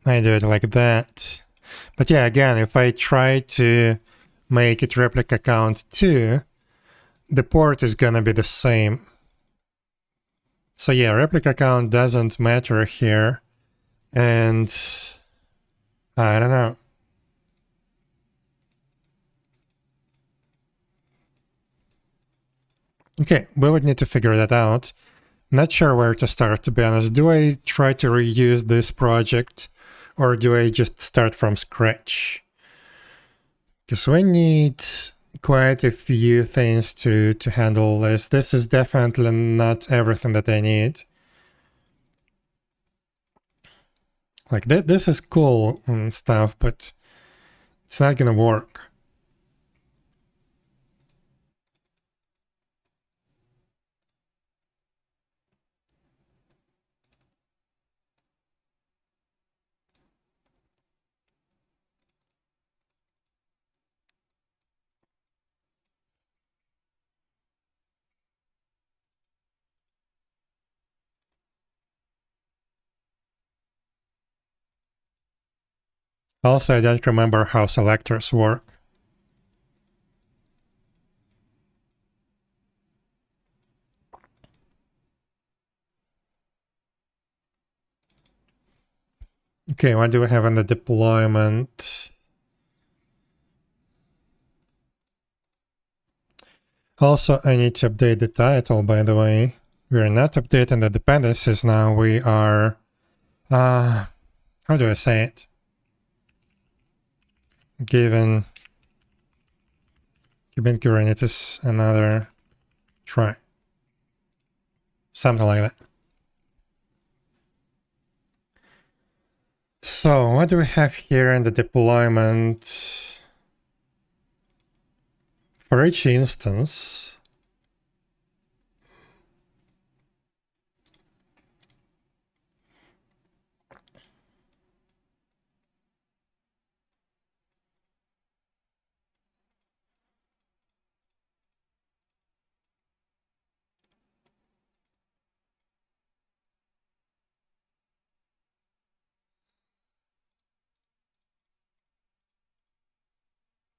I do it like that. But yeah, again, if I try to make it replica count 2, the port is gonna be the same. So yeah, replica count doesn't matter here. And I don't know. Okay, we would need to figure that out. Not sure where to start, to be honest. Do I try to reuse this project, or do I just start from scratch? Because we need quite a few things to handle this. This is definitely not everything that I need. Like, this is cool and stuff, but it's not gonna work. Also, I don't remember how selectors work. Okay, what do we have in the deployment? Also, I need to update the title, by the way. we're not updating the dependencies now. We are, how do I say it? Giving Kubernetes another try. Something like that. So what do we have here in the deployment? For each instance,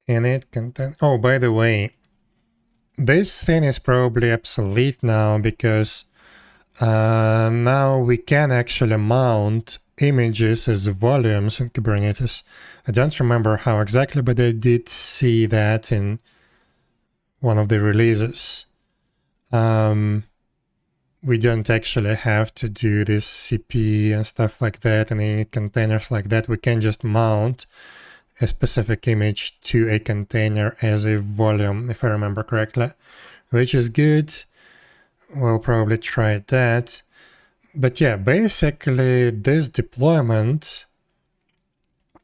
init content. Oh, by the way, this thing is probably obsolete now because now we can actually mount images as volumes in Kubernetes. I don't remember how exactly, but I did see that in one of the releases. We don't actually have to do this CP and stuff like that and any containers like that. We can just mount a specific image to a container as a volume, if I remember correctly, which is good. We'll probably try that. But yeah, basically this deployment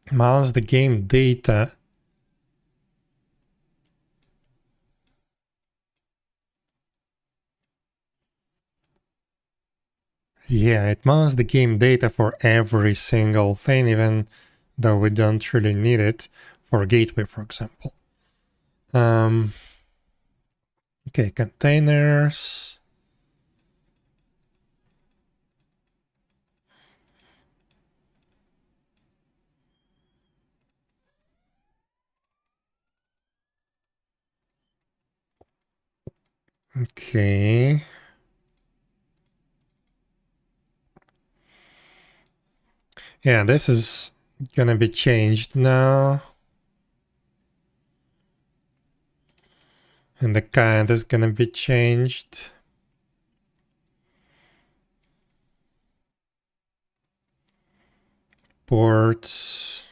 mounts the game data Yeah, it mounts the game data for every single thing, even though we don't really need it for gateway, for example. Okay, containers. Okay. Yeah, this is gonna be changed now. And the kind is gonna be changed. Ports.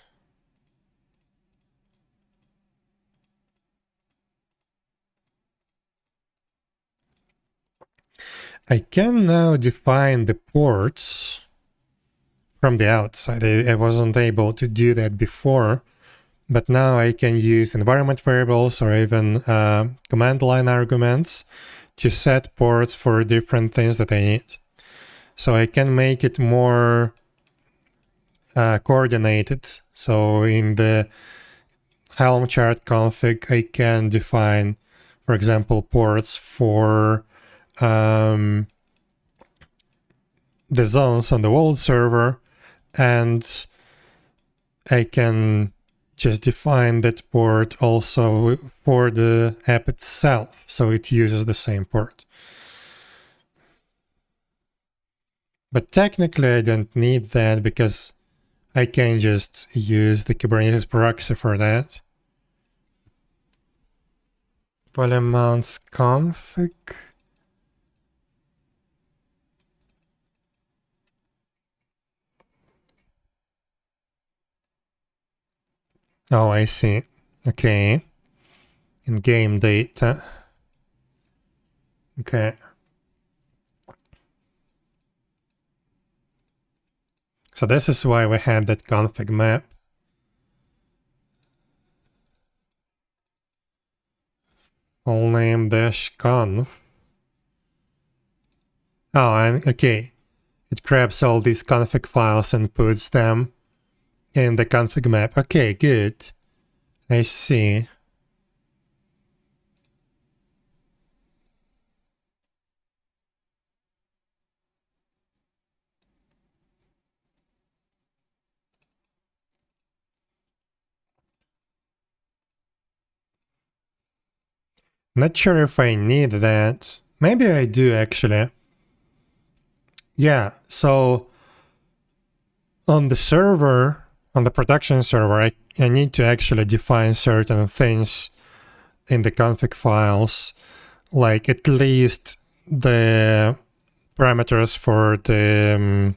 I can now define the ports from the outside. I wasn't able to do that before, but now I can use environment variables or even command line arguments to set ports for different things that I need. So I can make it more coordinated. So in the Helm chart config, I can define, for example, ports for the zones on the world server, and I can just define that port also for the app itself, so it uses the same port. But technically I don't need that because I can just use the Kubernetes proxy for that. Volume mounts config. Oh, I see. Okay. In game data. Okay. So this is why we had that config map. Full name -conf. Oh, and okay. It grabs all these config files and puts them in the config map. Okay, good. I see. Not sure if I need that. Maybe I do actually. Yeah, so on the server, on the production server, I need to actually define certain things in the config files, like at least the parameters for the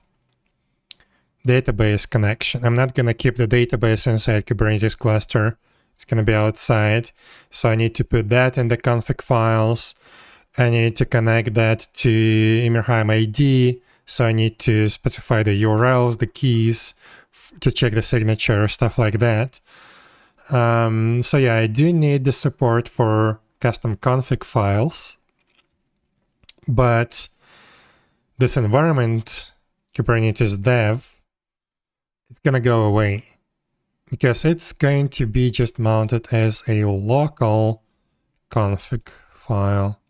database connection. I'm not going to keep the database inside Kubernetes cluster. It's going to be outside. So I need to put that in the config files. I need to connect that to Ymirheim ID. So I need to specify the URLs, the keys to check the signature, stuff like that. So yeah, I do need the support for custom config files. But this environment, Kubernetes dev, it's going to go away because it's going to be just mounted as a local config file.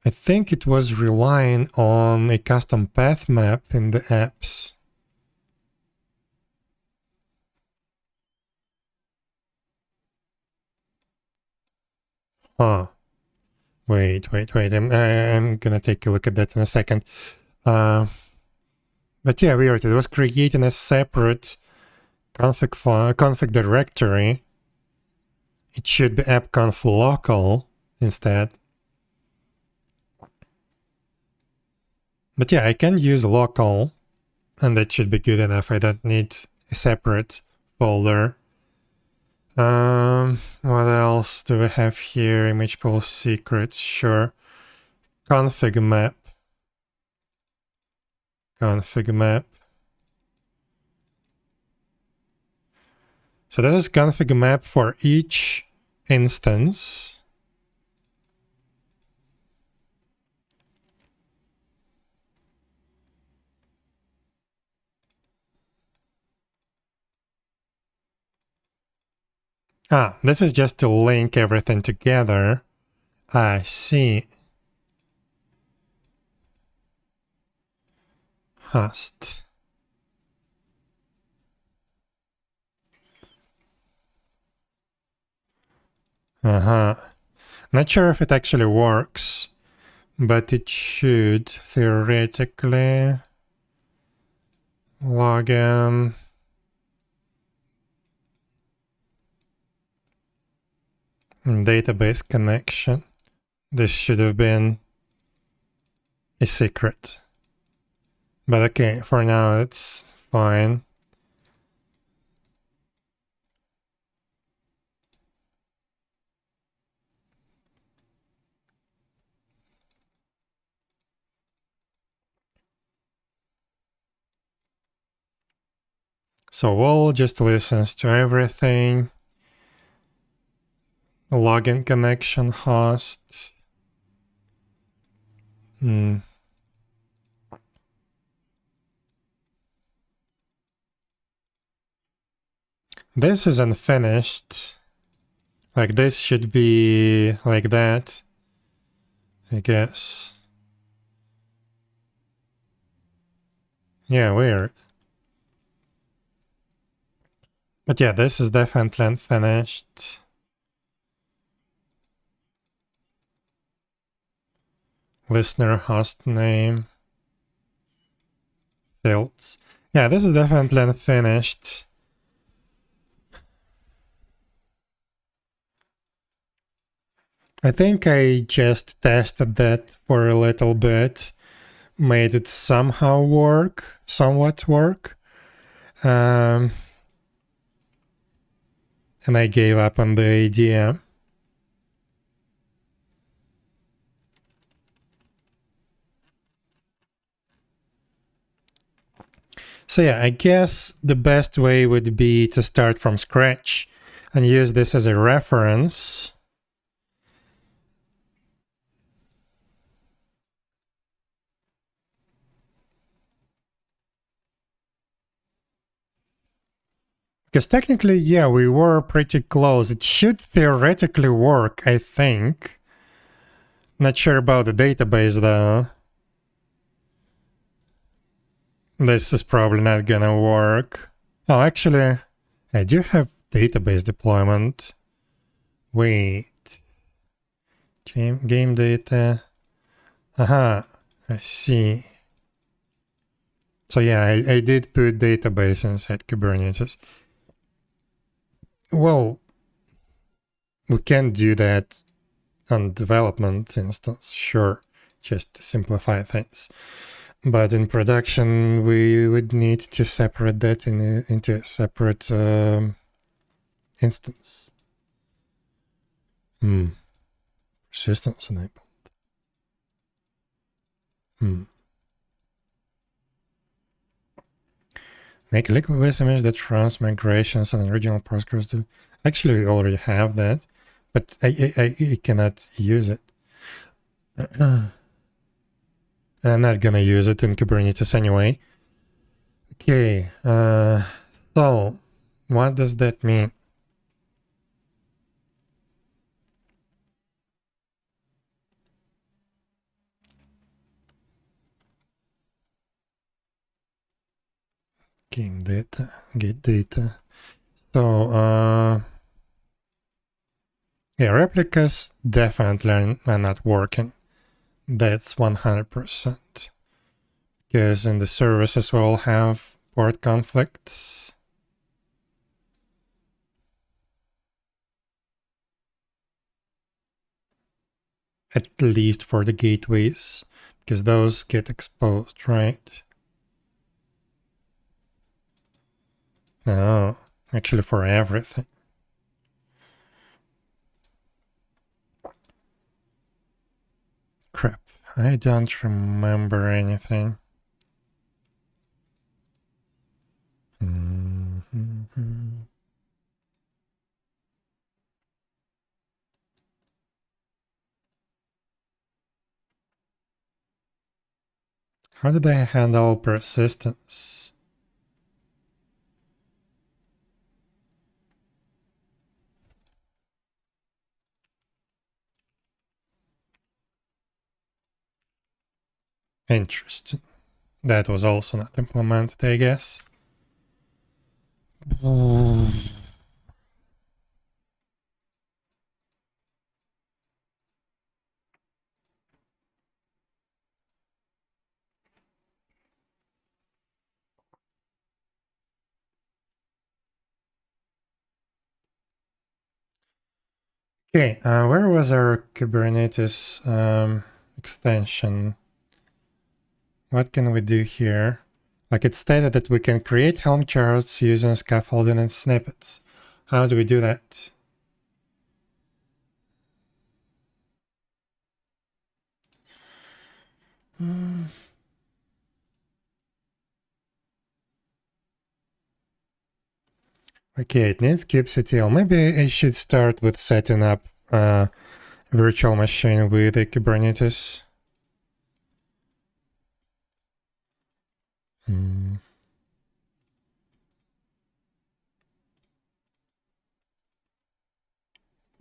I think it was relying on a custom path map in the apps. Huh. Wait. I'm gonna take a look at that in a second. But yeah, weird. It was creating a separate config file, config directory. It should be appconf local instead. But yeah, I can use local, and that should be good enough. I don't need a separate folder. What else do we have here? Image pool secrets, sure. Config map. Config map. So this is config map for each instance. This is just to link everything together. I see. Host. Not sure if it actually works, but it should theoretically. Login. Database connection. This should have been a secret. But okay, for now it's fine. So wall just listens to everything. Login connection host. This is unfinished. Like this should be like that, I guess. Yeah, weird. But yeah, this is definitely unfinished. Listener host name. Fields. Yeah, this is definitely unfinished. I think I just tested that for a little bit, made it somehow work, somewhat work. And I gave up on the idea. So yeah, I guess the best way would be to start from scratch and use this as a reference. Because technically, yeah, we were pretty close. It should theoretically work, I think. Not sure about the database, though. This is probably not gonna work. Oh, actually, I do have database deployment. Wait. Game data. I see. So yeah, I did put database inside Kubernetes. Well, we can do that on development instance, sure. just to simplify things. But in production, we would need to separate that into a separate instance. Persistence enabled. Make a liquid base image that runs migrations and original Postgres do. Actually, we already have that, but I cannot use it. I'm not gonna use it in Kubernetes anyway. Okay, so what does that mean? Game data, get data. So, yeah, replicas definitely are not working. That's 100%. Because in the services we all have port conflicts. At least for the gateways, because those get exposed, right? No, actually for everything. Crap, I don't remember anything. How did I handle persistence? Interesting. That was also not implemented, I guess. Okay, where was our Kubernetes extension? What can we do here? Like it stated that we can create Helm charts using scaffolding and snippets. How do we do that? Okay, it needs kubectl. Maybe I should start with setting up a virtual machine with a Kubernetes.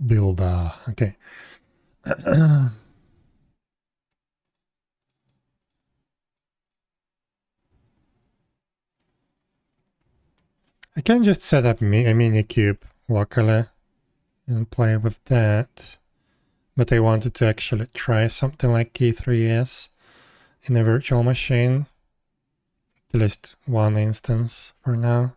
Builder, okay. I can just set up a Minikube locally and play with that. But I wanted to actually try something like K3S in a virtual machine. At least one instance for now.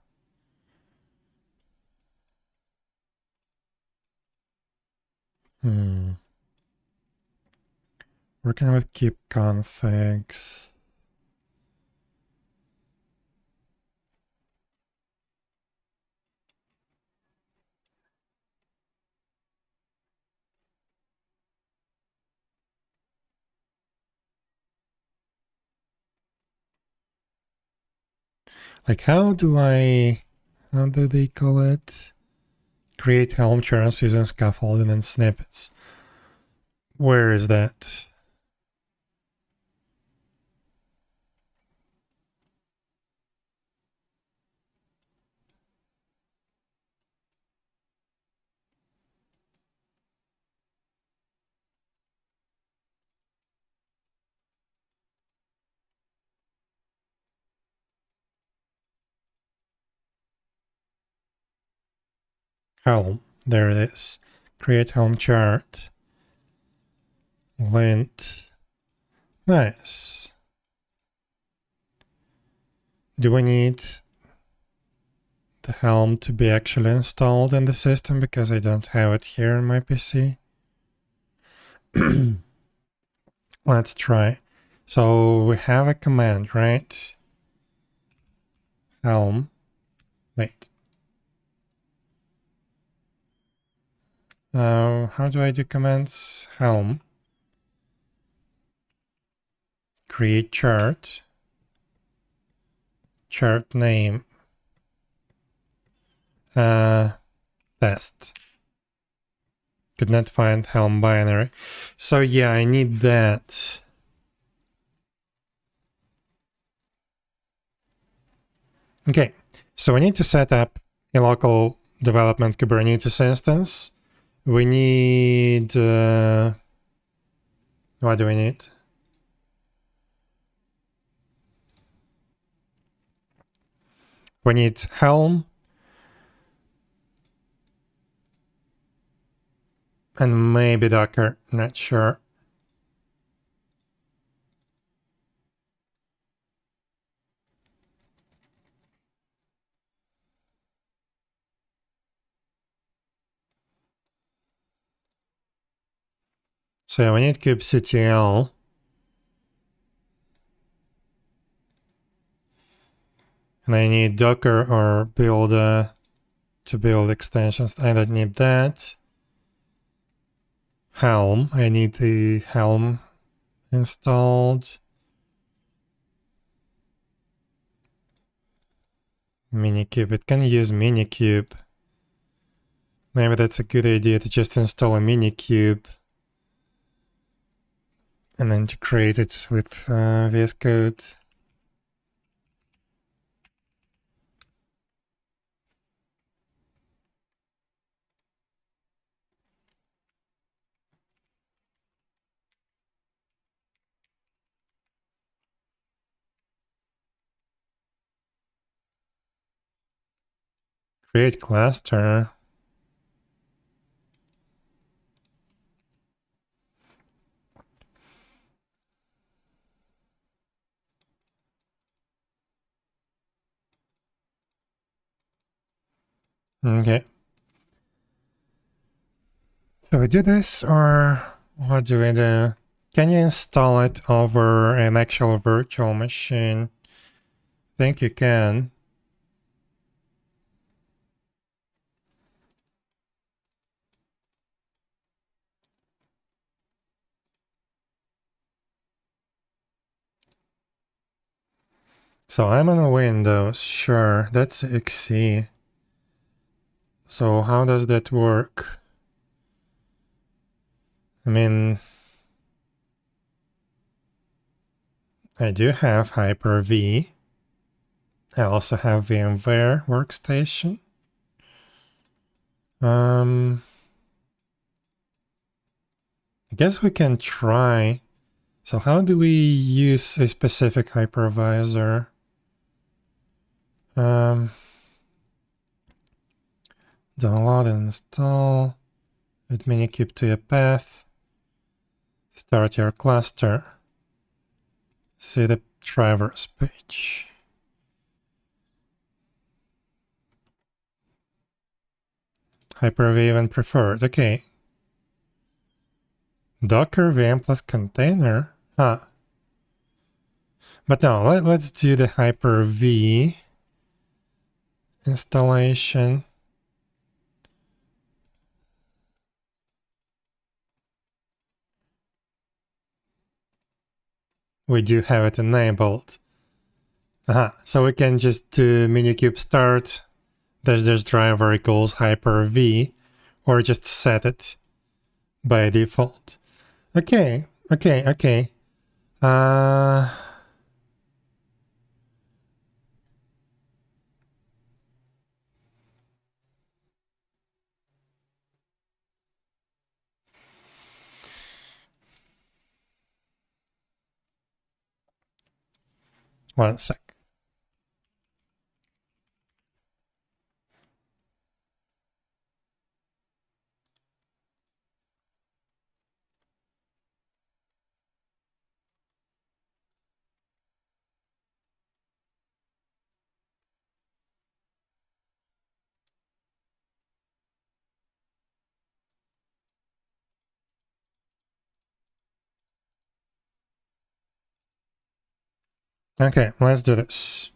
Working with kube configs. Like how do they call it? Create Helm charts using scaffolding and snippets. Where is that? Helm, there it is. Create Helm chart. Lint. Nice. Do we need the Helm to be actually installed in the system because I don't have it here on my PC? Let's try. So we have a command, right? Helm. Wait. How do I do commands? Helm. Create chart. Chart name. Test. Could not find Helm binary. So yeah, I need that. Okay, so we need to set up a local development Kubernetes instance. We need... what do we need? We need Helm. And maybe Docker, not sure. So we need kubectl. And I need Docker or build to build extensions. I don't need that. Helm. I need the Helm installed. Minikube. It can use Minikube. Maybe that's a good idea to just install a Minikube and integrate it with VS Code. Create cluster. Okay. So we do this, or what do we do? Can you install it over an actual virtual machine? I think you can. So I'm on Windows, sure, that's XE. So how does that work? I mean, I do have Hyper-V. I also have VMware Workstation. I guess we can try. So how do we use a specific hypervisor? Download and install. Add Minikube to your path. Start your cluster. See the drivers page. Hyper-V even preferred. Okay. Docker VM plus container. Huh. But no, let's do the Hyper-V installation. We do have it enabled. So we can just do Minikube start dash driver equals Hyper-V, or just set it by default. Okay. One sec. Okay, let's do this.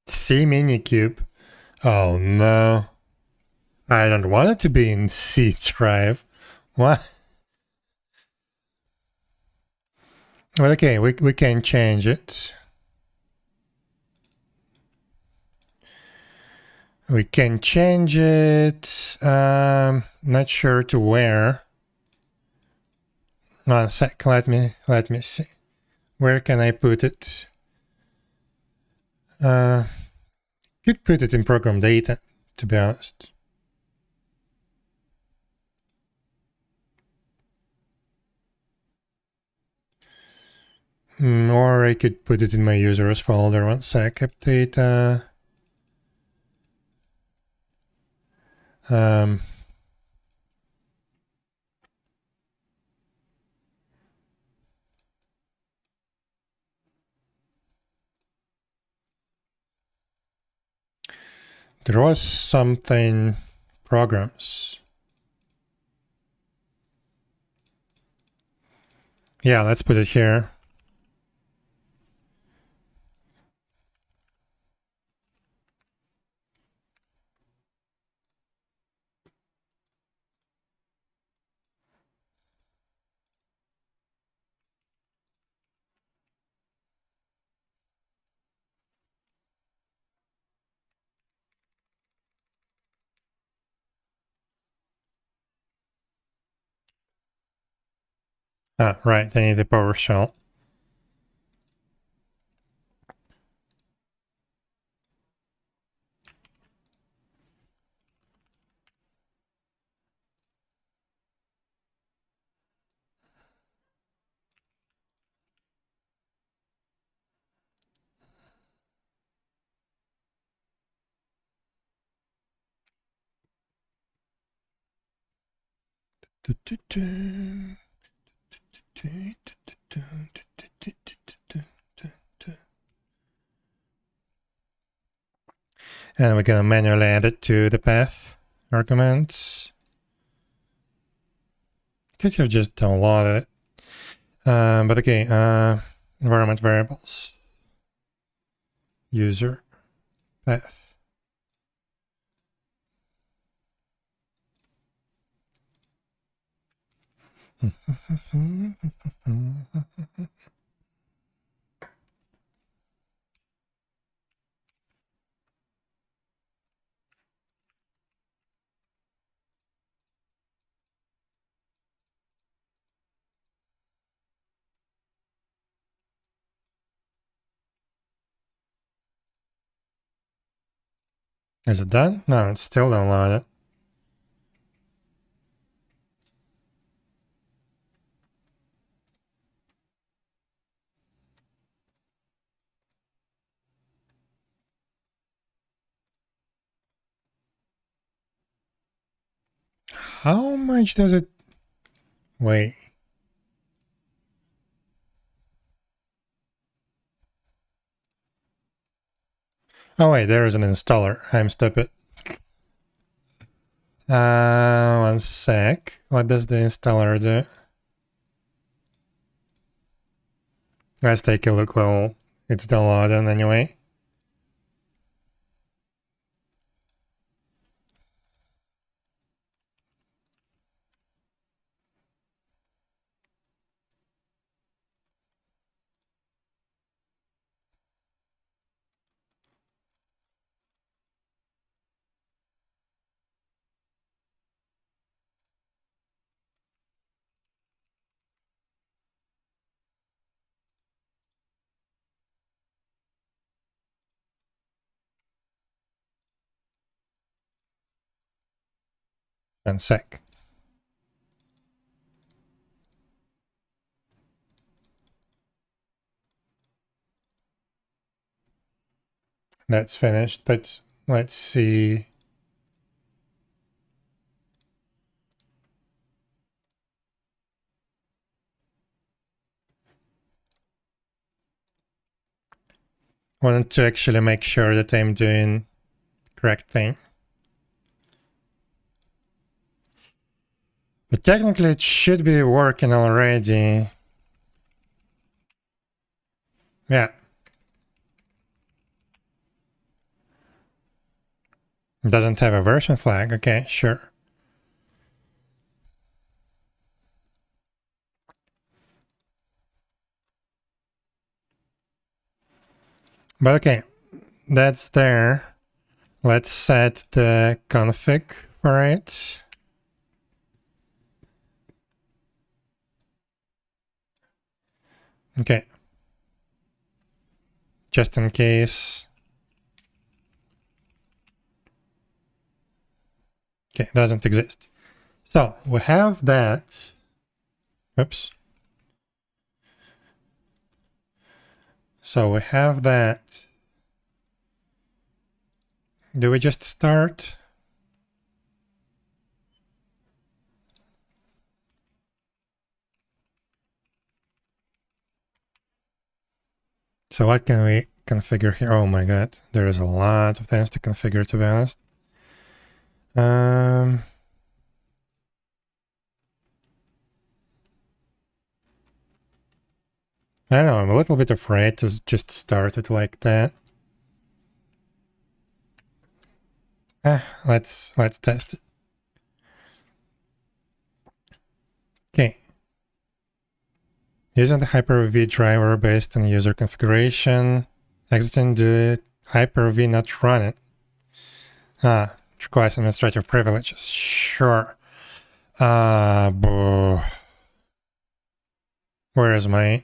C Minikube. Oh no. I don't want it to be in C drive. What? Well, okay, we can change it. We can change it. Not sure to where. 1 sec. Let me see. Where can I put it? Could put it in program data, to be honest. Or I could put it in my users folder. 1 sec. App data. There was something programs. Yeah, let's put it here. Ah, right, I need the PowerShell. And we're gonna manually add it to the path arguments. Could have just downloaded it. But okay, environment variables. User path. Is it done? No, it's still downloaded. How much does it weigh? Oh wait, there is an installer. I'm stupid. 1 sec. What does the installer do? Let's take a look while it's downloading anyway. One sec. That's finished, but let's see. Wanted to actually make sure that I'm doing the correct thing. But technically it should be working already. Yeah. It doesn't have a version flag. Okay, sure. But okay, that's there. Let's set the config for it. Okay. Just in case. Okay, it doesn't exist. So we have that. Oops. So we have that. Do we just start? So what can we configure here? Oh my god, there is a lot of things to configure, to be honest. I don't know, I'm a little bit afraid to just start it like that. Let's test it. Okay. Using the Hyper-V driver based on user configuration, exiting the Hyper-V not running. It requires administrative privileges. Sure. Where is my...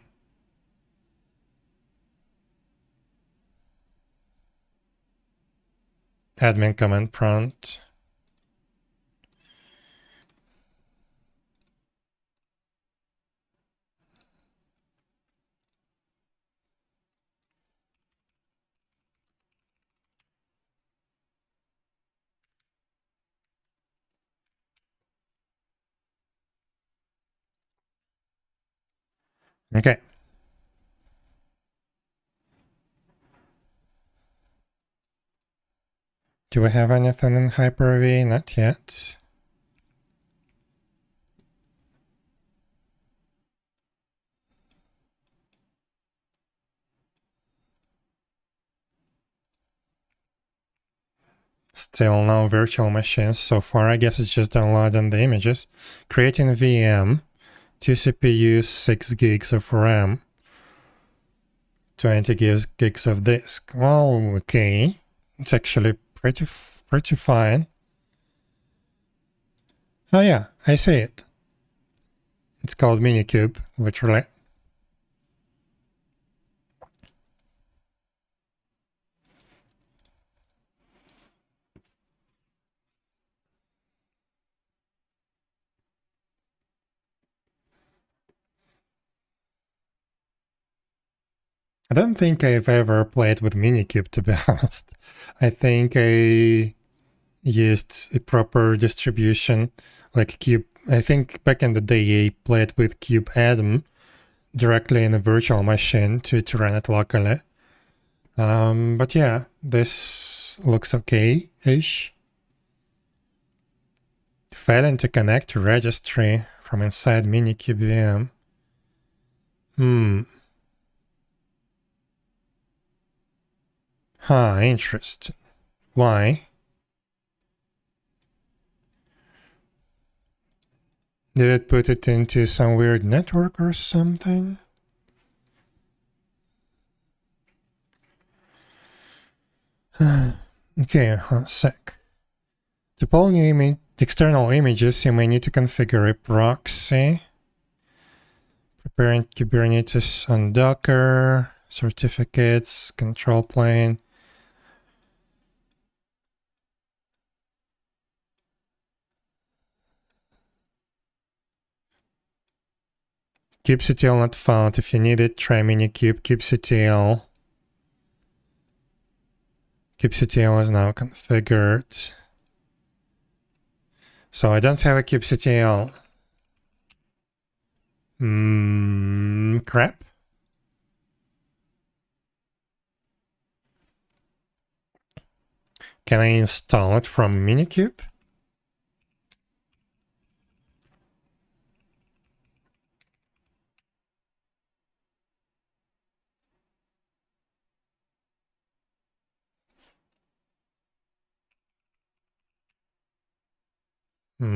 admin command prompt? Okay. Do we have anything in Hyper-V? Not yet. Still no virtual machines so far. I guess it's just downloading the images. Creating a VM, 2 CPUs, 6 gigs of RAM, 20 gigs of disk. Well, okay. It's actually pretty fine. Oh yeah, I see it. It's called Minikube, literally. I don't think I've ever played with Minikube, to be honest. I think I used a proper distribution like Cube. I think back in the day I played with 𝙽𝙴𝚁𝙸📏 directly in a virtual machine to run it locally. But yeah, this looks okay-ish. Failing to connect to registry from inside Minikube VM. Interesting. Why? Did it put it into some weird network or something? Okay, one sec. To pull new external images, you may need to configure a proxy. Preparing Kubernetes on Docker, certificates, control plane. kubectl not found. If you need it, try Minikube kubectl. kubectl is now configured. So I don't have a kubectl. Crap. Can I install it from Minikube? It's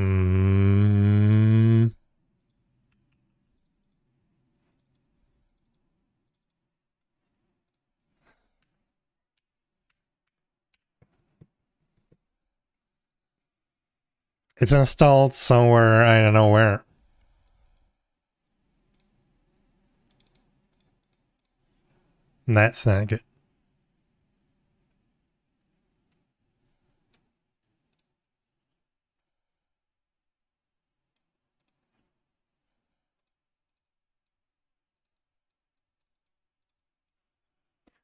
installed somewhere, I don't know where. That's not good.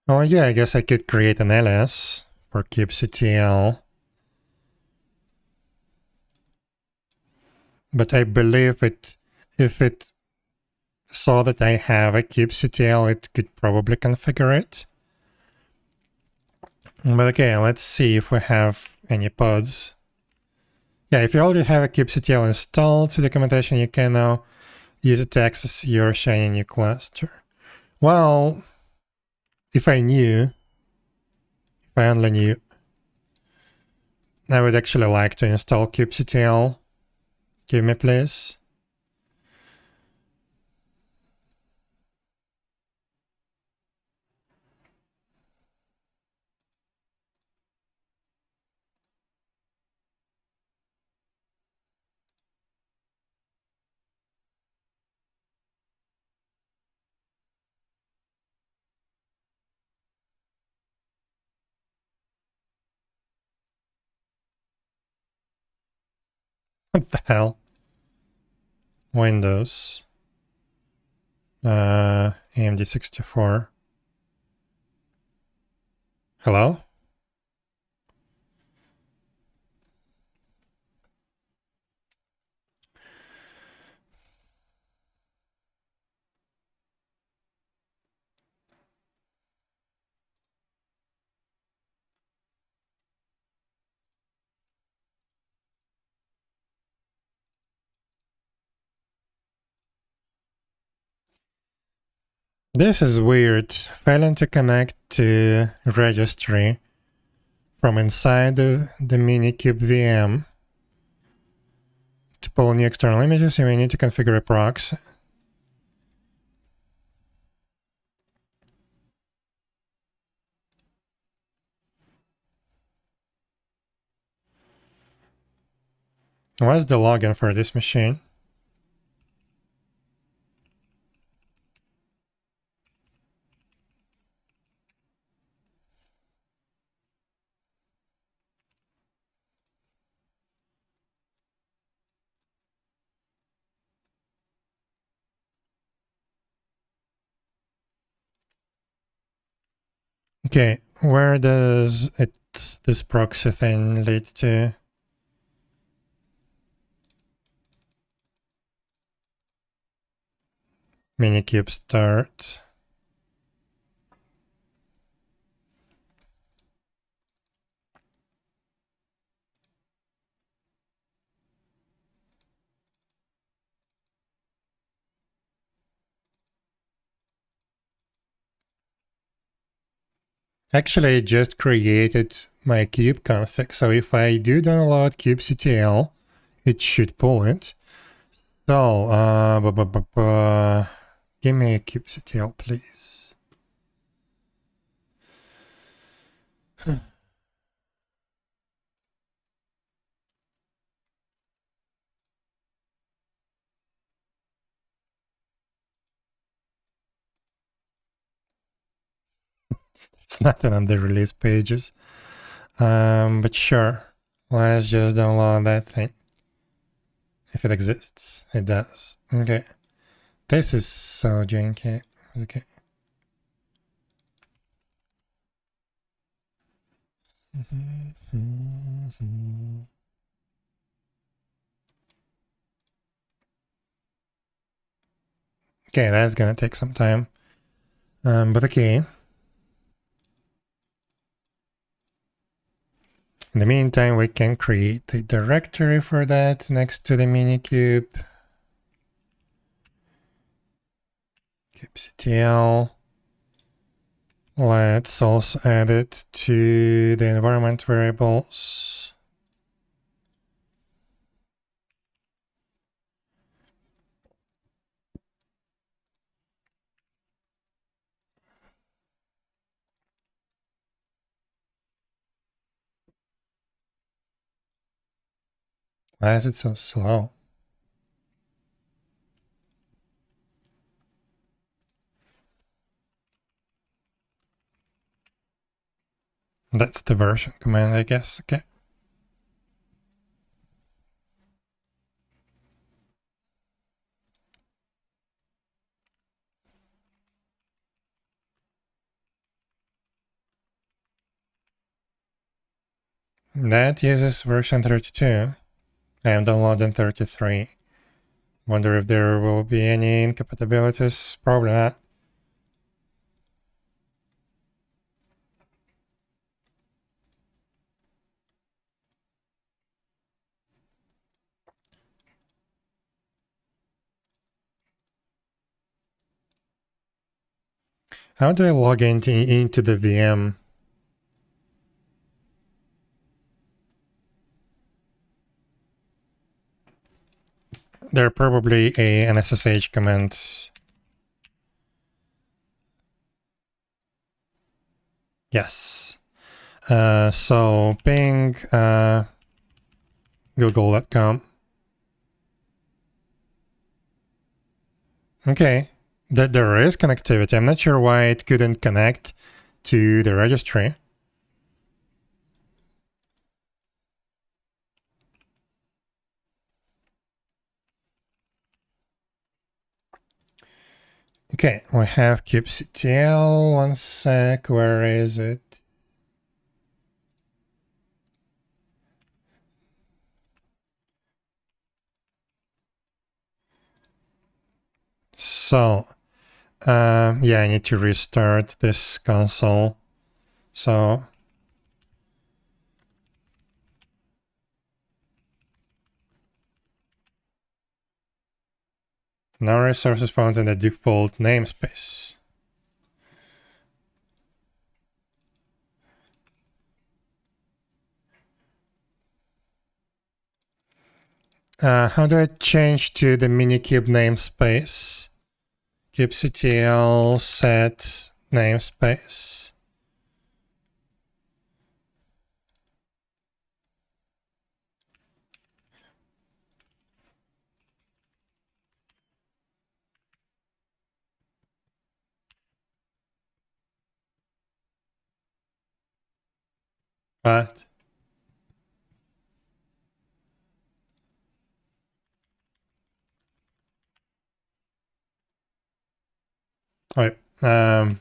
Oh yeah, I guess I could create an ls for 𝙽𝙴𝚁𝙀. But I believe if it saw that I have a 𝙽𝙴𝚁𝚂, it could probably configure it. But okay, let's see if we have any pods. Yeah, if you already have a 𝙽𝙴𝚁 installed to documentation, you can now use it to access your shiny new cluster. Well, if I only knew, I would actually like to install 𝙽𝙴𝚁. Give me, please. What the hell? Windows. AMD 64. Hello? This is weird. Failing to connect to registry from inside the Minikube VM. To pull new external images, you may need to configure a proxy. What's the login for this machine? Okay, where does this proxy thing lead to? Minikube start. Actually, I just created my cube config, so if I do download 𝙽𝙴𝚁, it should pull it. So, give me a 𝙽𝙴𝚁, please. It's nothing on the release pages. But sure, let's just download that thing. If it exists, it does. Okay. This is so janky. Okay. Okay, that's gonna take some time. But okay. In the meantime, we can create a directory for that next to the Minikube. 𝙽𝙴𝚁. Let's also add it to the environment variables. Why is it so slow? That's the version command, I guess. Okay. That uses version 32. I am downloading 33. Wonder if there will be any incompatibilities. Probably not. How do I log into the VM? There are probably an SSH command. Yes. So ping google.com. Okay. That there is connectivity. I'm not sure why it couldn't connect to the registry. Okay, we have 𝙽𝙴𝚁𝙸𝚂. One sec, where is it? So, yeah, I need to restart this console. So, no resources found in the default namespace. How do I change to the minikube namespace? 𝙽𝙴𝚁𝚂 set namespace. What? Wait, no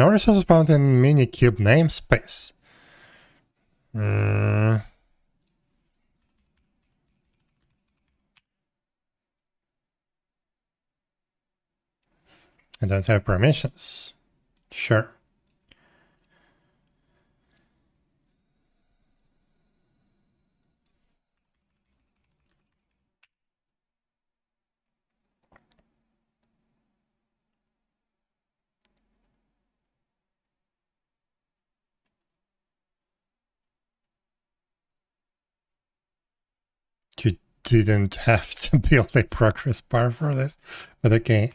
resources found in minikube namespace. I don't have permissions. Sure. You didn't have to build a progress bar for this, but okay.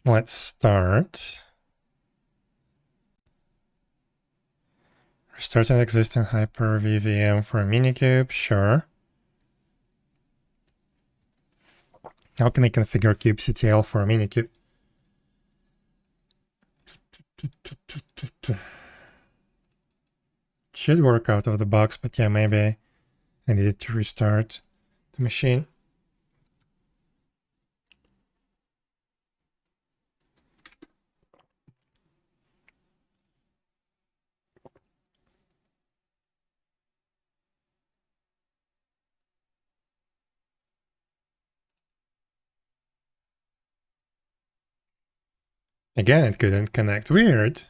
Let's start. Restart an existing Hyper-V VM for a minikube, sure. How can I configure kubectl for a minikube? Should work out of the box, but yeah, maybe I needed to restart the machine. Again, it couldn't connect. Weird.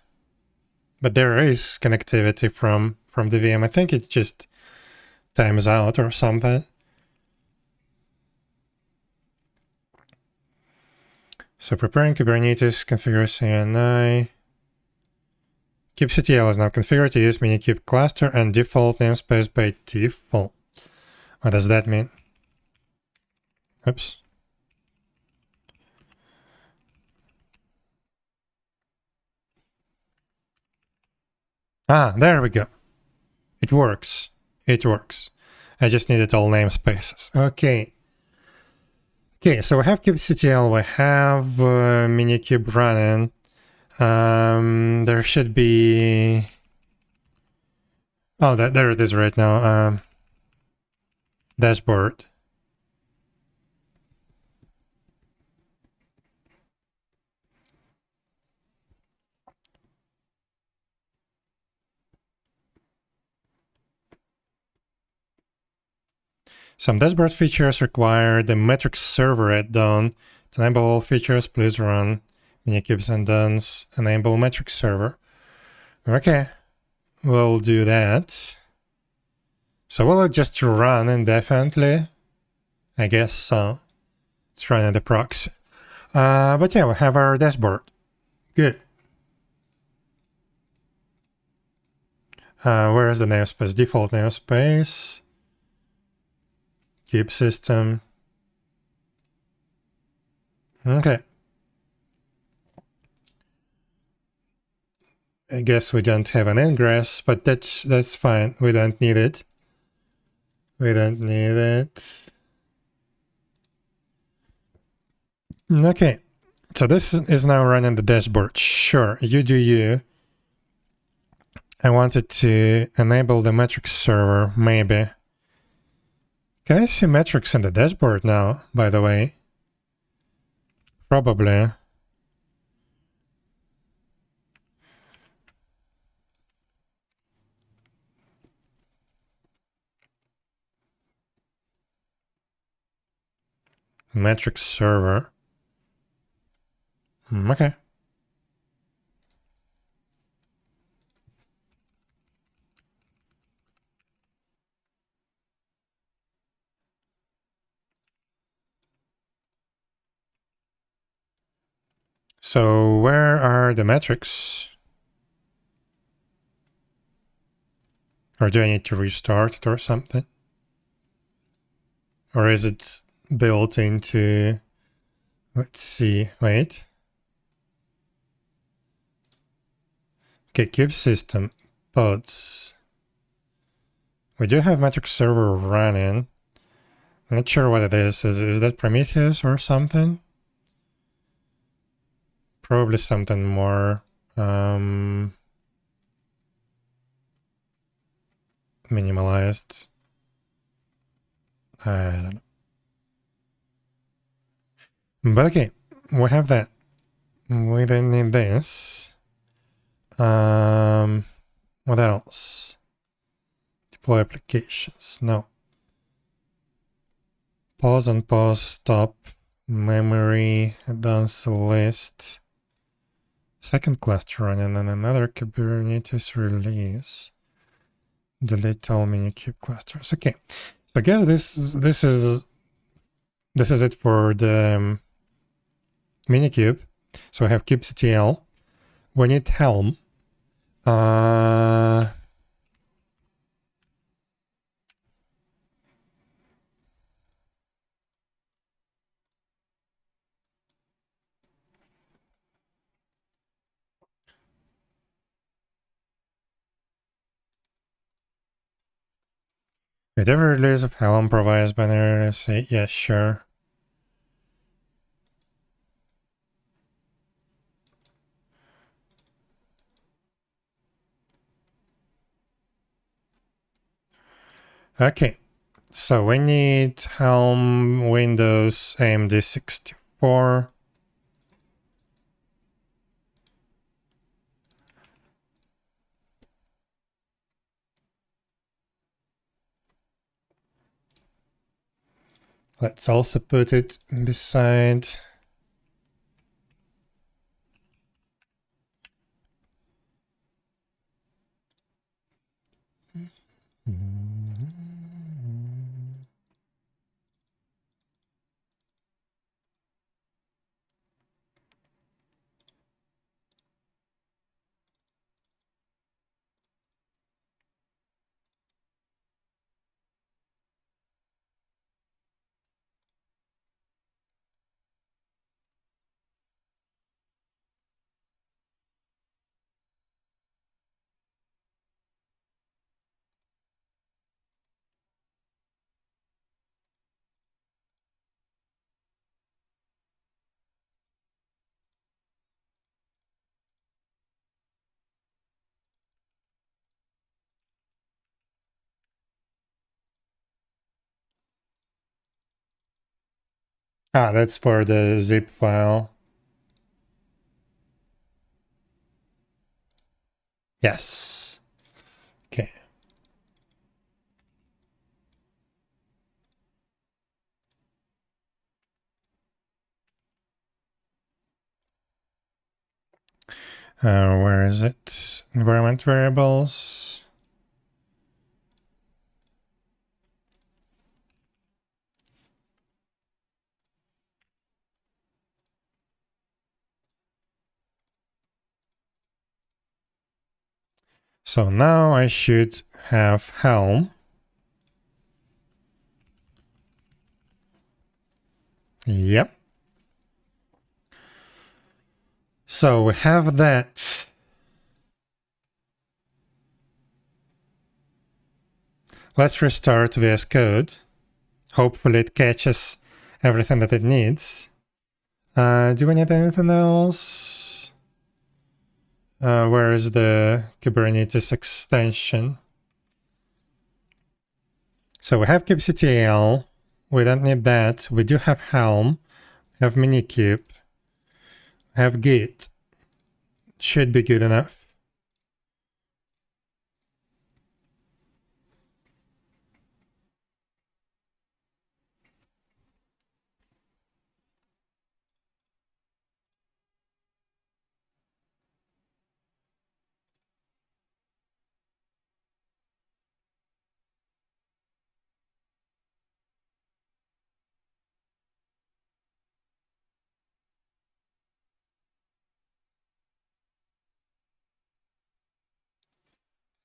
But there is connectivity from the VM. I think it just times out or something. So preparing Kubernetes, configure CNI. kubectl is now configured to use minikube cluster and default namespace by default. What does that mean? Oops. Ah, there we go. It works. It works. I just needed all namespaces. Okay. Okay, so we have kubectl, we have minikube running. There should be... Oh, there it is right now. Dashboard. Some dashboard features require the metrics server add-on. To enable all features, please run minikubes and duns. Enable metrics server. Okay, we'll do that. So will it just run indefinitely? I guess so. It's running the proxy. But yeah, we have our dashboard. Good. Where is the namespace? Default namespace. Kube system. Okay. I guess we don't have an ingress, but that's fine. We don't need it. We don't need it. Okay. So this is now running the dashboard. Sure, you do you. I wanted to enable the metrics server, maybe. Can I see metrics in the dashboard now, by the way? Probably. Metrics server. Okay. So where are the metrics? Or do I need to restart it or something? Or is it built into... Let's see, wait. Okay, kube system, pods. We do have metrics server running. I'm not sure what it is. Is that Prometheus or something? Probably something more minimalized. I don't know. But okay, we have that. We don't need this. What else? Deploy applications. No. Pause and pause, stop, memory, advanced list. Second cluster running and another Kubernetes release. Delete all minikube clusters. Okay, so I guess this is it for the minikube. So I have kubectl. We need Helm. With every release of Helm provides binary, say yeah, sure. Okay, so we need Helm Windows AMD 64. Let's also put it beside. Ah, that's for the zip file. Yes. Okay. Where is it? Environment variables. So now I should have Helm. Yep. So we have that. Let's restart VS Code. Hopefully it catches everything that it needs. Do we need anything else? Where is the Kubernetes extension? So we have kubectl. We don't need that. We do have Helm. We have Minikube. We have Git. Should be good enough.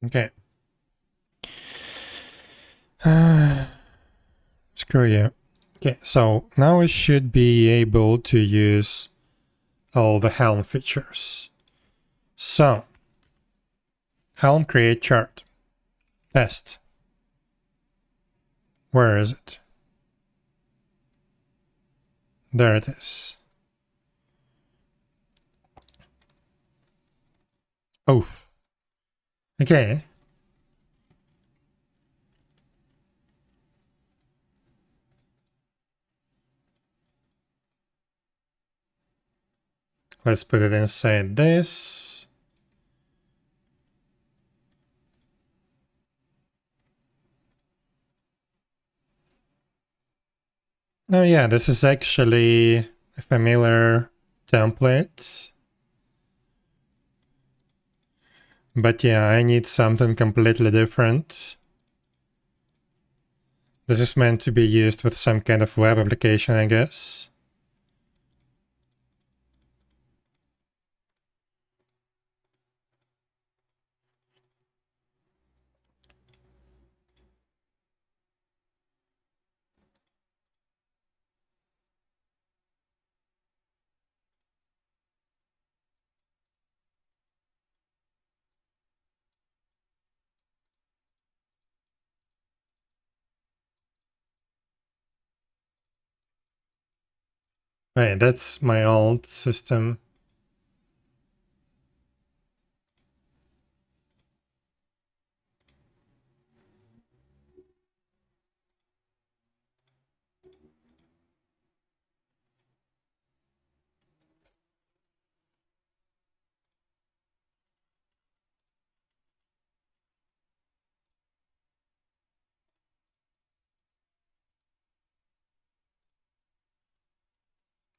Okay. Screw you. Okay, so now we should be able to use all the Helm features. So, Helm create chart. Test. Where is it? There it is. Oof. Okay. Let's put it inside this. Oh yeah, this is actually a familiar template. But yeah, I need something completely different. This is meant to be used with some kind of web application, I guess. Right, that's my old system.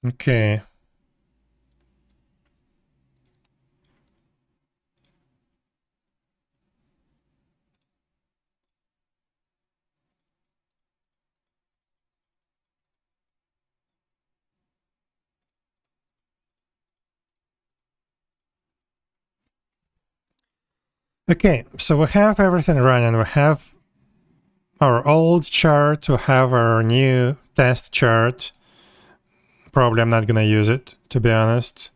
Okay. Okay, so we have everything running. We have our old chart, we have our new test chart. Probably I'm not gonna use it, to be honest.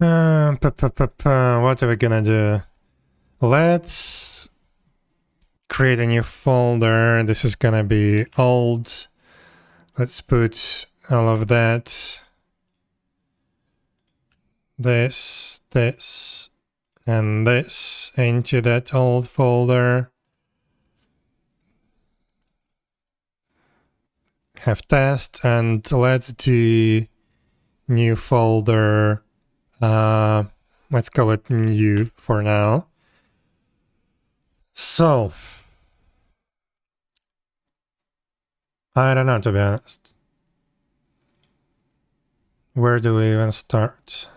What are we gonna do? Let's create a new folder. This is gonna be old. Let's put all of that. This, and this into that old folder. Have test, and let's do new folder. Let's call it new for now. So, I don't know, to be honest. Where do we even start?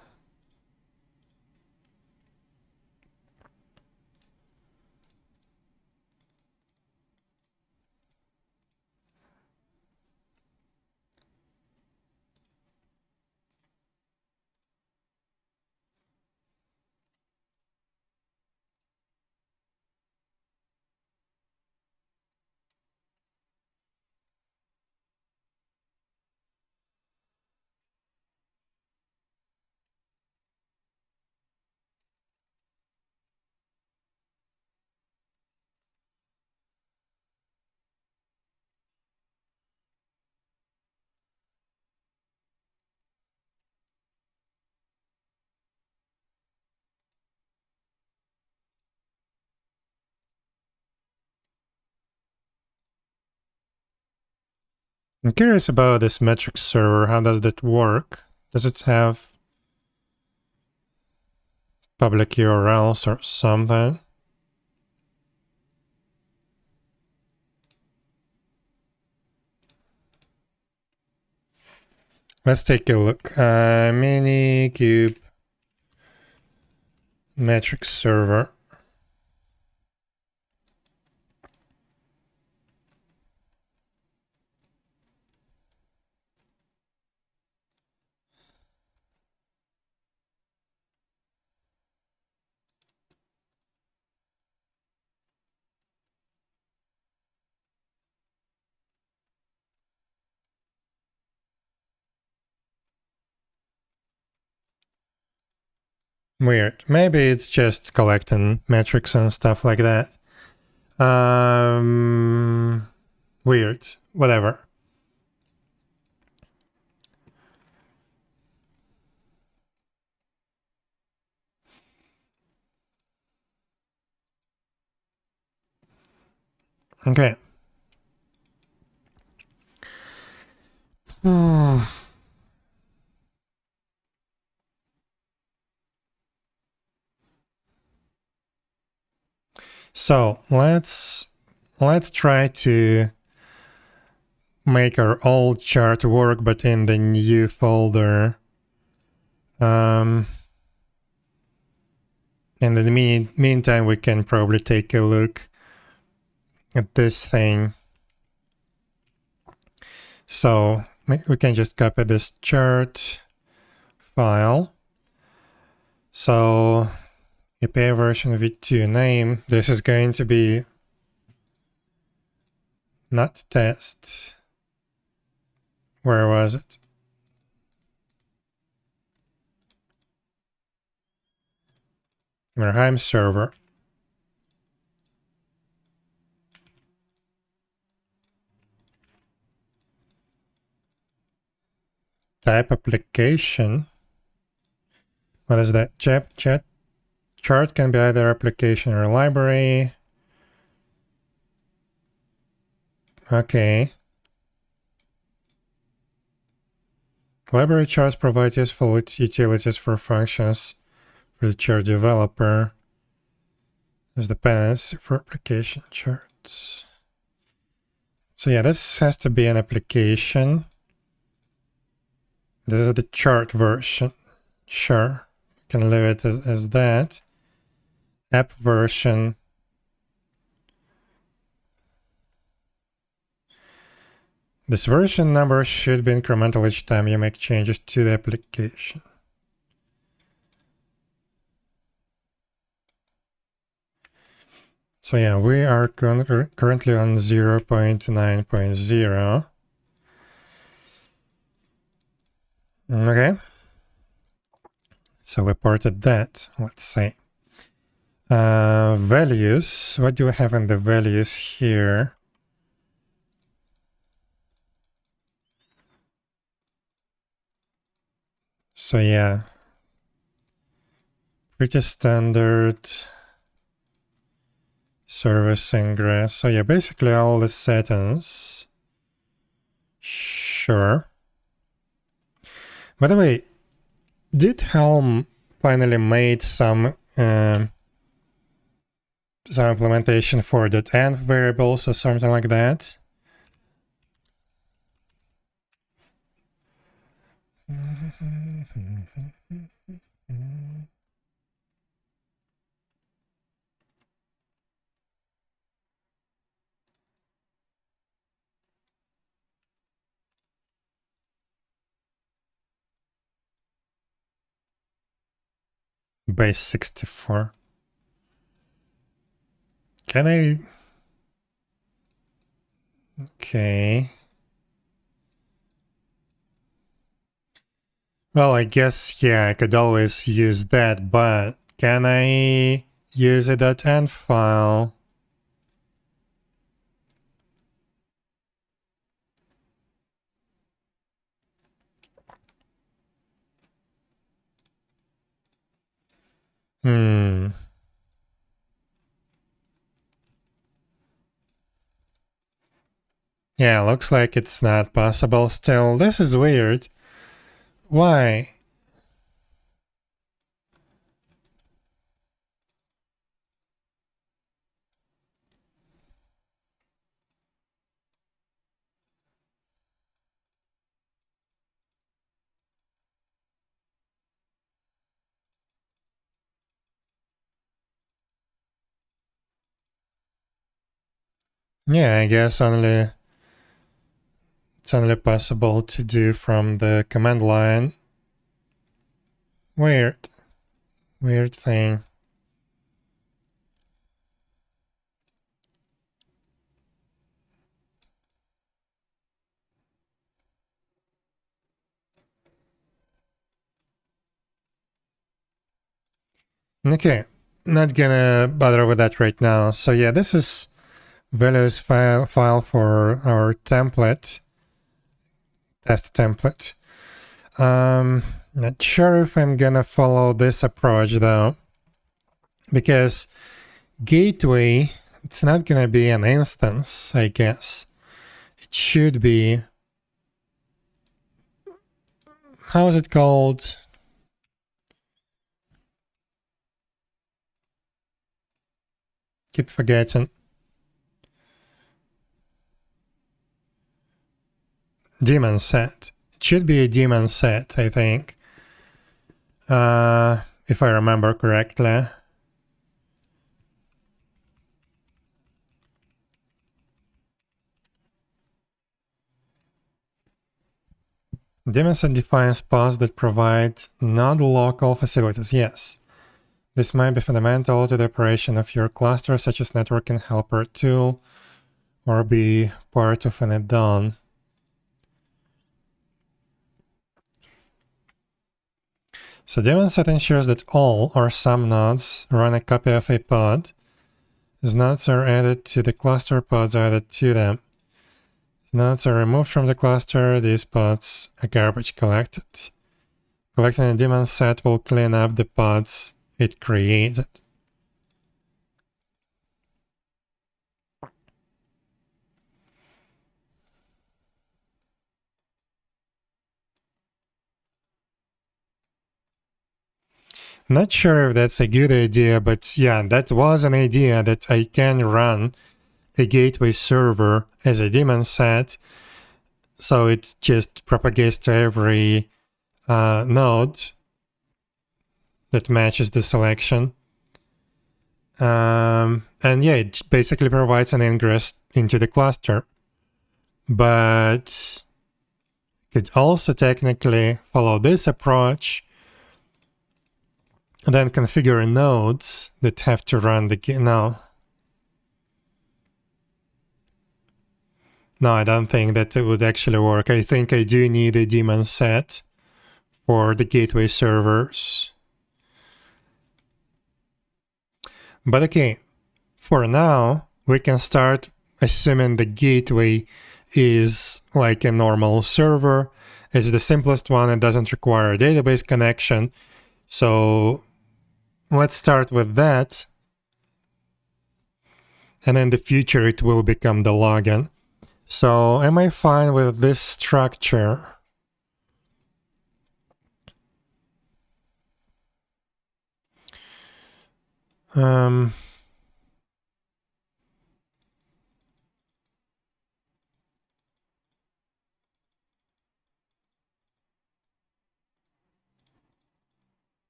I'm curious about this metric server. How does that work? Does it have public URLs or something? Let's take a look. Minikube metric server. Weird. Maybe it's just collecting metrics and stuff like that. Weird. Whatever. Okay. So let's try to make our old chart work, but in the new folder. In the meantime, we can probably take a look at this thing. So we can just copy this chart file. So API version v2 name, this is going to be not test. Where was it? Ymirheim server. Type application. What is that? Chart can be either application or library. Okay. Library charts provide useful utilities for functions for the chart developer. There's dependency for application charts. So yeah, this has to be an application. This is the chart version. Sure, you can leave it as that. App version. This version number should be incremental each time you make changes to the application. So yeah, we are currently on 0.9.0. Okay. So we ported that, let's say. Values, what do we have in the values here? So yeah, pretty standard service ingress. So yeah, basically all the settings. Sure. By the way, did Helm finally made some implementation for .env variables or something like that? Base 64. Can I? Okay. Well, I guess, yeah, I could always use that, but can I use a .env file? Yeah, looks like it's not possible still. This is weird. Why? Yeah, I guess it's only possible to do from the command line. Weird. Weird thing. Okay, not gonna bother with that right now. So yeah, this is values file for our template, test template. Not sure if I'm gonna follow this approach though, because gateway, it's not gonna be an instance, I guess. It should be, how is it called? Keep forgetting. Daemon set. It should be a daemon set, I think. If I remember correctly. Daemon set defines pods that provide non-local facilities. Yes. This might be fundamental to the operation of your cluster, such as networking helper tool, or be part of an add-on. So daemon set ensures that all or some nodes run a copy of a pod. As nodes are added to the cluster, pods are added to them. As nodes are removed from the cluster, these pods are garbage collected. Collecting a daemon set will clean up the pods it created. Not sure if that's a good idea, but yeah, that was an idea that I can run a gateway server as a daemon set, so it just propagates to every node that matches the selection. And yeah, it basically provides an ingress into the cluster. But could also technically follow this approach and then configure nodes that have to run the No, I don't think that it would actually work. I think I do need a daemon set for the gateway servers. But okay, for now, we can start assuming the gateway is like a normal server. It's the simplest one. It doesn't require a database connection. So let's start with that. And in the future, it will become the login. So am I fine with this structure?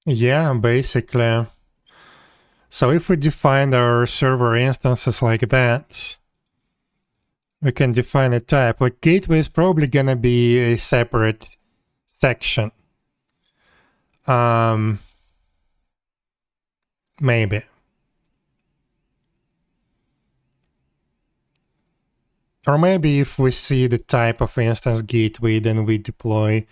Yeah, basically. So if we define our server instances like that, we can define a type. Like gateway is probably gonna be a separate section. Maybe. Or maybe if we see the type of instance gateway, then we deploy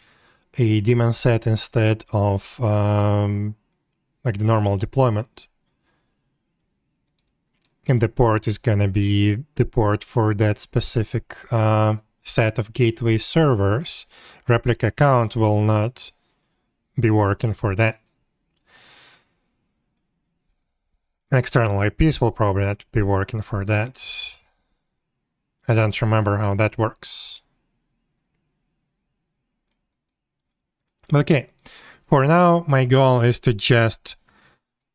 a daemon set instead of like the normal deployment. And the port is gonna be the port for that specific set of gateway servers. Replica account will not be working for that. External IPs will probably not be working for that. I don't remember how that works. Okay, for now, my goal is to just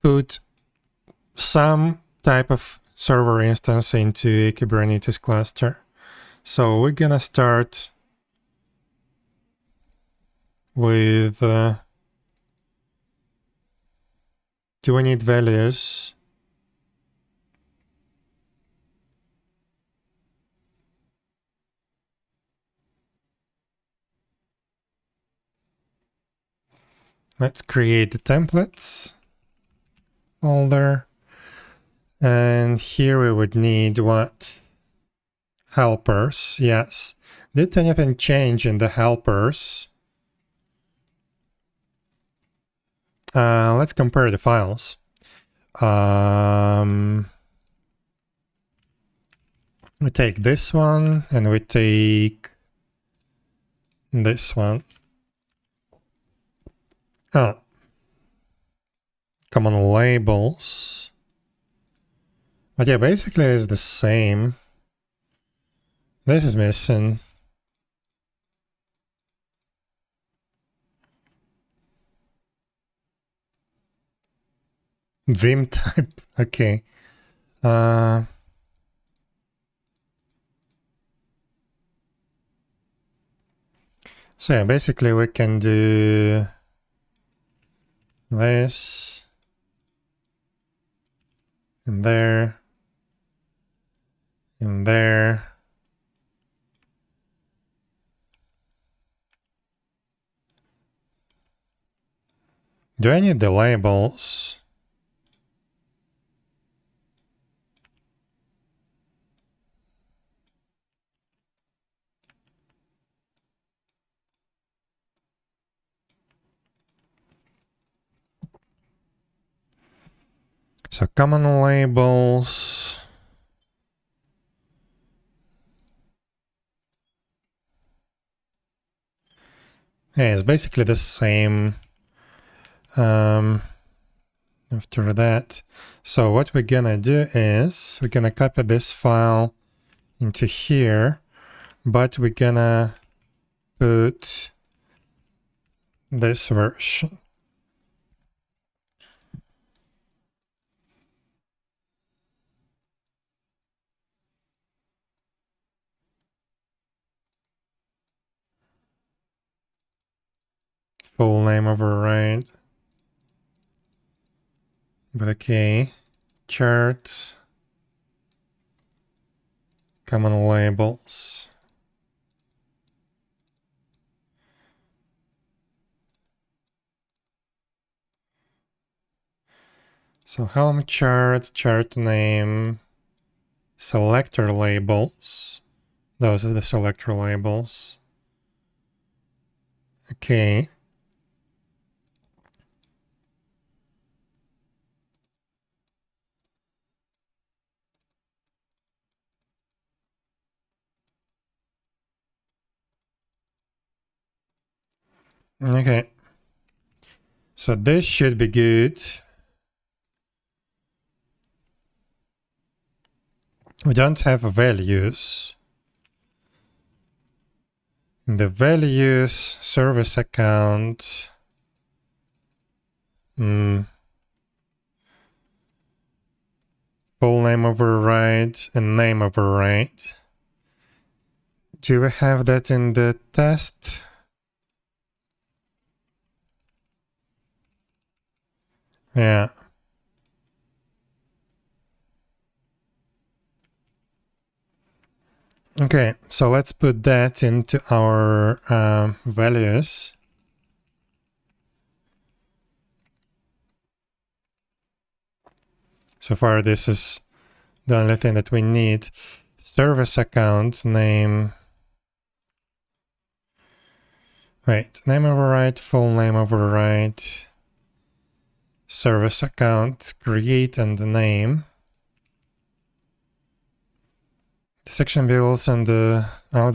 put some type of server instance into a Kubernetes cluster. So we're gonna start with, do we need values? Let's create the templates folder. And here we would need what? Helpers, yes. Did anything change in the helpers? Let's compare the files. We take this one and we take this one. Oh. Common labels. But yeah, basically it's the same. This is missing. Vim type, okay. So yeah, basically we can do this and there and there. Do I need the labels? So common labels. Yeah, it's basically the same. After that, so what we're gonna do is we're gonna copy this file into here, but we're gonna put this version. Full name override. But okay, chart, common labels. So Helm chart, chart name, selector labels. Those are the selector labels. Okay. Okay. So this should be good. We don't have values. The values service account. Full name override and name override. Do we have that in the test? Yeah. Okay, so let's put that into our values. So far, this is the only thing that we need. Service account name. Wait, name override, full name override. Service account, create and name. The section bills and the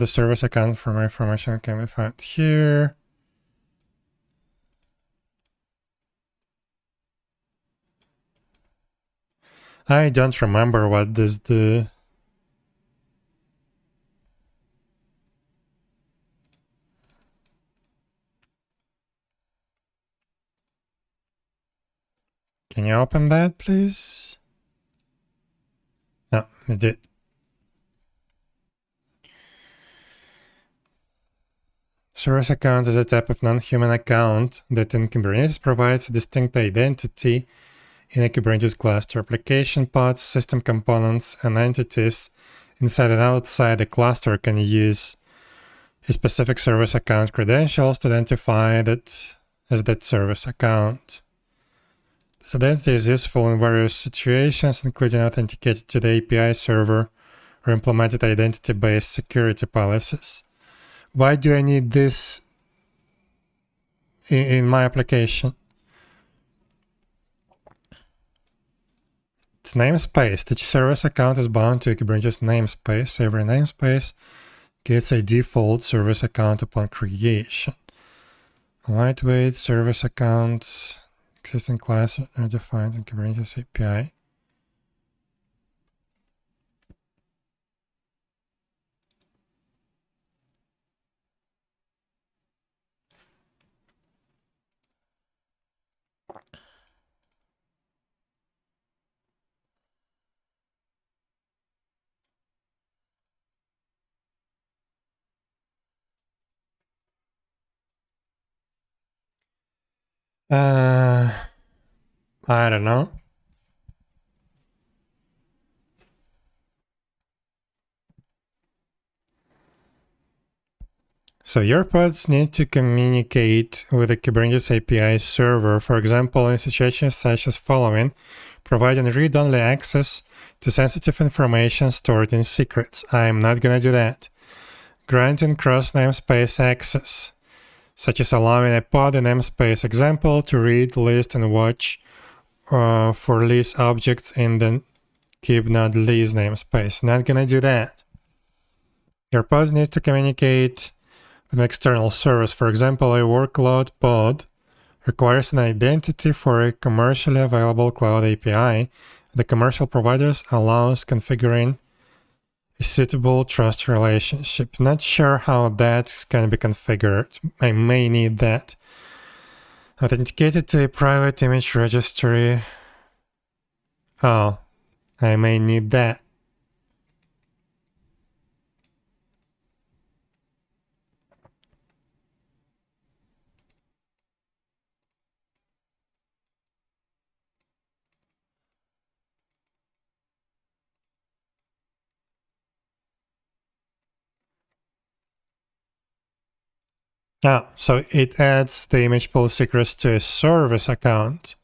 service account for my information can be found here. I don't remember what this do. Can you open that, please? No, it did. Service account is a type of non-human account that in Kubernetes provides a distinct identity in a Kubernetes cluster. Application pods, system components, and entities inside and outside the cluster can use a specific service account credentials to identify that as that service account. This identity is useful in various situations, including authenticated to the API server or implemented identity-based security policies. Why do I need this in my application? It's namespace. Each service account is bound to a Kubernetes namespace. Every namespace gets a default service account upon creation. Lightweight service accounts, existing classes are defined in Kubernetes API. I don't know. So your pods need to communicate with the Kubernetes API server, for example, in situations such as following: providing read-only access to sensitive information stored in secrets. I'm not gonna do that. Granting cross-namespace access, such as allowing a pod in namespace example to read, list, and watch for list objects in the kube.list namespace. Not gonna do that. Your pods need to communicate with an external service. For example, a workload pod requires an identity for a commercially available cloud API. The commercial providers allows configuring a suitable trust relationship. Not sure how that can be configured. I may need that. Authenticated to a private image registry. Oh, I may need that. So it adds the image pool secrets to a service account.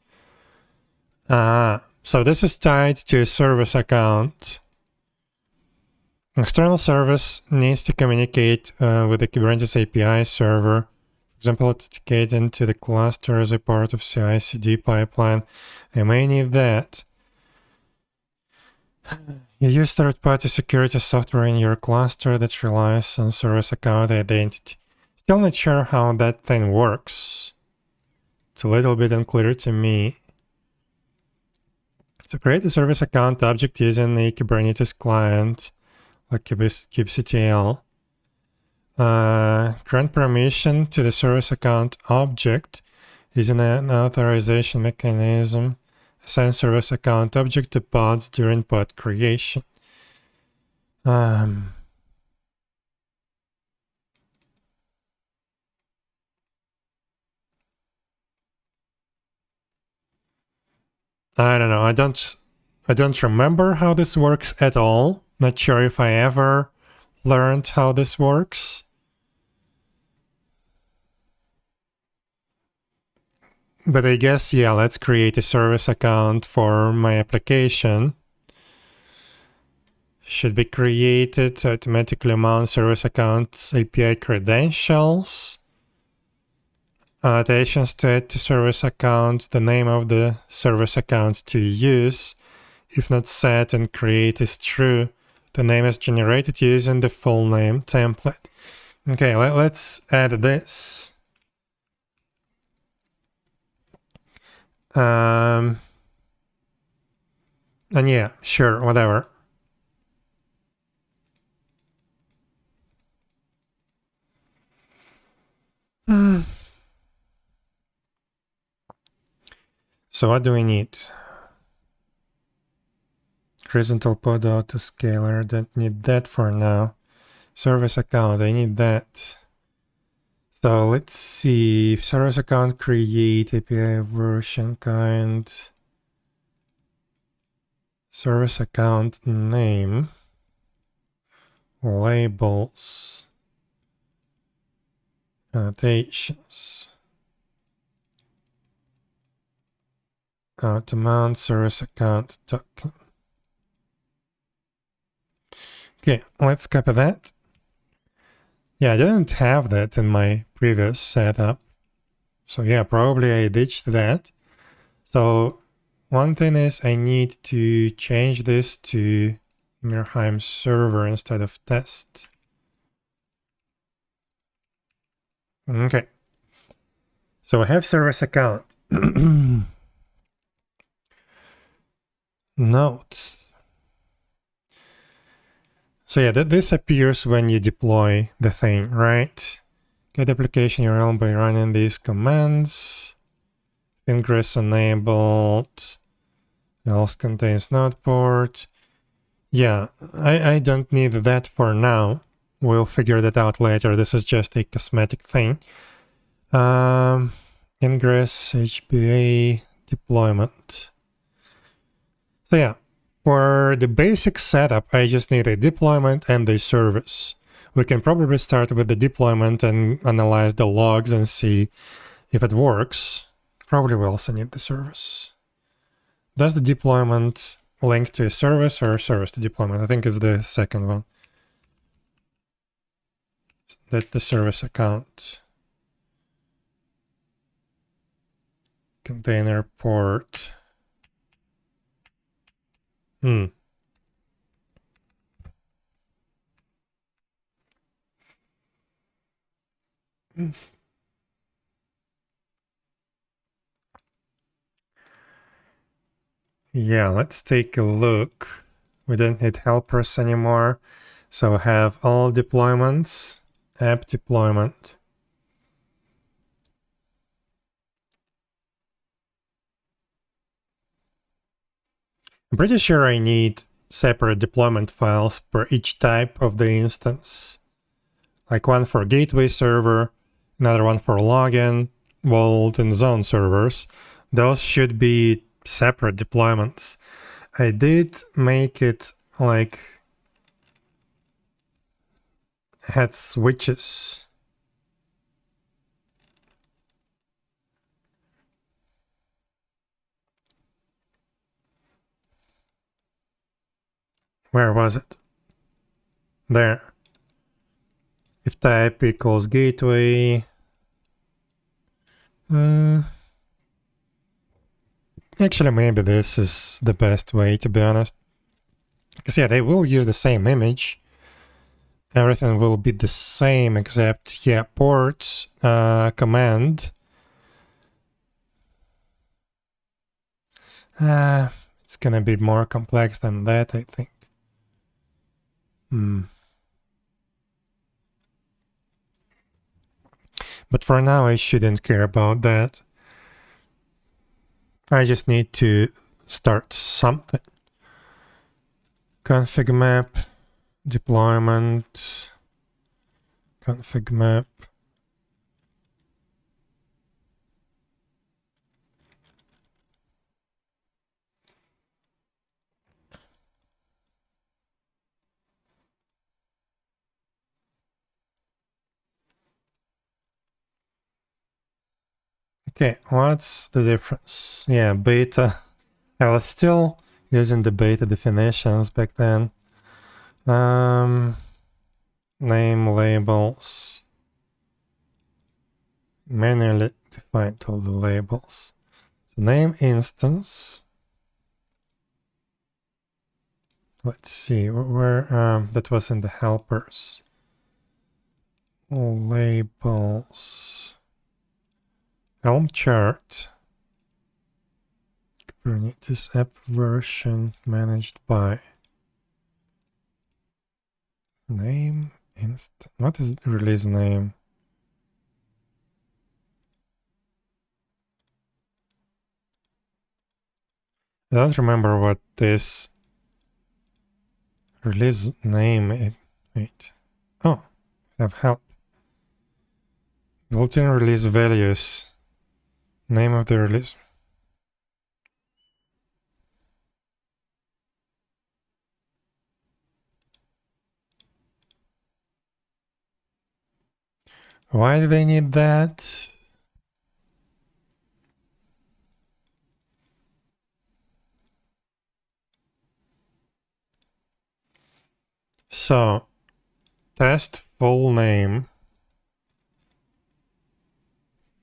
So this is tied to a service account. External service needs to communicate with the Kubernetes API server. For example, authenticate into the cluster as a part of CI/CD pipeline. I may need that. You use third-party security software in your cluster that relies on service account identity. Still not sure how that thing works. It's a little bit unclear to me. To create a service account object using a Kubernetes client, like 𝙽𝙴𝚁𝙀, grant permission to the service account object using an authorization mechanism. Assign service account object to pods during pod creation. I don't know. I don't remember how this works at all. Not sure if I ever learned how this works. But I guess, yeah, let's create a service account for my application. Should be created to automatically mount service account's API credentials. Annotations to add to service account, the name of the service account to use. If not set and create is true, the name is generated using the full name template. Okay, let's add this. And yeah, sure, whatever. So what do we need? Horizontal pod autoscaler, don't need that for now. Service account, I need that. So let's see, if service account create API version kind, service account name, labels, annotations, to mount service account token. Okay, let's copy that. Yeah, I didn't have that in my previous setup. So yeah, probably I ditched that. So one thing is I need to change this to Ymirheim server instead of test. Okay. So I have service account. Notes. So yeah, this appears when you deploy the thing, right? Get application URL by running these commands. Ingress enabled. Else contains node port. Yeah, I don't need that for now. We'll figure that out later. This is just a cosmetic thing. Ingress HBA deployment. So yeah, for the basic setup, I just need a deployment and a service. We can probably start with the deployment and analyze the logs and see if it works. Probably we also need the service. Does the deployment link to a service or service to deployment? I think it's the second one. That's the service account. Container port. Yeah, let's take a look. We don't need helpers anymore. So have all deployments, app deployment. I'm pretty sure I need separate deployment files per each type of the instance. Like one for gateway server, another one for login, vault, and zone servers. Those should be separate deployments. I did make it like had switches. Where was it? There. If type equals gateway. Actually, maybe this is the best way, to be honest. Because yeah, they will use the same image. Everything will be the same, except, yeah, ports, command. It's gonna be more complex than that, I think. But for now, I shouldn't care about that. I just need to start something. Config map, deployment, config map. Okay, what's the difference? Yeah, beta. I was still using the beta definitions back then. Name labels. Manually defined all the labels. So name instance. Let's see where that was in the helpers. Labels. Helm chart. Kubernetes app version managed by. Name instance. What is the release name? I don't remember what this release name is. Wait. Oh, I have help. Built-in release values. Name of the release. Why do they need that? So, test full name.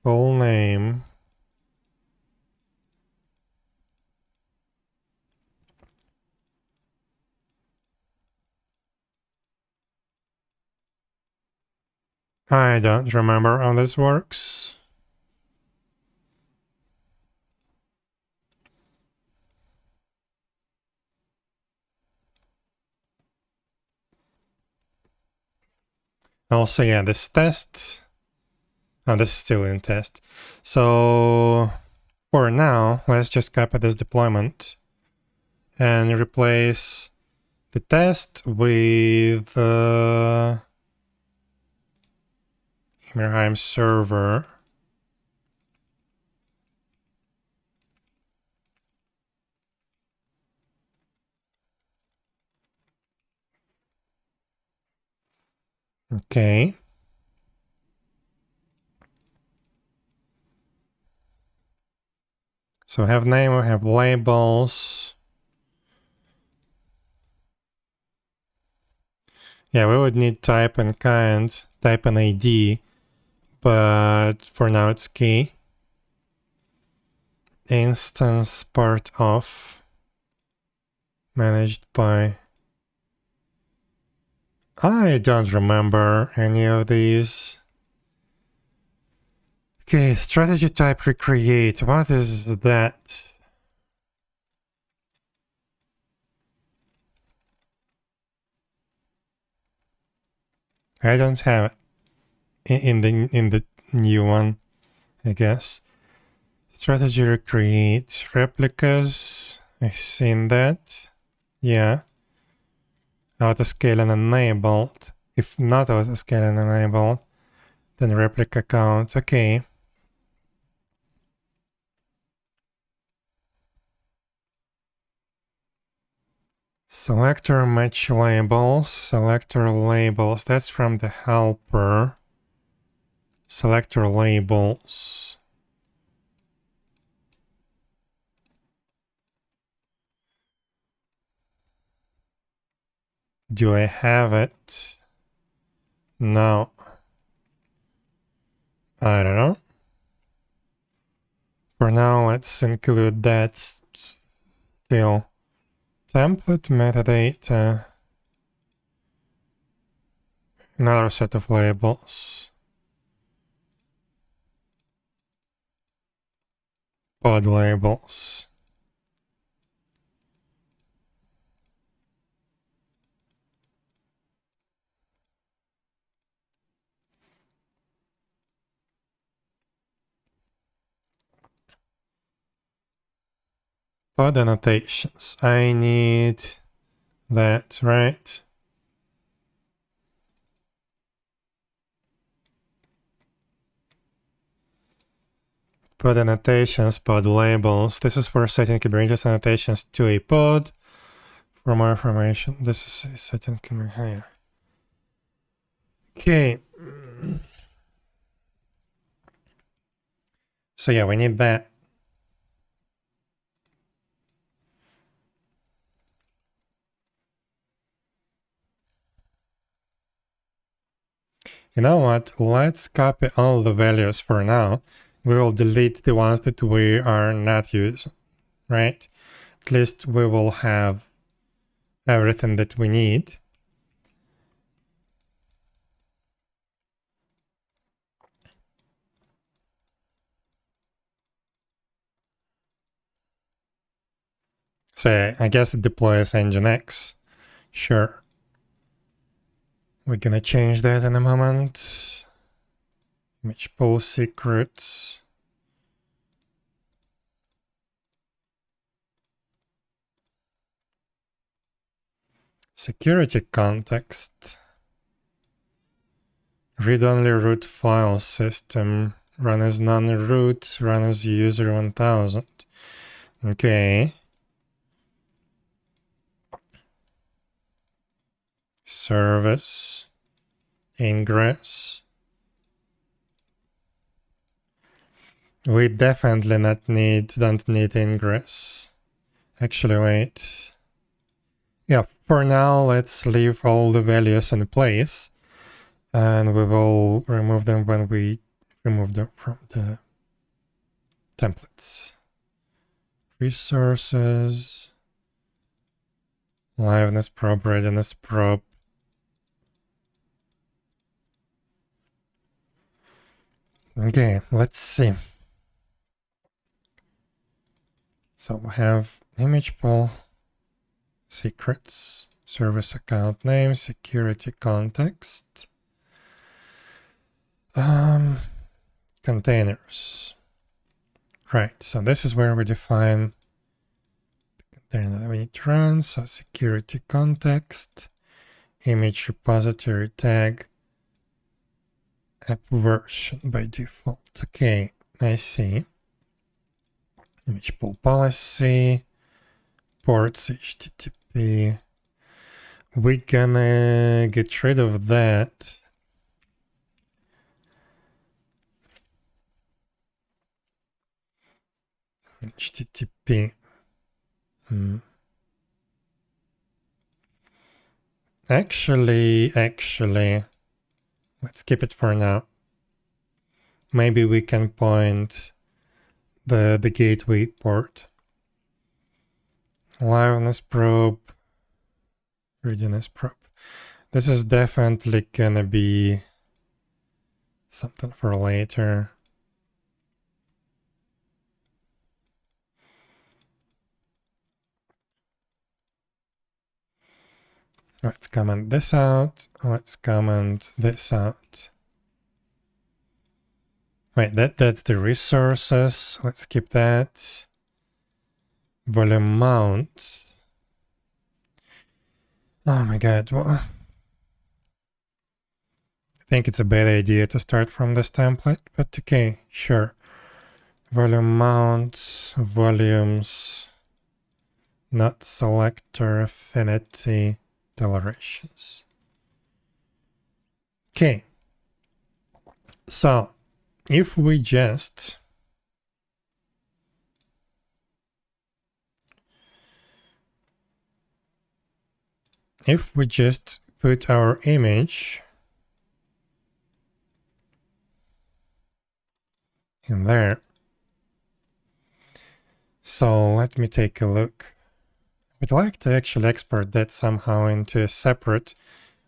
Full name. I don't remember how this works. Also, yeah, this test. Oh, this is still in test. So, for now, let's just copy this deployment and replace the test with Ymirheim server. Okay. So we have name, we have labels. Yeah, we would need type and kind, type and ID, but for now it's key. Instance part of, managed by. I don't remember any of these. Okay, strategy type recreate. What is that? I don't have it in the new one, I guess. Strategy recreate replicas. I've seen that. Yeah. Autoscale and enabled. If not autoscale and enabled, then replica count. Okay. Selector match labels. Selector labels. That's from the helper. Selector labels. Do I have it? No. I don't know. For now, let's include that still. Template metadata. Another set of labels. Pod labels. Pod annotations. I need that, right? Pod annotations, pod labels. This is for setting Kubernetes annotations to a pod. For more information, this is a setting Ymirheim. Okay. So yeah, we need that. You know what? Let's copy all the values for now. We will delete the ones that we are not using, right? At least we will have everything that we need. So I guess it deploys Nginx. Sure. We're gonna change that in a moment. Image pool secrets. Security context. Read-only root file system. Run as non-root. Run as user 1000. Okay. Service. Ingress. We definitely don't need ingress. Actually, wait. Yeah, for now, let's leave all the values in place. And we will remove them when we remove them from the templates. Resources. Liveness probe, readiness probe. Okay, let's see. So we have image pool, secrets, service account name, security context, containers. Right, so this is where we define the container that we need to run. So security context, image repository tag, app version by default. Okay, I see. Image pool policy, ports HTTP. We're gonna get rid of that. HTTP. Actually, let's keep it for now. Maybe we can point the gateway port. Liveness probe, readiness probe. This is definitely gonna be something for later. Let's comment this out. Let's comment this out. Wait, that's the resources. Let's keep that. Volume mount. Oh my god. Well, I think it's a bad idea to start from this template, but okay, sure. Volume mounts, volumes, not selector, affinity, tolerations. Okay. So, if we just if we just put our image in there. So let me take a look. I'd like to actually export that somehow into a separate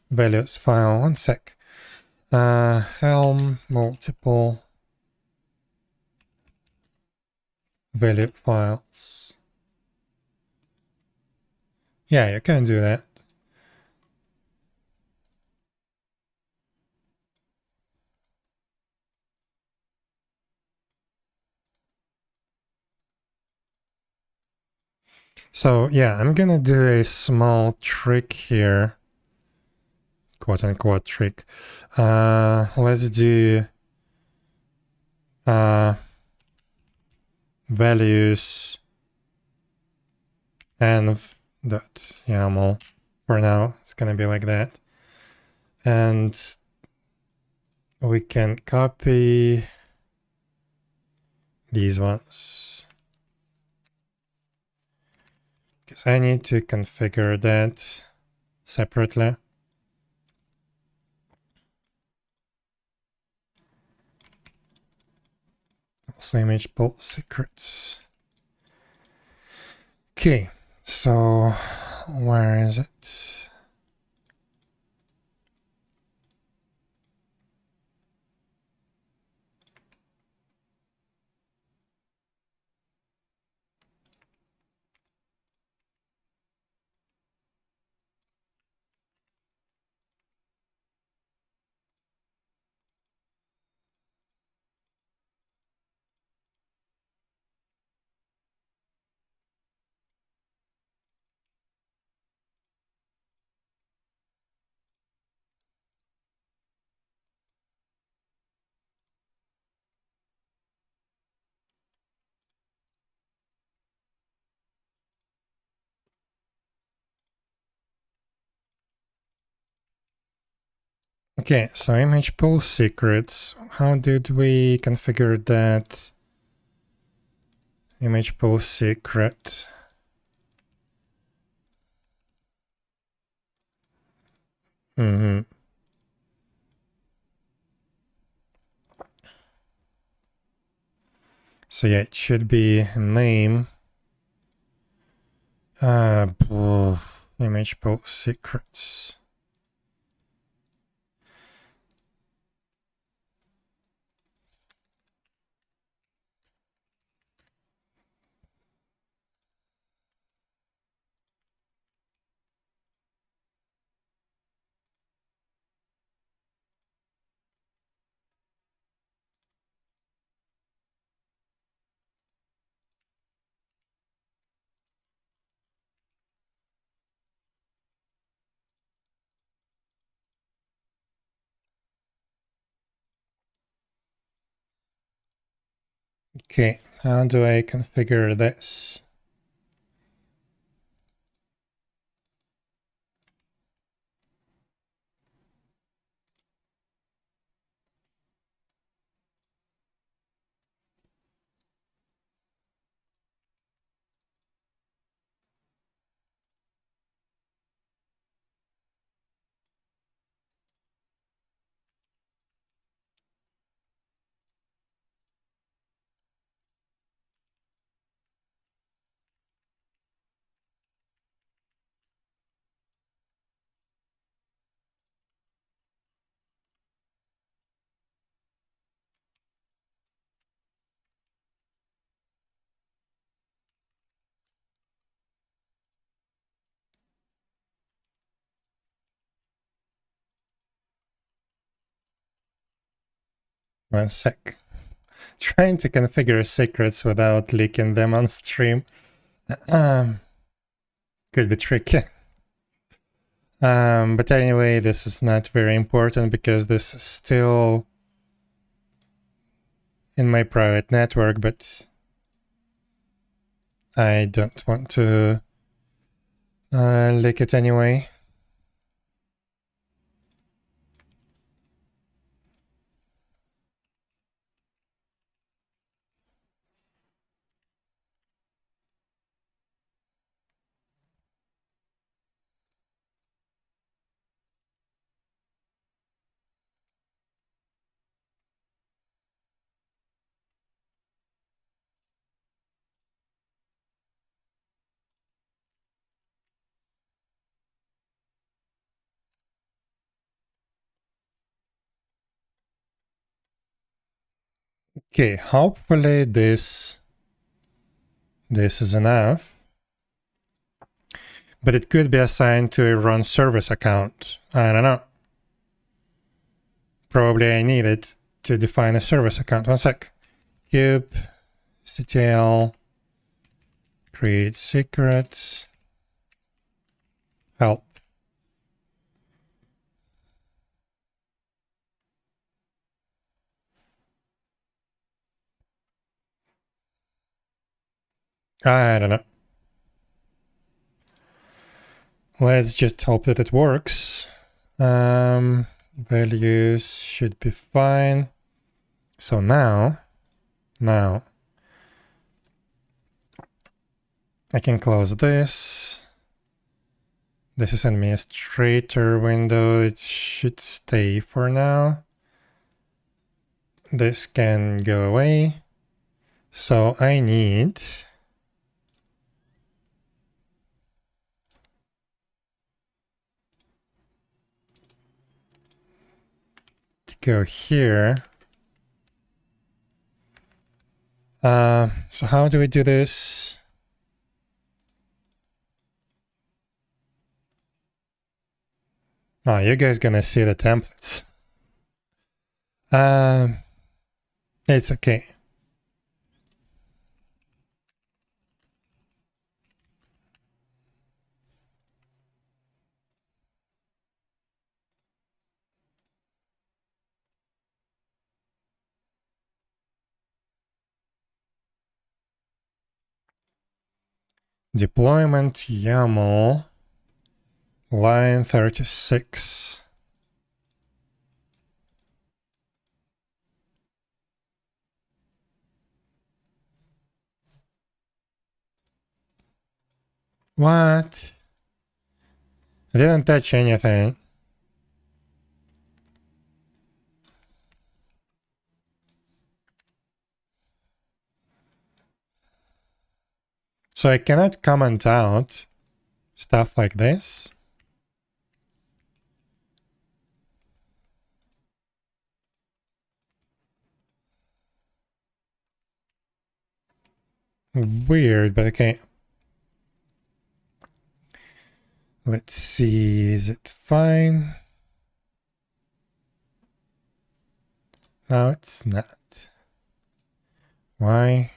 values file. One sec. Helm multiple value files. Yeah, you can do that. So yeah, I'm gonna do a small trick here, quote unquote trick. Let's do values env dot YAML. For now, it's gonna be like that. And we can copy these ones, because I need to configure that separately. Also image pool secrets. Okay, so where is it? Okay, so image pool secrets. How did we configure that? Image pool secret. So yeah, it should be name. Image pool secrets. Okay, how do I configure this? One sec. Trying to configure secrets without leaking them on stream. Could be tricky. But anyway, this is not very important because this is still in my private network, but I don't want to leak it anyway. Okay, hopefully this is enough. But it could be assigned to a run service account. I don't know. Probably I need it to define a service account. One sec. kubectl create secret help. I don't know. Let's just hope that it works. Values should be fine. So now I can close this. This is an administrator window. It should stay for now. This can go away. So I need to go here. So how do we do this? Oh, you guys gonna see the templates. It's okay. Deployment YAML line 36. What? I didn't touch anything. So I cannot comment out stuff like this. Weird, but okay. Let's see, is it fine? No, it's not. Why?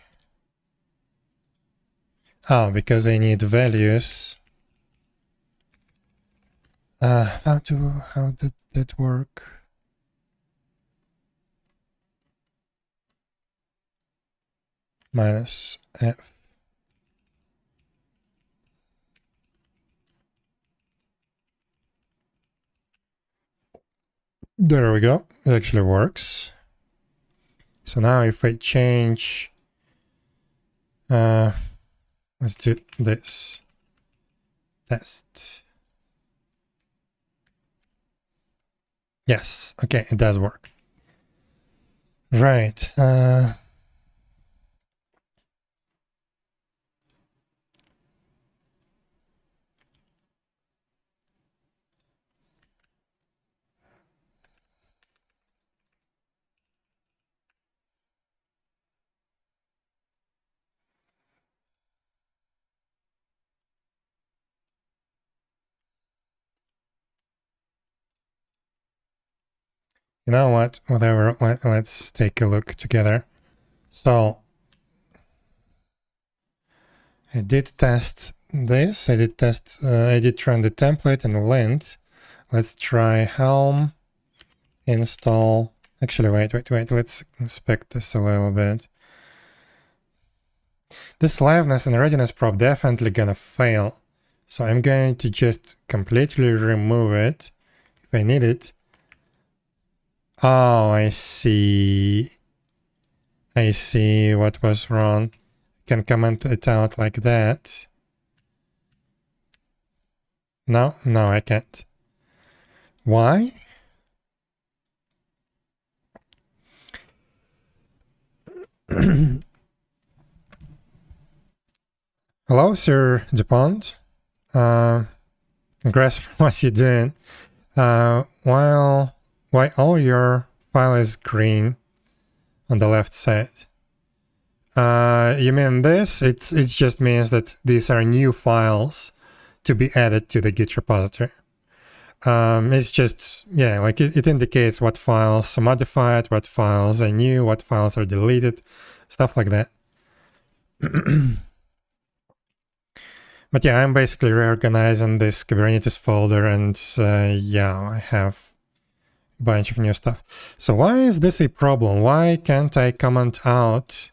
Oh, because I need values. How did that work? Minus F. There we go. It actually works. So now if I change, let's do this. Test. Yes, okay, it does work. Right. You know what? Whatever. Let's take a look together. So I did test this. I did run the template and lint. Let's try Helm install. Actually, wait. Let's inspect this a little bit. This liveness and readiness prop definitely gonna fail. So I'm going to just completely remove it if I need it. Oh, I see. I see what was wrong. Can comment it out like that. No, I can't. Why? Hello, Sir DuPont. Congrats for what you're doing. Why all your file is green, on the left side. You mean this? It just means that these are new files to be added to the Git repository. It's just, yeah, like it indicates what files are modified, what files are new, what files are deleted, stuff like that. But yeah, I'm basically reorganizing this Kubernetes folder, and yeah, I have a bunch of new stuff. So why is this a problem? Why can't I comment out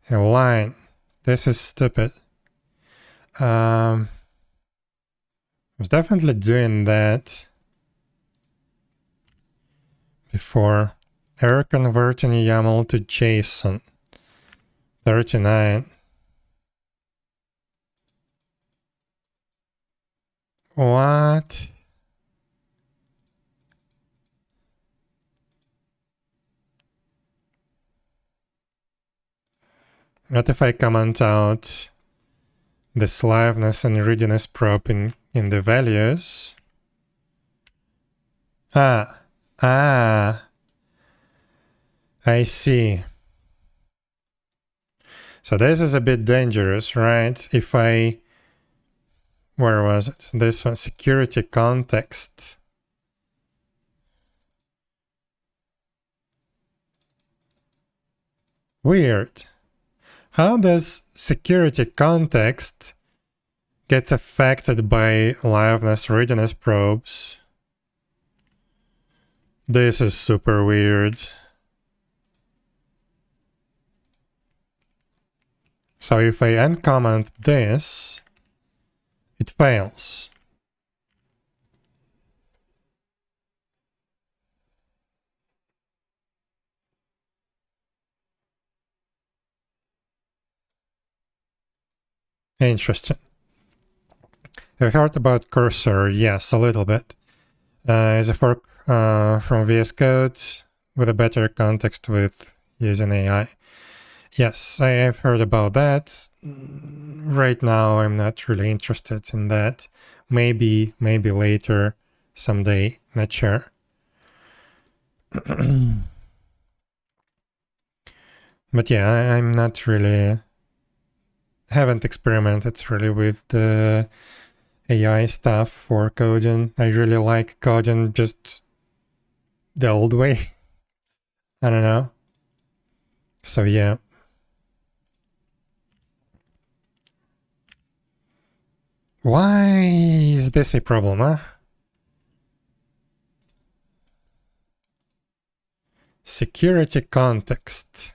a line? This is stupid. I was definitely doing that before. Error converting YAML to JSON. 39. What? What if I comment out this liveness and readiness probe in the values? I see. So this is a bit dangerous, right? If I... Where was it? This one, security context. Weird. How does security context get affected by liveness readiness probes? This is super weird. So if I uncomment this, it fails. Interesting. Have you heard about Cursor? Yes, a little bit. It's a fork from VS Code with a better context with using AI. Yes, I have heard about that. Right now, I'm not really interested in that. Maybe later, someday, not sure. But yeah, I'm not really... haven't experimented really with the AI stuff for coding. I really like coding just the old way. I don't know. So yeah. Why is this a problem, huh? Security context.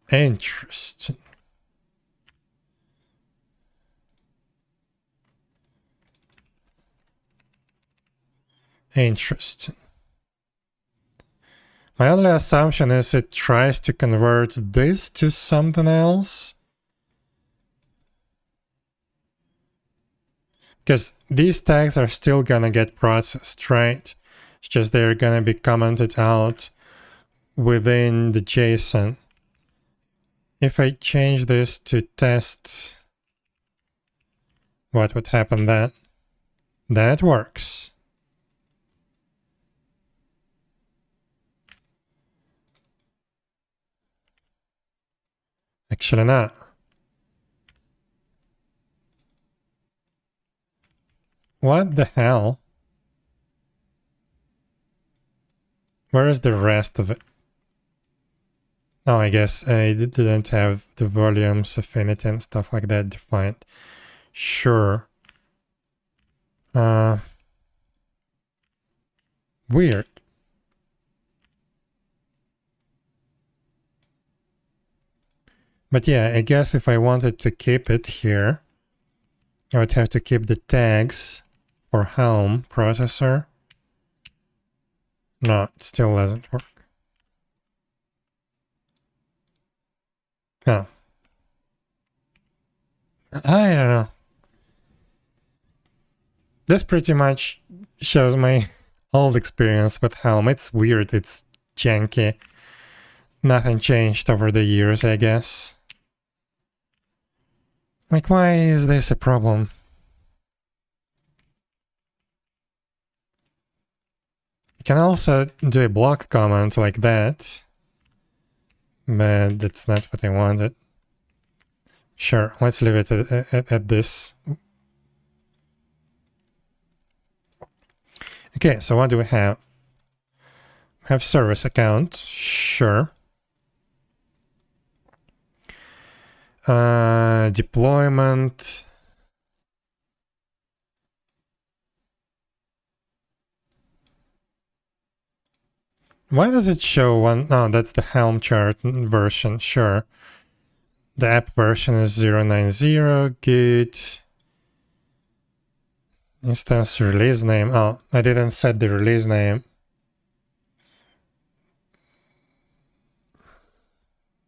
Interesting. Interesting. My only assumption is it tries to convert this to something else. Because these tags are still gonna get processed, right? It's just they're gonna be commented out within the JSON. If I change this to test, what would happen then? Then it works. Actually not. What the hell? Where is the rest of it? Oh, I guess I didn't have the volumes, affinity, and stuff like that defined. Sure. Weird. But yeah, I guess if I wanted to keep it here, I would have to keep the tags for Helm processor. No, it still doesn't work. Oh. I don't know. This pretty much shows my old experience with Helm. It's weird, it's janky. Nothing changed over the years, I guess. Like, why is this a problem? You can also do a block comment like that, but that's not what I wanted. Sure, let's leave it at this. Okay, so what do we have? We have service account, sure. Deployment. Why does it show one? Oh, that's the Helm chart version, sure. The app version is 090, good. Instance release name. Oh, I didn't set the release name.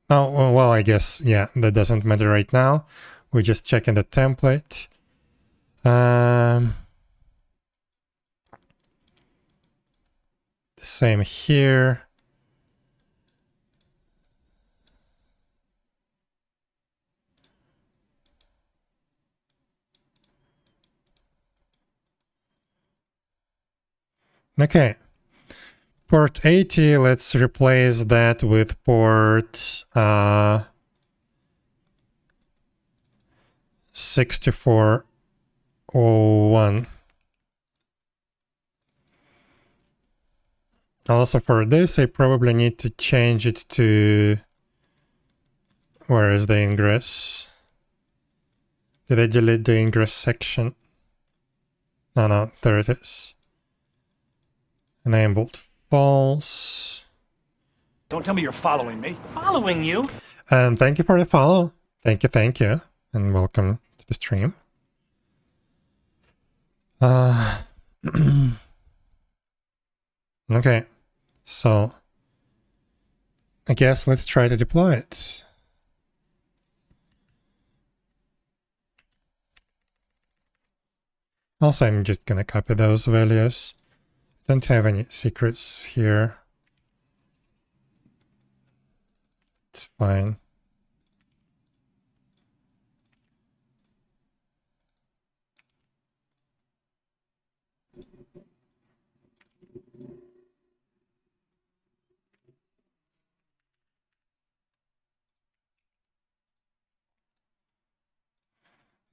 Oh, well, I guess, yeah, that doesn't matter right now. We're just checking the template. The same here. Okay. Port 80, let's replace that with port 6401. Also for this, I probably need to change it to... Where is the ingress? Did I delete the ingress section? No, there it is. Enabled false. Don't tell me you're following me. Following you? And thank you for the follow. Thank you. And welcome to the stream. Okay, so I guess let's try to deploy it. Also, I'm just gonna copy those values. Don't have any secrets here. It's fine.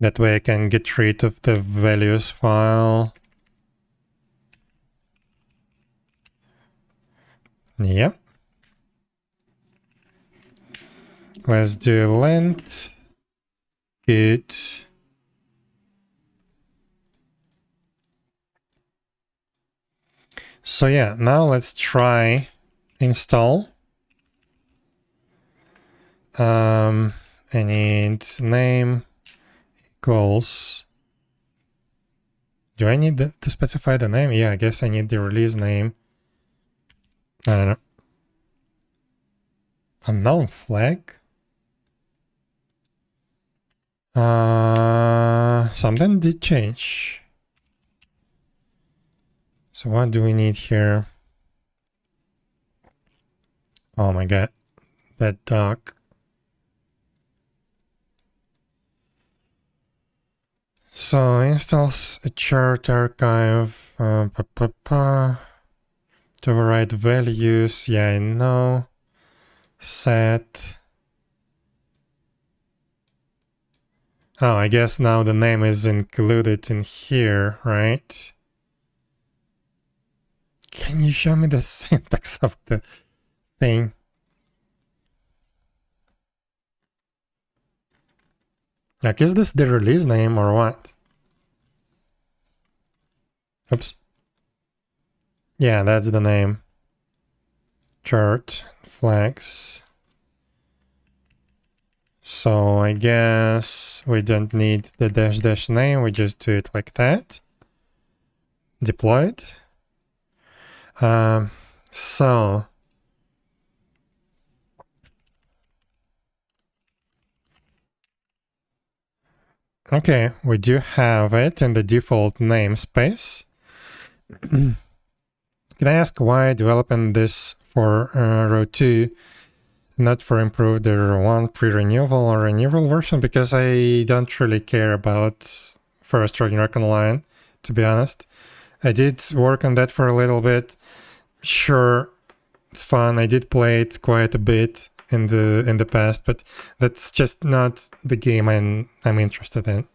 That way I can get rid of the values file. Yep. Let's do length. Good. So yeah, now let's try install. I need name equals. Do I need to specify the name? Yeah, I guess I need the release name. I don't know. Unknown flag. Something did change. So what do we need here? Oh my god, that doc. So installs a chart archive. To override values. Yeah, I know. Set. Oh, I guess now the name is included in here, right? Can you show me the syntax of the thing? Like, is this the release name or what? Oops. Yeah, that's the name. Chart flags. So I guess we don't need the dash name, we just do it like that. Deploy it. So okay, we do have it in the default namespace. Can I ask why developing this for row 2, not for improved row 1 pre-renewal or renewal version? Because I don't really care about first Ragnarok Online, to be honest. I did work on that for a little bit. Sure, it's fun. I did play it quite a bit in the past, but that's just not the game I'm interested in.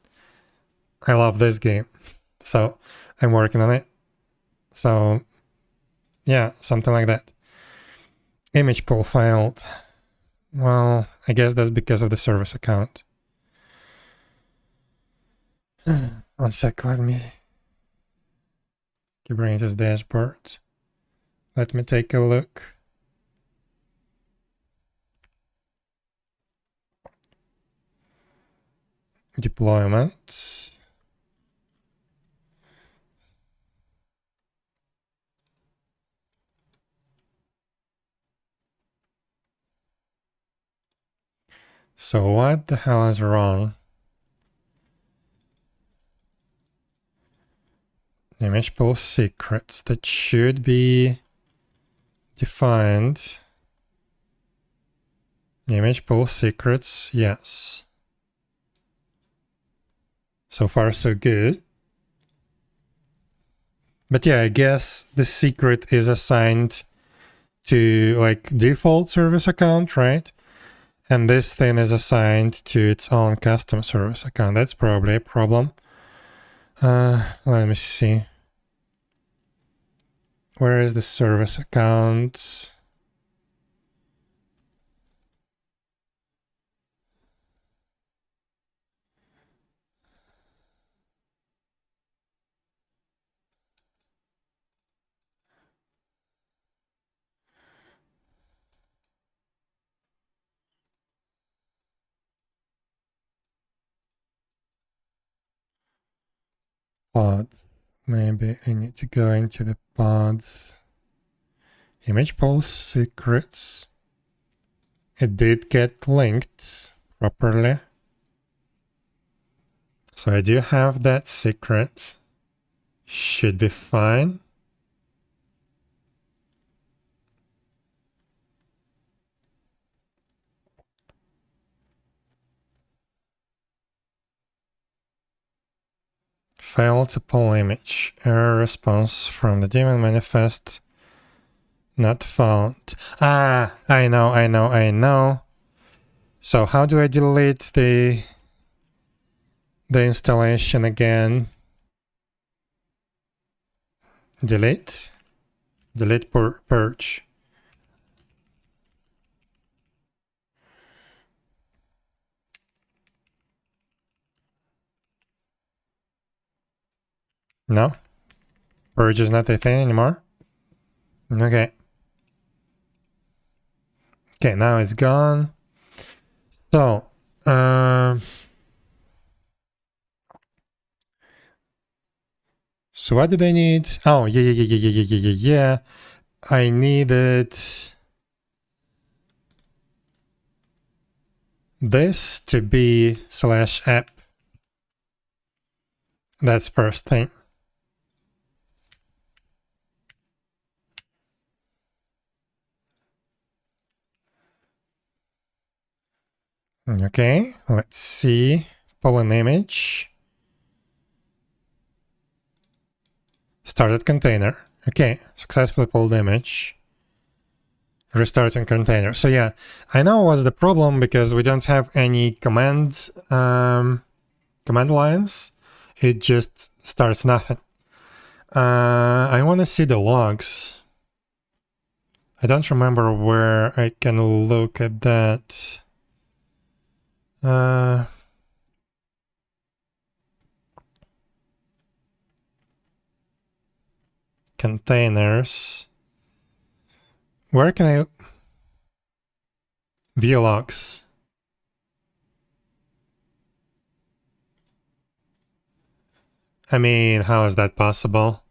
I love this game, so I'm working on it. So yeah, something like that. Image pool failed. Well, I guess that's because of the service account. 1 sec, let me Kubernetes dashboard. Let me take a look. Deployment. So what the hell is wrong? Image pool secrets that should be defined. Image pool secrets, yes. So far so good. But yeah, I guess the secret is assigned to like default service account, right? And this thing is assigned to its own custom service account. That's probably a problem. Let me see. Where is the service account? Pods. Maybe I need to go into the pods. Image pool secrets. It did get linked properly. So I do have that secret. Should be fine. Failed to pull image. Error response from the daemon manifest. Not found. Ah, I know. So how do I delete the installation again? Delete purge. No? Purge is not a thing anymore? Okay. Okay, now it's gone. So, so what did I need? Oh, yeah. I needed this to be /app. That's first thing. Okay, let's see. Pull an image. Started container. Okay, successfully pulled image. Restarting container. So yeah, I know what's the problem because we don't have any command lines. It just starts nothing. I want to see the logs. I don't remember where I can look at that. Containers. Where can I view logs? I mean, how is that possible?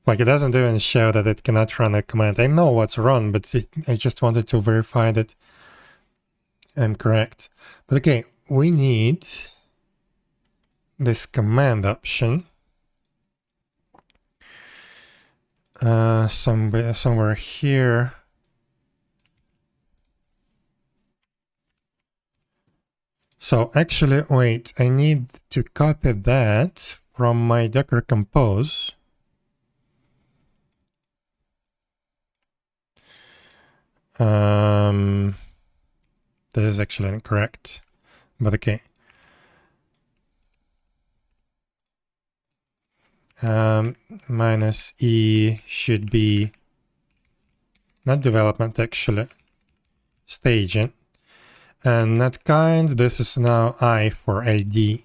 Like it doesn't even show that it cannot run a command. I know what's wrong, but I just wanted to verify that I'm correct. But okay, we need this command option. somewhere here. So actually, wait, I need to copy that from my Docker Compose. This is actually incorrect, but okay. Minus E should be not development, actually, staging. And not kind, this is now I for ID.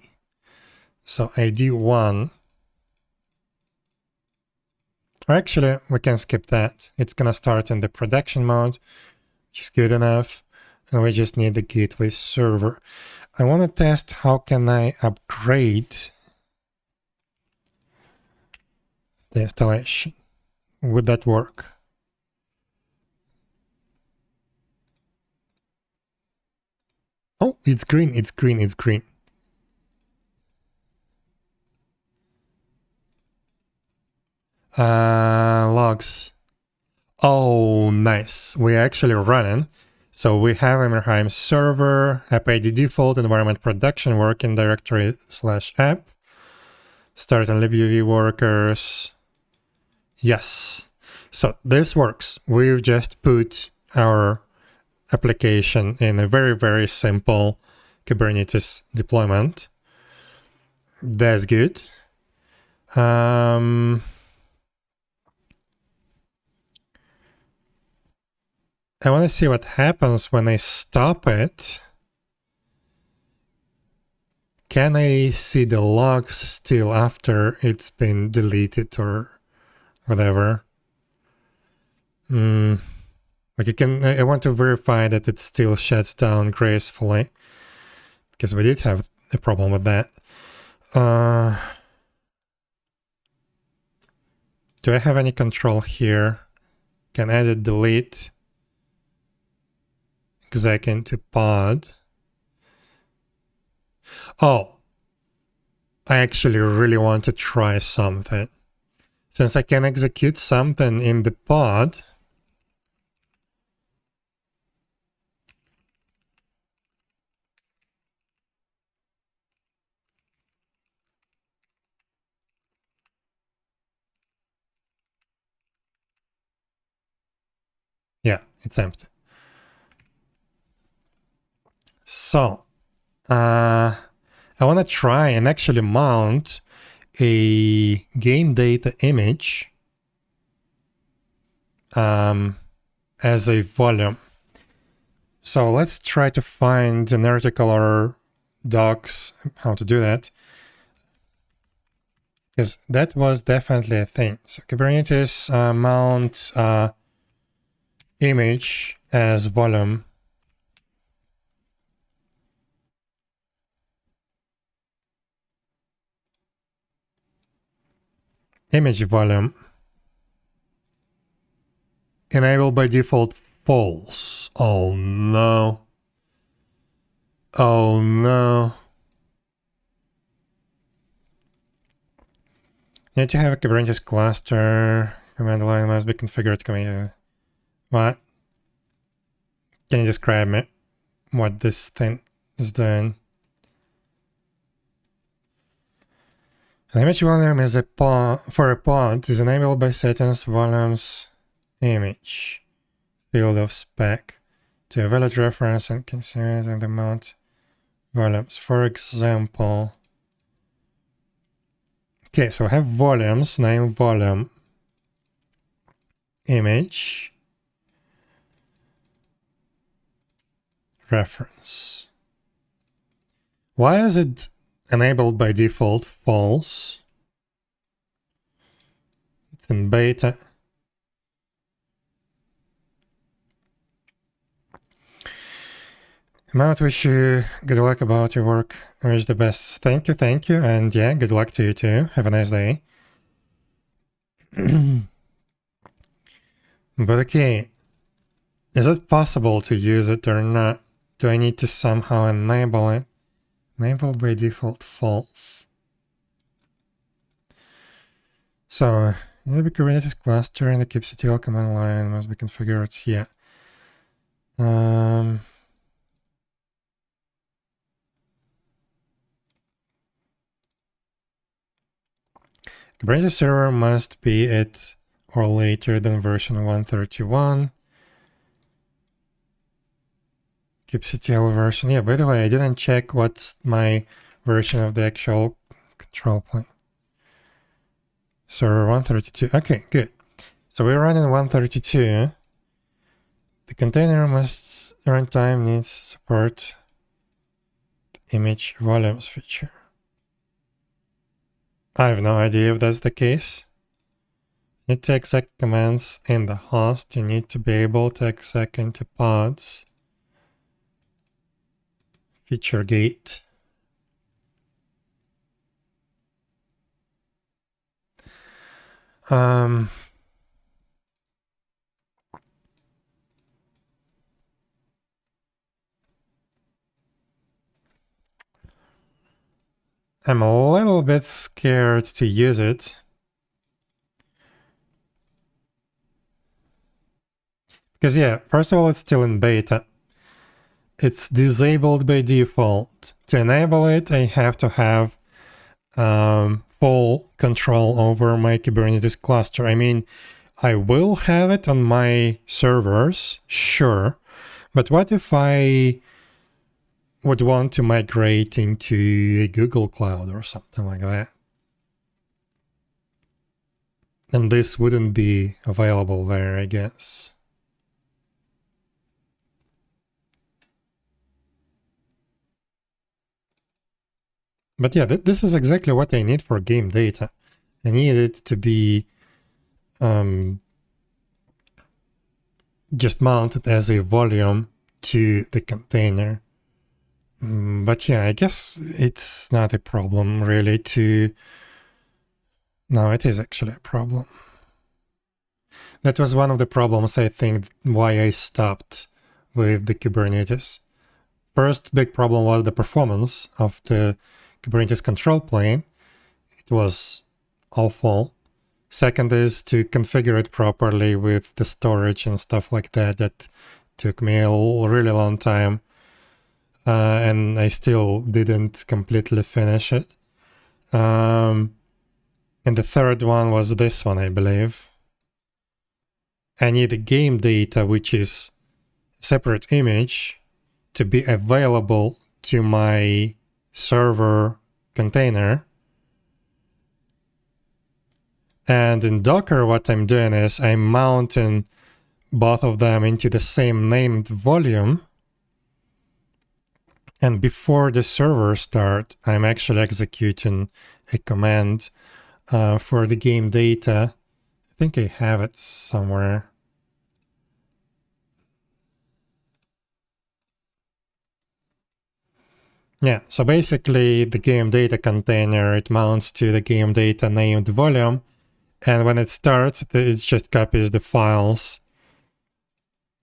So ID1. Or actually, we can skip that. It's gonna start in the production mode, which is good enough. And we just need the gateway server. I want to test how can I upgrade the installation. Would that work? Oh, it's green, it's green, it's green. Logs. Oh, nice. We're actually running. So we have Ymirheim server, app ID default, environment production, working directory /app, start and libuv workers. Yes. So this works. We've just put our application in a very, very simple Kubernetes deployment. That's good. I want to see what happens when I stop it. Can I see the logs still after it's been deleted or whatever? Like I want to verify that it still shuts down gracefully, because we did have a problem with that. Do I have any control here? Can edit, delete, exec into pod. Oh, I actually really want to try something. Since I can execute something in the pod, yeah, it's empty. So, I want to try and actually mount a game data image as a volume. So let's try to find an article or docs how to do that, because that was definitely a thing. So Kubernetes mount image as volume. Image volume. Enable by default false. Oh no. Oh no. Need to have a Kubernetes cluster. Command line must be configured. What? Can you describe me what this thing is doing? An image volume is a pod for a pod is enabled by settings volumes image field of spec to evaluate reference and consider the amount volumes. For example, okay, so I have volumes, name volume, image, reference. Why is it enabled by default false? It's in beta. Mount, wish you good luck about your work. I wish the best. Thank you, and yeah, good luck to you too. Have a nice day. But okay, is it possible to use it or not? Do I need to somehow enable it? Enable by default false. So Maybe Kubernetes cluster in the kubectl command line must be configured. Yeah. Kubernetes server must be at or later than version 131. kubectl version. Yeah, by the way, I didn't check what's my version of the actual control plane. Server 132. Okay, good. So we're running 132. The container must runtime needs support the image volumes feature. I have no idea if that's the case. You need to exec commands in the host. You need to be able to exec into pods. Feature gate. I'm a little bit scared to use it. Because yeah, first of all, it's still in beta. It's disabled by default. To enable it, I have to have full control over my Kubernetes cluster. I mean, I will have it on my servers, sure. But what if I would want to migrate into a Google Cloud or something like that? And this wouldn't be available there, I guess. But yeah, this is exactly what I need for game data. I need it to be just mounted as a volume to the container. But yeah, I guess it's not a problem really to... No, it is actually a problem. That was one of the problems, I think, why I stopped with the Kubernetes. First big problem was the performance of the Kubernetes control plane. It was awful. Second is to configure it properly with the storage and stuff like that. That took me a really long time. And I still didn't completely finish it. And the third one was this one, I believe. I need the game data, which is separate image, to be available to my server container. And in Docker, what I'm doing is I'm mounting both of them into the same named volume. And before the server start, I'm actually executing a command for the game data. I think I have it somewhere. Yeah, so basically the game data container, it mounts to the game data named volume. And when it starts, it just copies the files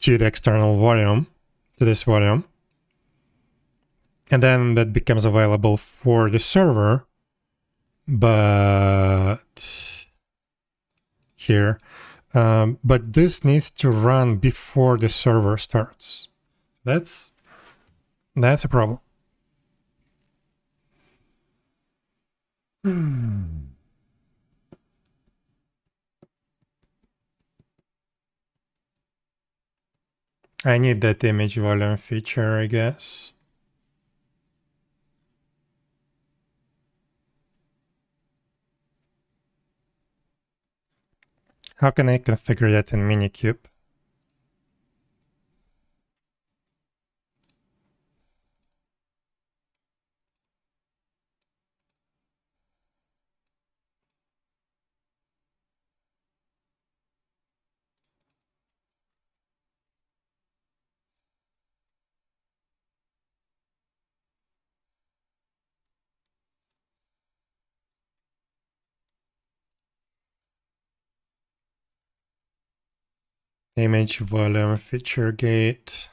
to the external volume, to this volume. And then that becomes available for the server. But here, but this needs to run before the server starts. That's a problem. I need that image volume feature, I guess. How can I configure that in Minikube? Image volume feature gate.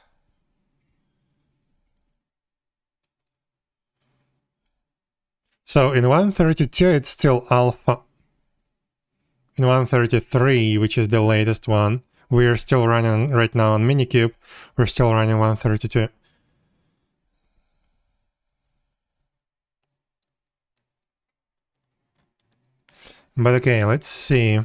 So in 132, it's still alpha. in 133, which is the latest one. We're still running right now on Minikube. We're still running 132. But okay, let's see.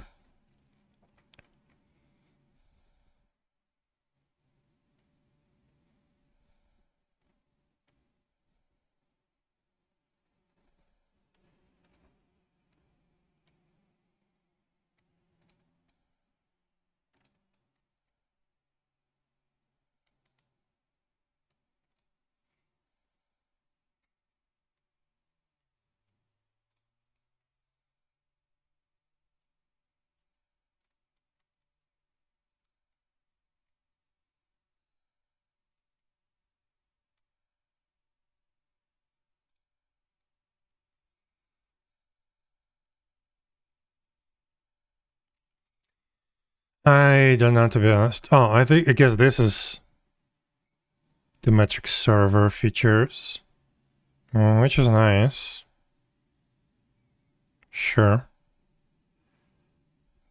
I don't know, to be honest. Oh, I guess this is the metric server features, which is nice. Sure.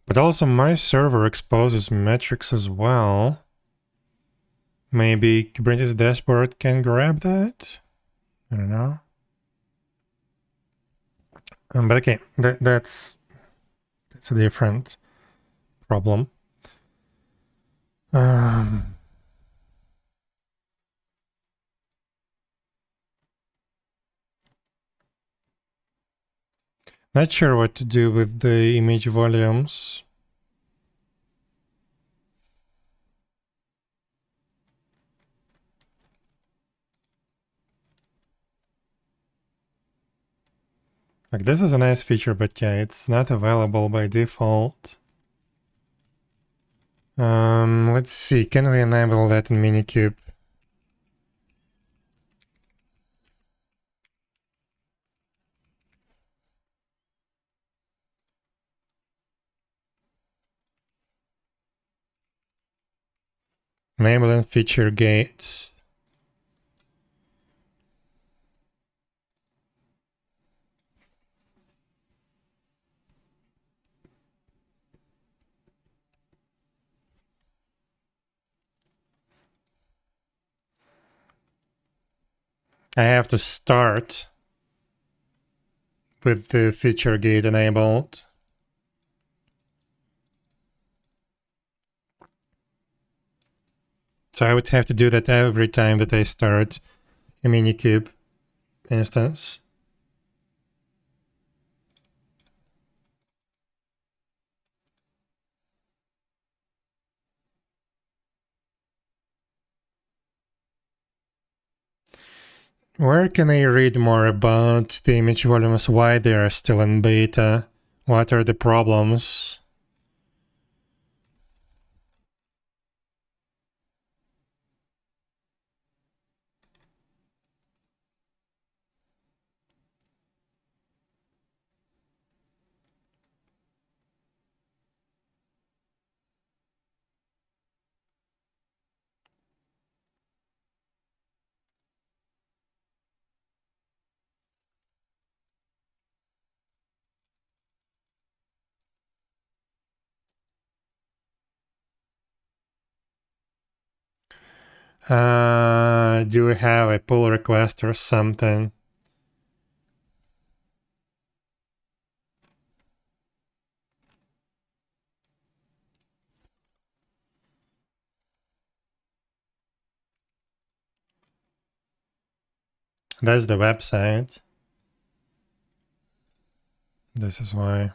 But also my server exposes metrics as well. Maybe Kubernetes dashboard can grab that? I don't know. But okay, that's a different problem. Not sure what to do with the image volumes. Like, this is a nice feature, but yeah, it's not available by default. Let's see, can we enable that in Minikube? Enabling feature gates. I have to start with the feature gate enabled. So I would have to do that every time that I start a Minikube instance. Where can I read more about the image volumes, why they are still in beta, what are the problems? Do we have a pull request or something? That's the website. This is why.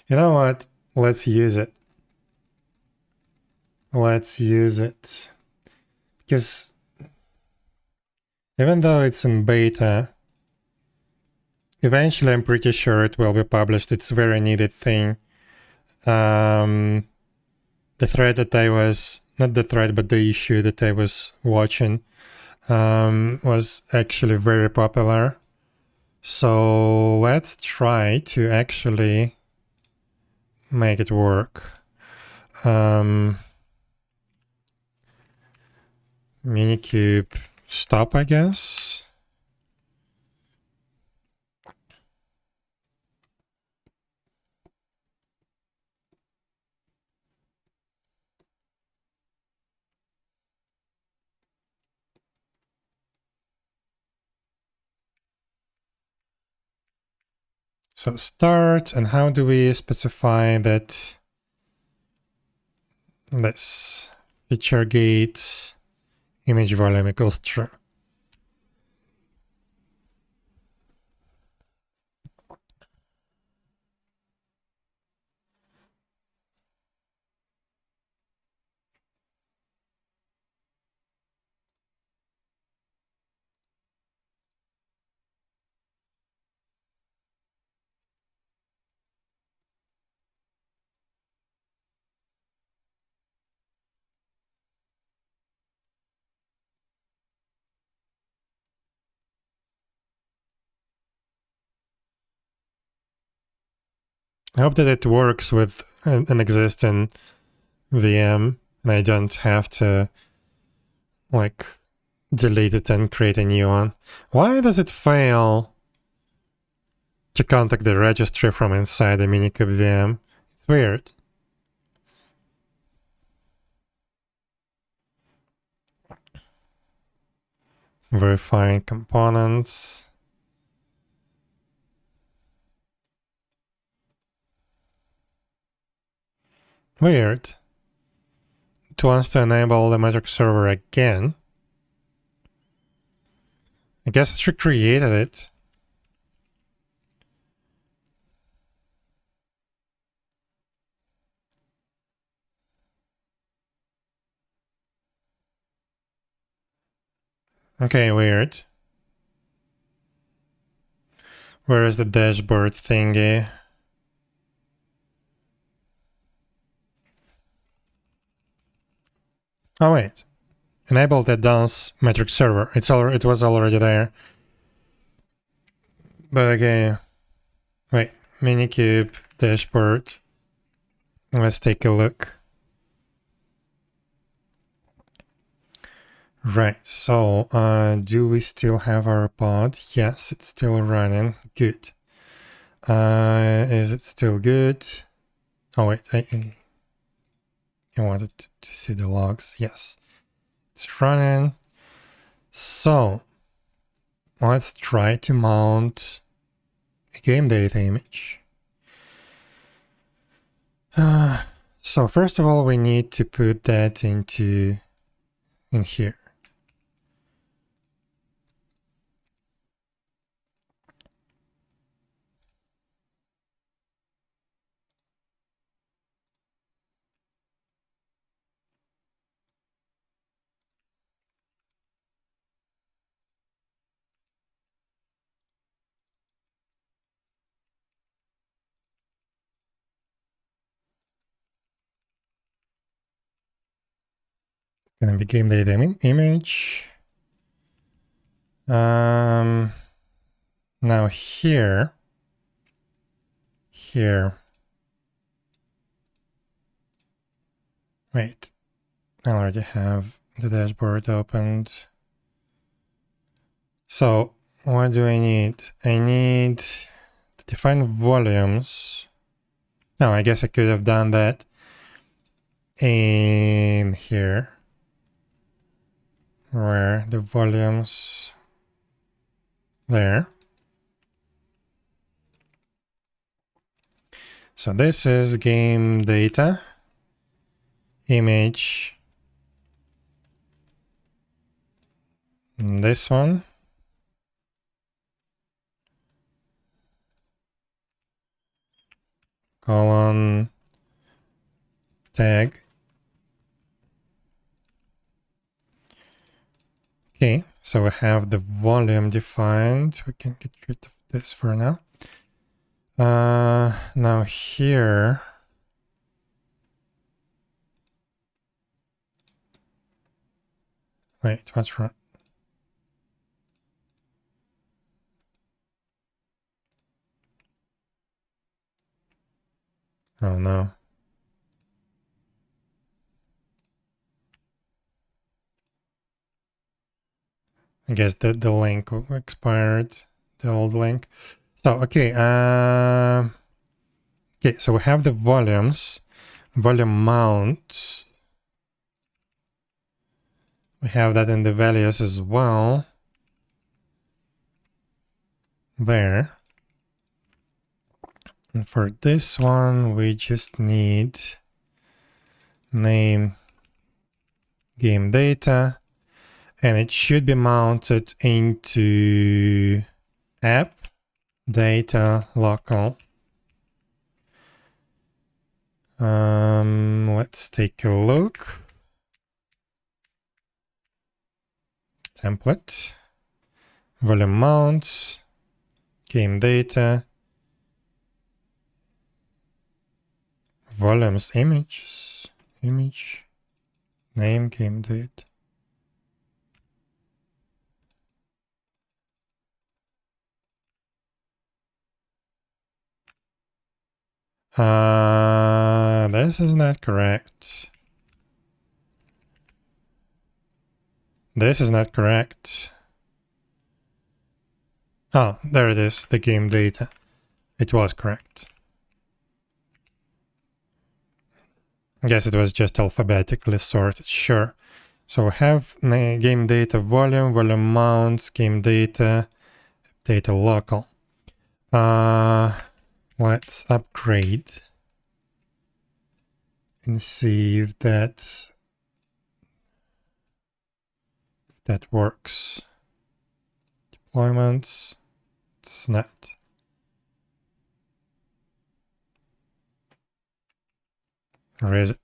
You know what? Let's use it. Let's use it. Because even though it's in beta, eventually I'm pretty sure it will be published. It's a very needed thing. The thread that I was, not the thread, but the issue that I was watching was actually very popular. So let's try to actually make it work. Minikube stop, I guess. So start, and how do we specify that this feature gate image volume equals true? I hope that it works with an existing VM and I don't have to like delete it and create a new one. Why does it fail to contact the registry from inside the Minikube VM? It's weird. Verifying components. Weird. It wants to enable the metric server again. I guess it recreated it. Okay, weird. Where is the dashboard thingy? Oh wait. Enable the dance metric server. It was already there. But okay. Wait. Minikube dashboard. Let's take a look. Right, so do we still have our pod? Yes, it's still running. Good. Is it still good? Oh wait, I wanted to see the logs. Yes, it's running. So let's try to mount a game data image. So first of all, we need to put that in here. Gonna be game data image. Now here. Wait, I already have the dashboard opened. So what do I need? I need to define volumes. No, I guess I could have done that in here, where the volumes there. So this is game data image. And this one. colon tag. Okay, so we have the volume defined. We can get rid of this for now. Now here, wait, what's wrong? Oh no. I guess that the link expired, the old link. So, okay, okay, so we have the volumes, volume mount. We have that in the values as well. There. And for this one, we just need name game data, and it should be mounted into app data local. Let's take a look. Template, volume mounts, game data, volumes images, image, name game date. This is not correct. This is not correct. Oh, there it is, the game data. It was correct. I guess it was just alphabetically sorted, sure. So we have game data volume, volume mounts, game data, data local. Let's upgrade and see if that works. Deployments, it's not. Or is it?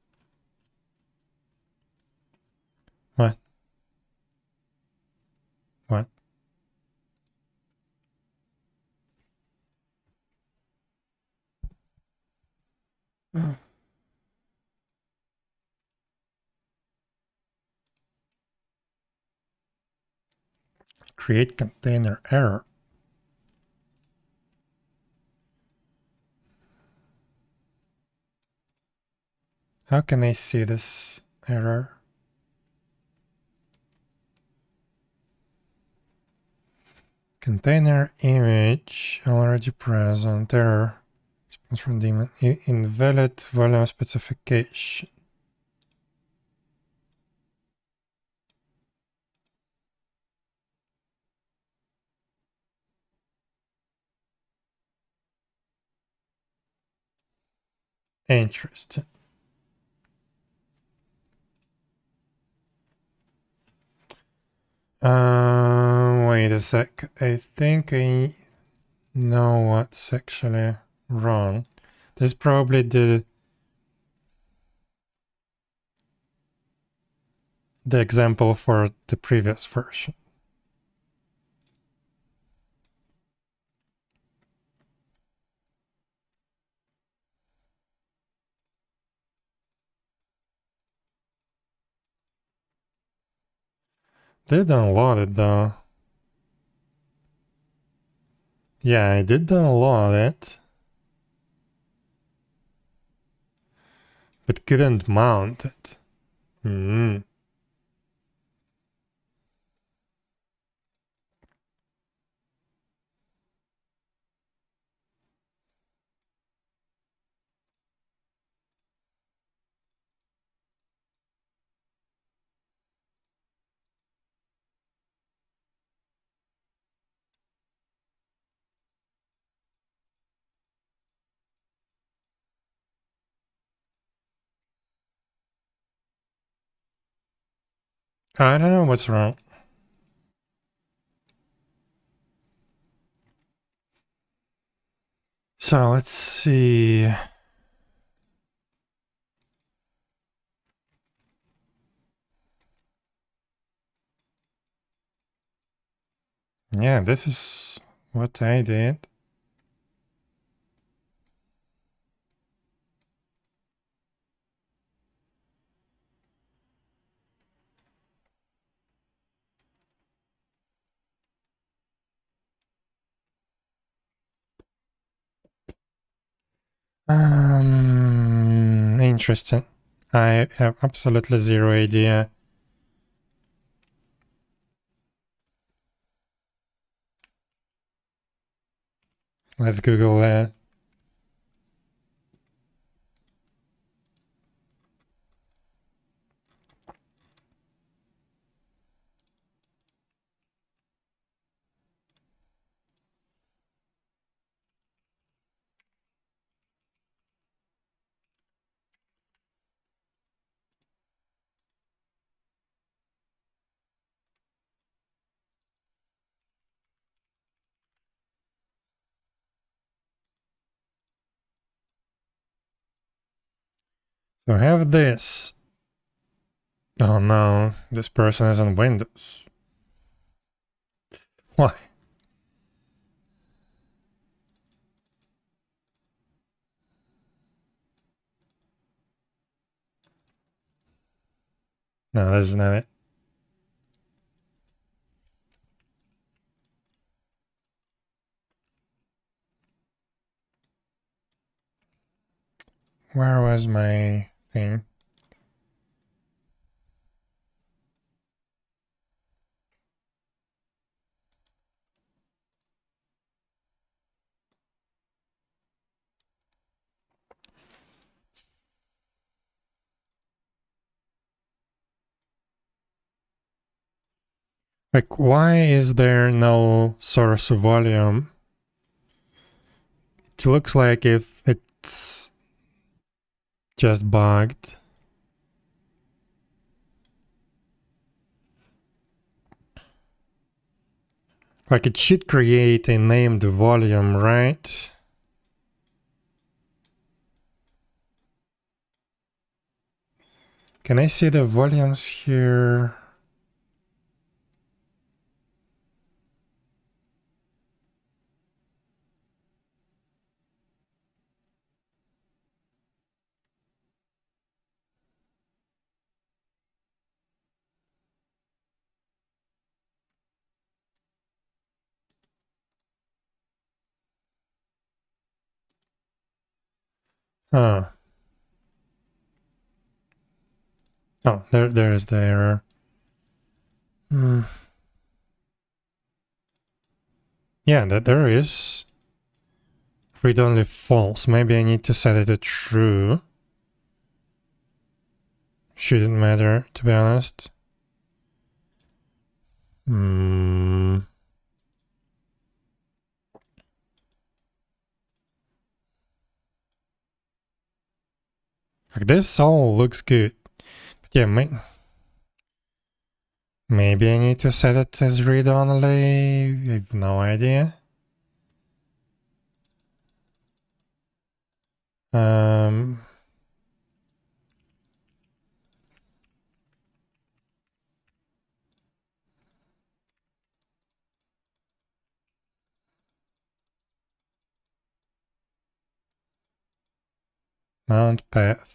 What? What? Oh. Create container error. How can I see this error? Container image already present, error. Response from daemon, invalid volume specification. Interesting. Wait a sec. I think I know what's actually wrong. This is probably the example for the previous version. Did download it though. Yeah, I did download it, but couldn't mount it. I don't know what's wrong. So let's see. Yeah, this is what I did. Interesting. I have absolutely zero idea. Let's Google that. So I have this. Oh no, this person is on Windows. Why? No, that's not it. Where was my thing? Like, why is there no source volume? It looks like if it's just bugged. Like, it should create a named volume, right? Can I see the volumes here? Oh. Oh, there is the error. Yeah, there is. Read only false. Maybe I need to set it to true. Shouldn't matter, to be honest. Like, this all looks good. But yeah, maybe I need to set it as read only. I have no idea. Mount path.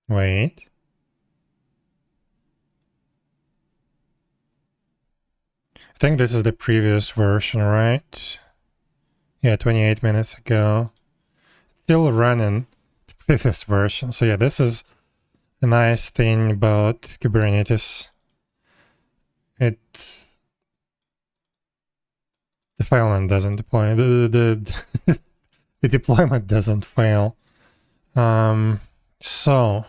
Wait. I think this is the previous version, right? Yeah, 28 minutes ago. Still running the previous version. So yeah, this is a nice thing about Kubernetes. It's the file doesn't deploy. The deployment doesn't fail. So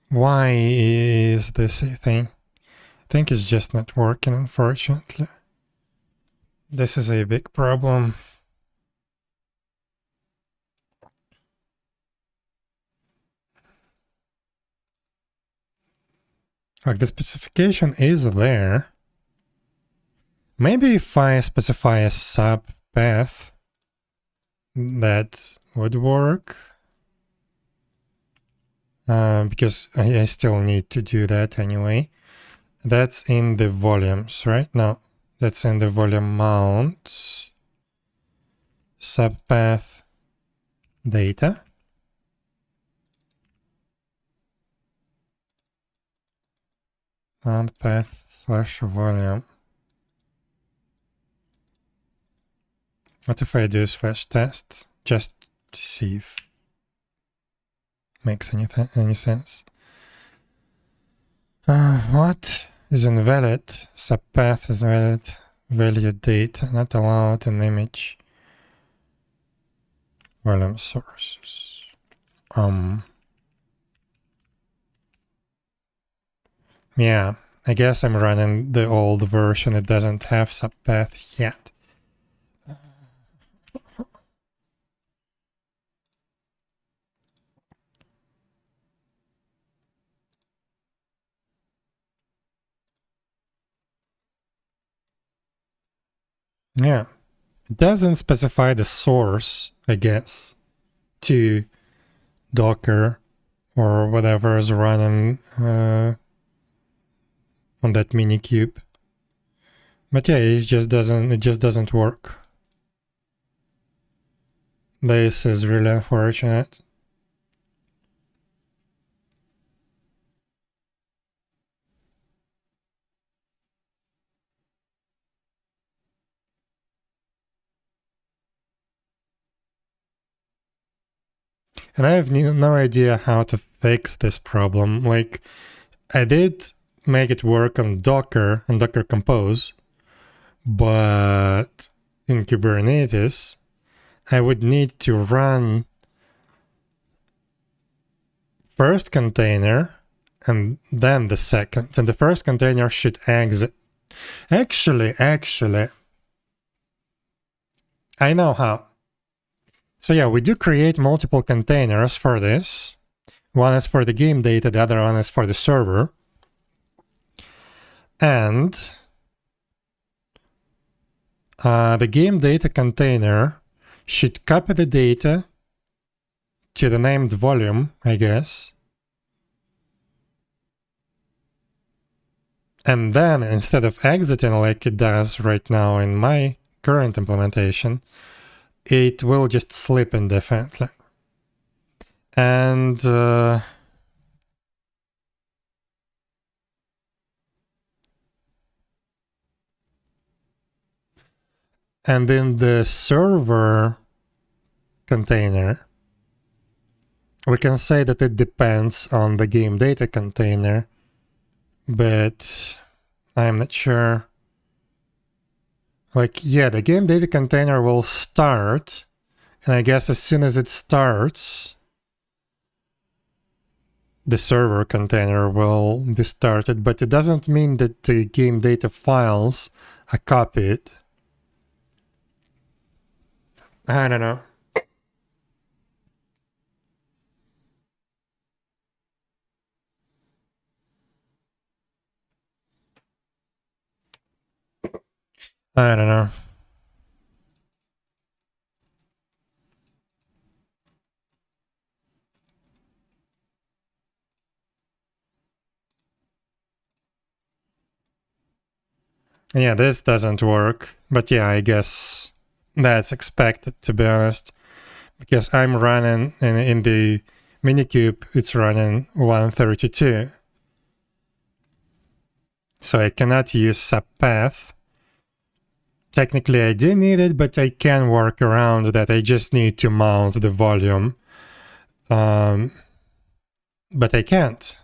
why is this a thing? I think it's just not working, unfortunately. This is a big problem. Like the specification is there. Maybe if I specify a sub path, that would work. Because I still need to do that anyway. That's in the volumes, right? No, that's in the volume mount. Subpath data. Mount path / volume. What if I do /test just to see if makes any sense? What is invalid? Subpath is valid. Value data not allowed in image. Volume sources. Yeah, I guess I'm running the old version. It doesn't have subpath yet. Yeah, it doesn't specify the source, I guess, to Docker or whatever is running on that Minikube. But yeah, it just doesn't work. This is really unfortunate. And I have no idea how to fix this problem. Like, I did make it work on Docker and Docker Compose, but in Kubernetes, I would need to run first container and then the second. And the first container should exit. Actually, I know how. So yeah, we do create multiple containers for this. One is for the game data, the other one is for the server. And the game data container should copy the data to the named volume, I guess. And then instead of exiting like it does right now in my current implementation, it will just slip indefinitely. And in the server container, we can say that it depends on the game data container, but I'm not sure. Like, yeah, the game data container will start, and I guess as soon as it starts, the server container will be started, but it doesn't mean that the game data files are copied. I don't know. I don't know. Yeah, this doesn't work, but yeah, I guess that's expected, to be honest, because I'm running in the Minikube, it's running 132. So I cannot use subpath. Technically I do need it, but I can work around that. I just need to mount the volume. But I can't.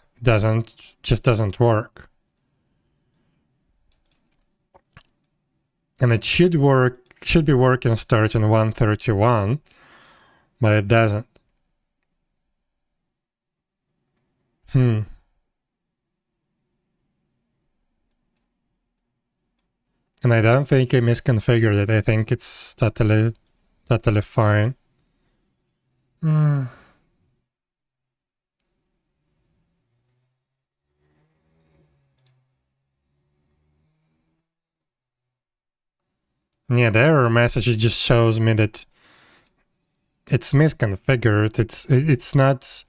Just doesn't work. And it should be working starting 131, but it doesn't. And I don't think I misconfigured it. I think it's totally fine. Yeah, the error message, it just shows me that it's misconfigured. It's not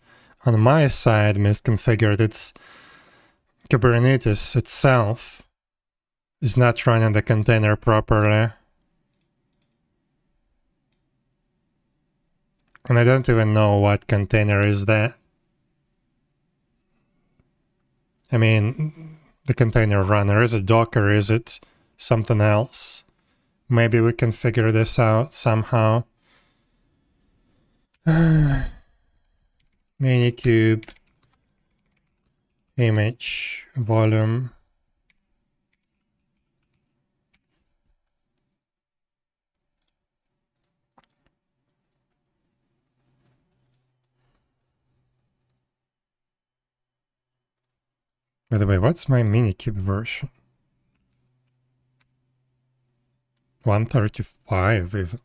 on my side misconfigured. It's Kubernetes itself is not running the container properly. And I don't even know what container is that. I mean, the container runner, is it Docker? Is it something else? Maybe we can figure this out somehow. Minikube image volume. By the way, what's my Minikube version? 135 even.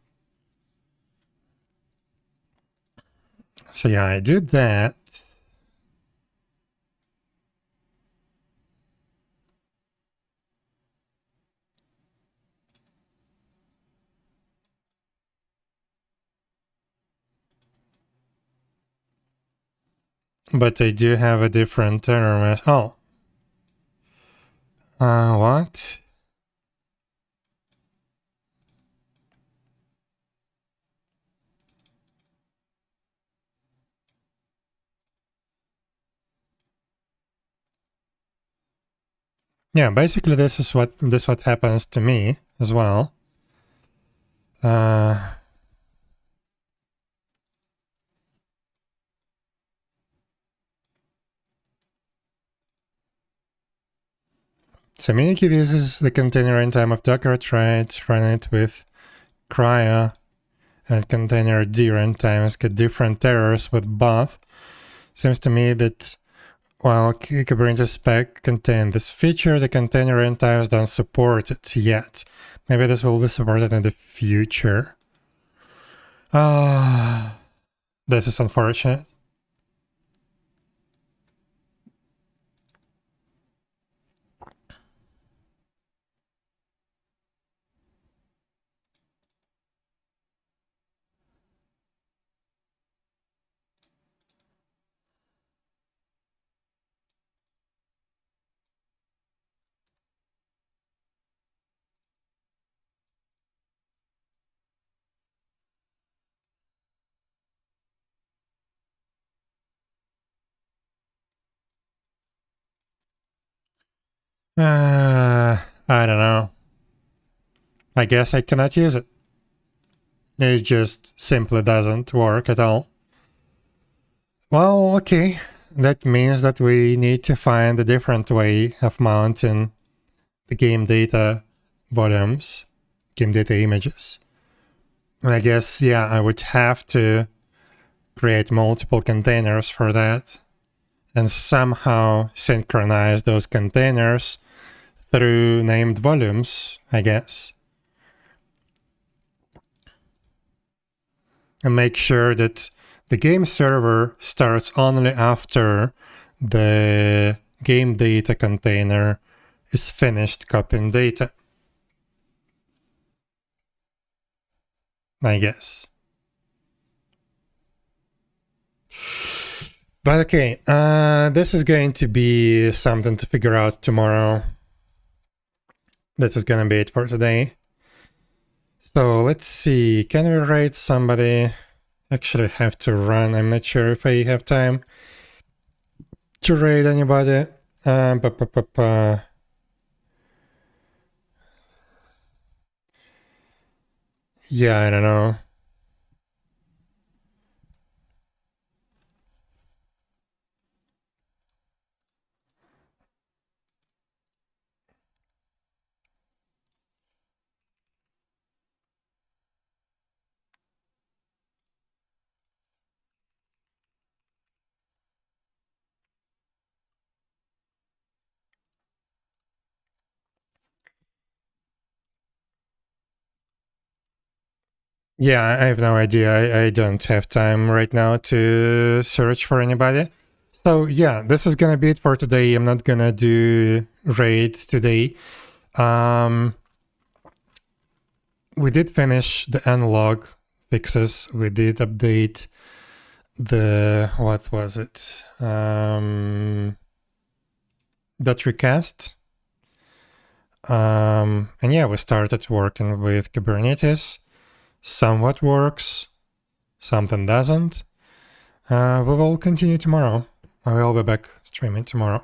So yeah, I did that. But I do have a different error message. Oh. What? Yeah, basically this is what happens to me as well. So Minikube uses the container runtime of Docker, try to run it with cryo, and container D runtimes get different errors with both. Seems to me that while Kubernetes spec contain this feature, the container runtimes don't support it yet. Maybe this will be supported in the future. This is unfortunate. I don't know. I guess I cannot use it. It just simply doesn't work at all. Well, okay. That means that we need to find a different way of mounting the game data volumes, game data images. And I guess, yeah, I would have to create multiple containers for that and somehow synchronize those containers through named volumes, I guess. And make sure that the game server starts only after the game data container is finished copying data, I guess. But okay, this is going to be something to figure out tomorrow. This is gonna be it for today. So let's see, can we raid somebody? Actually have to run, I'm not sure if I have time to raid anybody. Yeah, I don't know. Yeah, I have no idea. I don't have time right now to search for anybody. So yeah, this is gonna be it for today. I'm not gonna do raids today. we did finish the analog fixes. We did update the, what was it? Battery cast. And yeah, we started working with Kubernetes. Somewhat works, something doesn't. We will continue tomorrow. I will be back streaming tomorrow.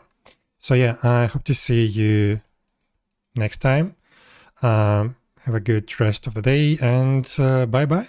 So yeah, I hope to see you next time. Have a good rest of the day, and bye-bye.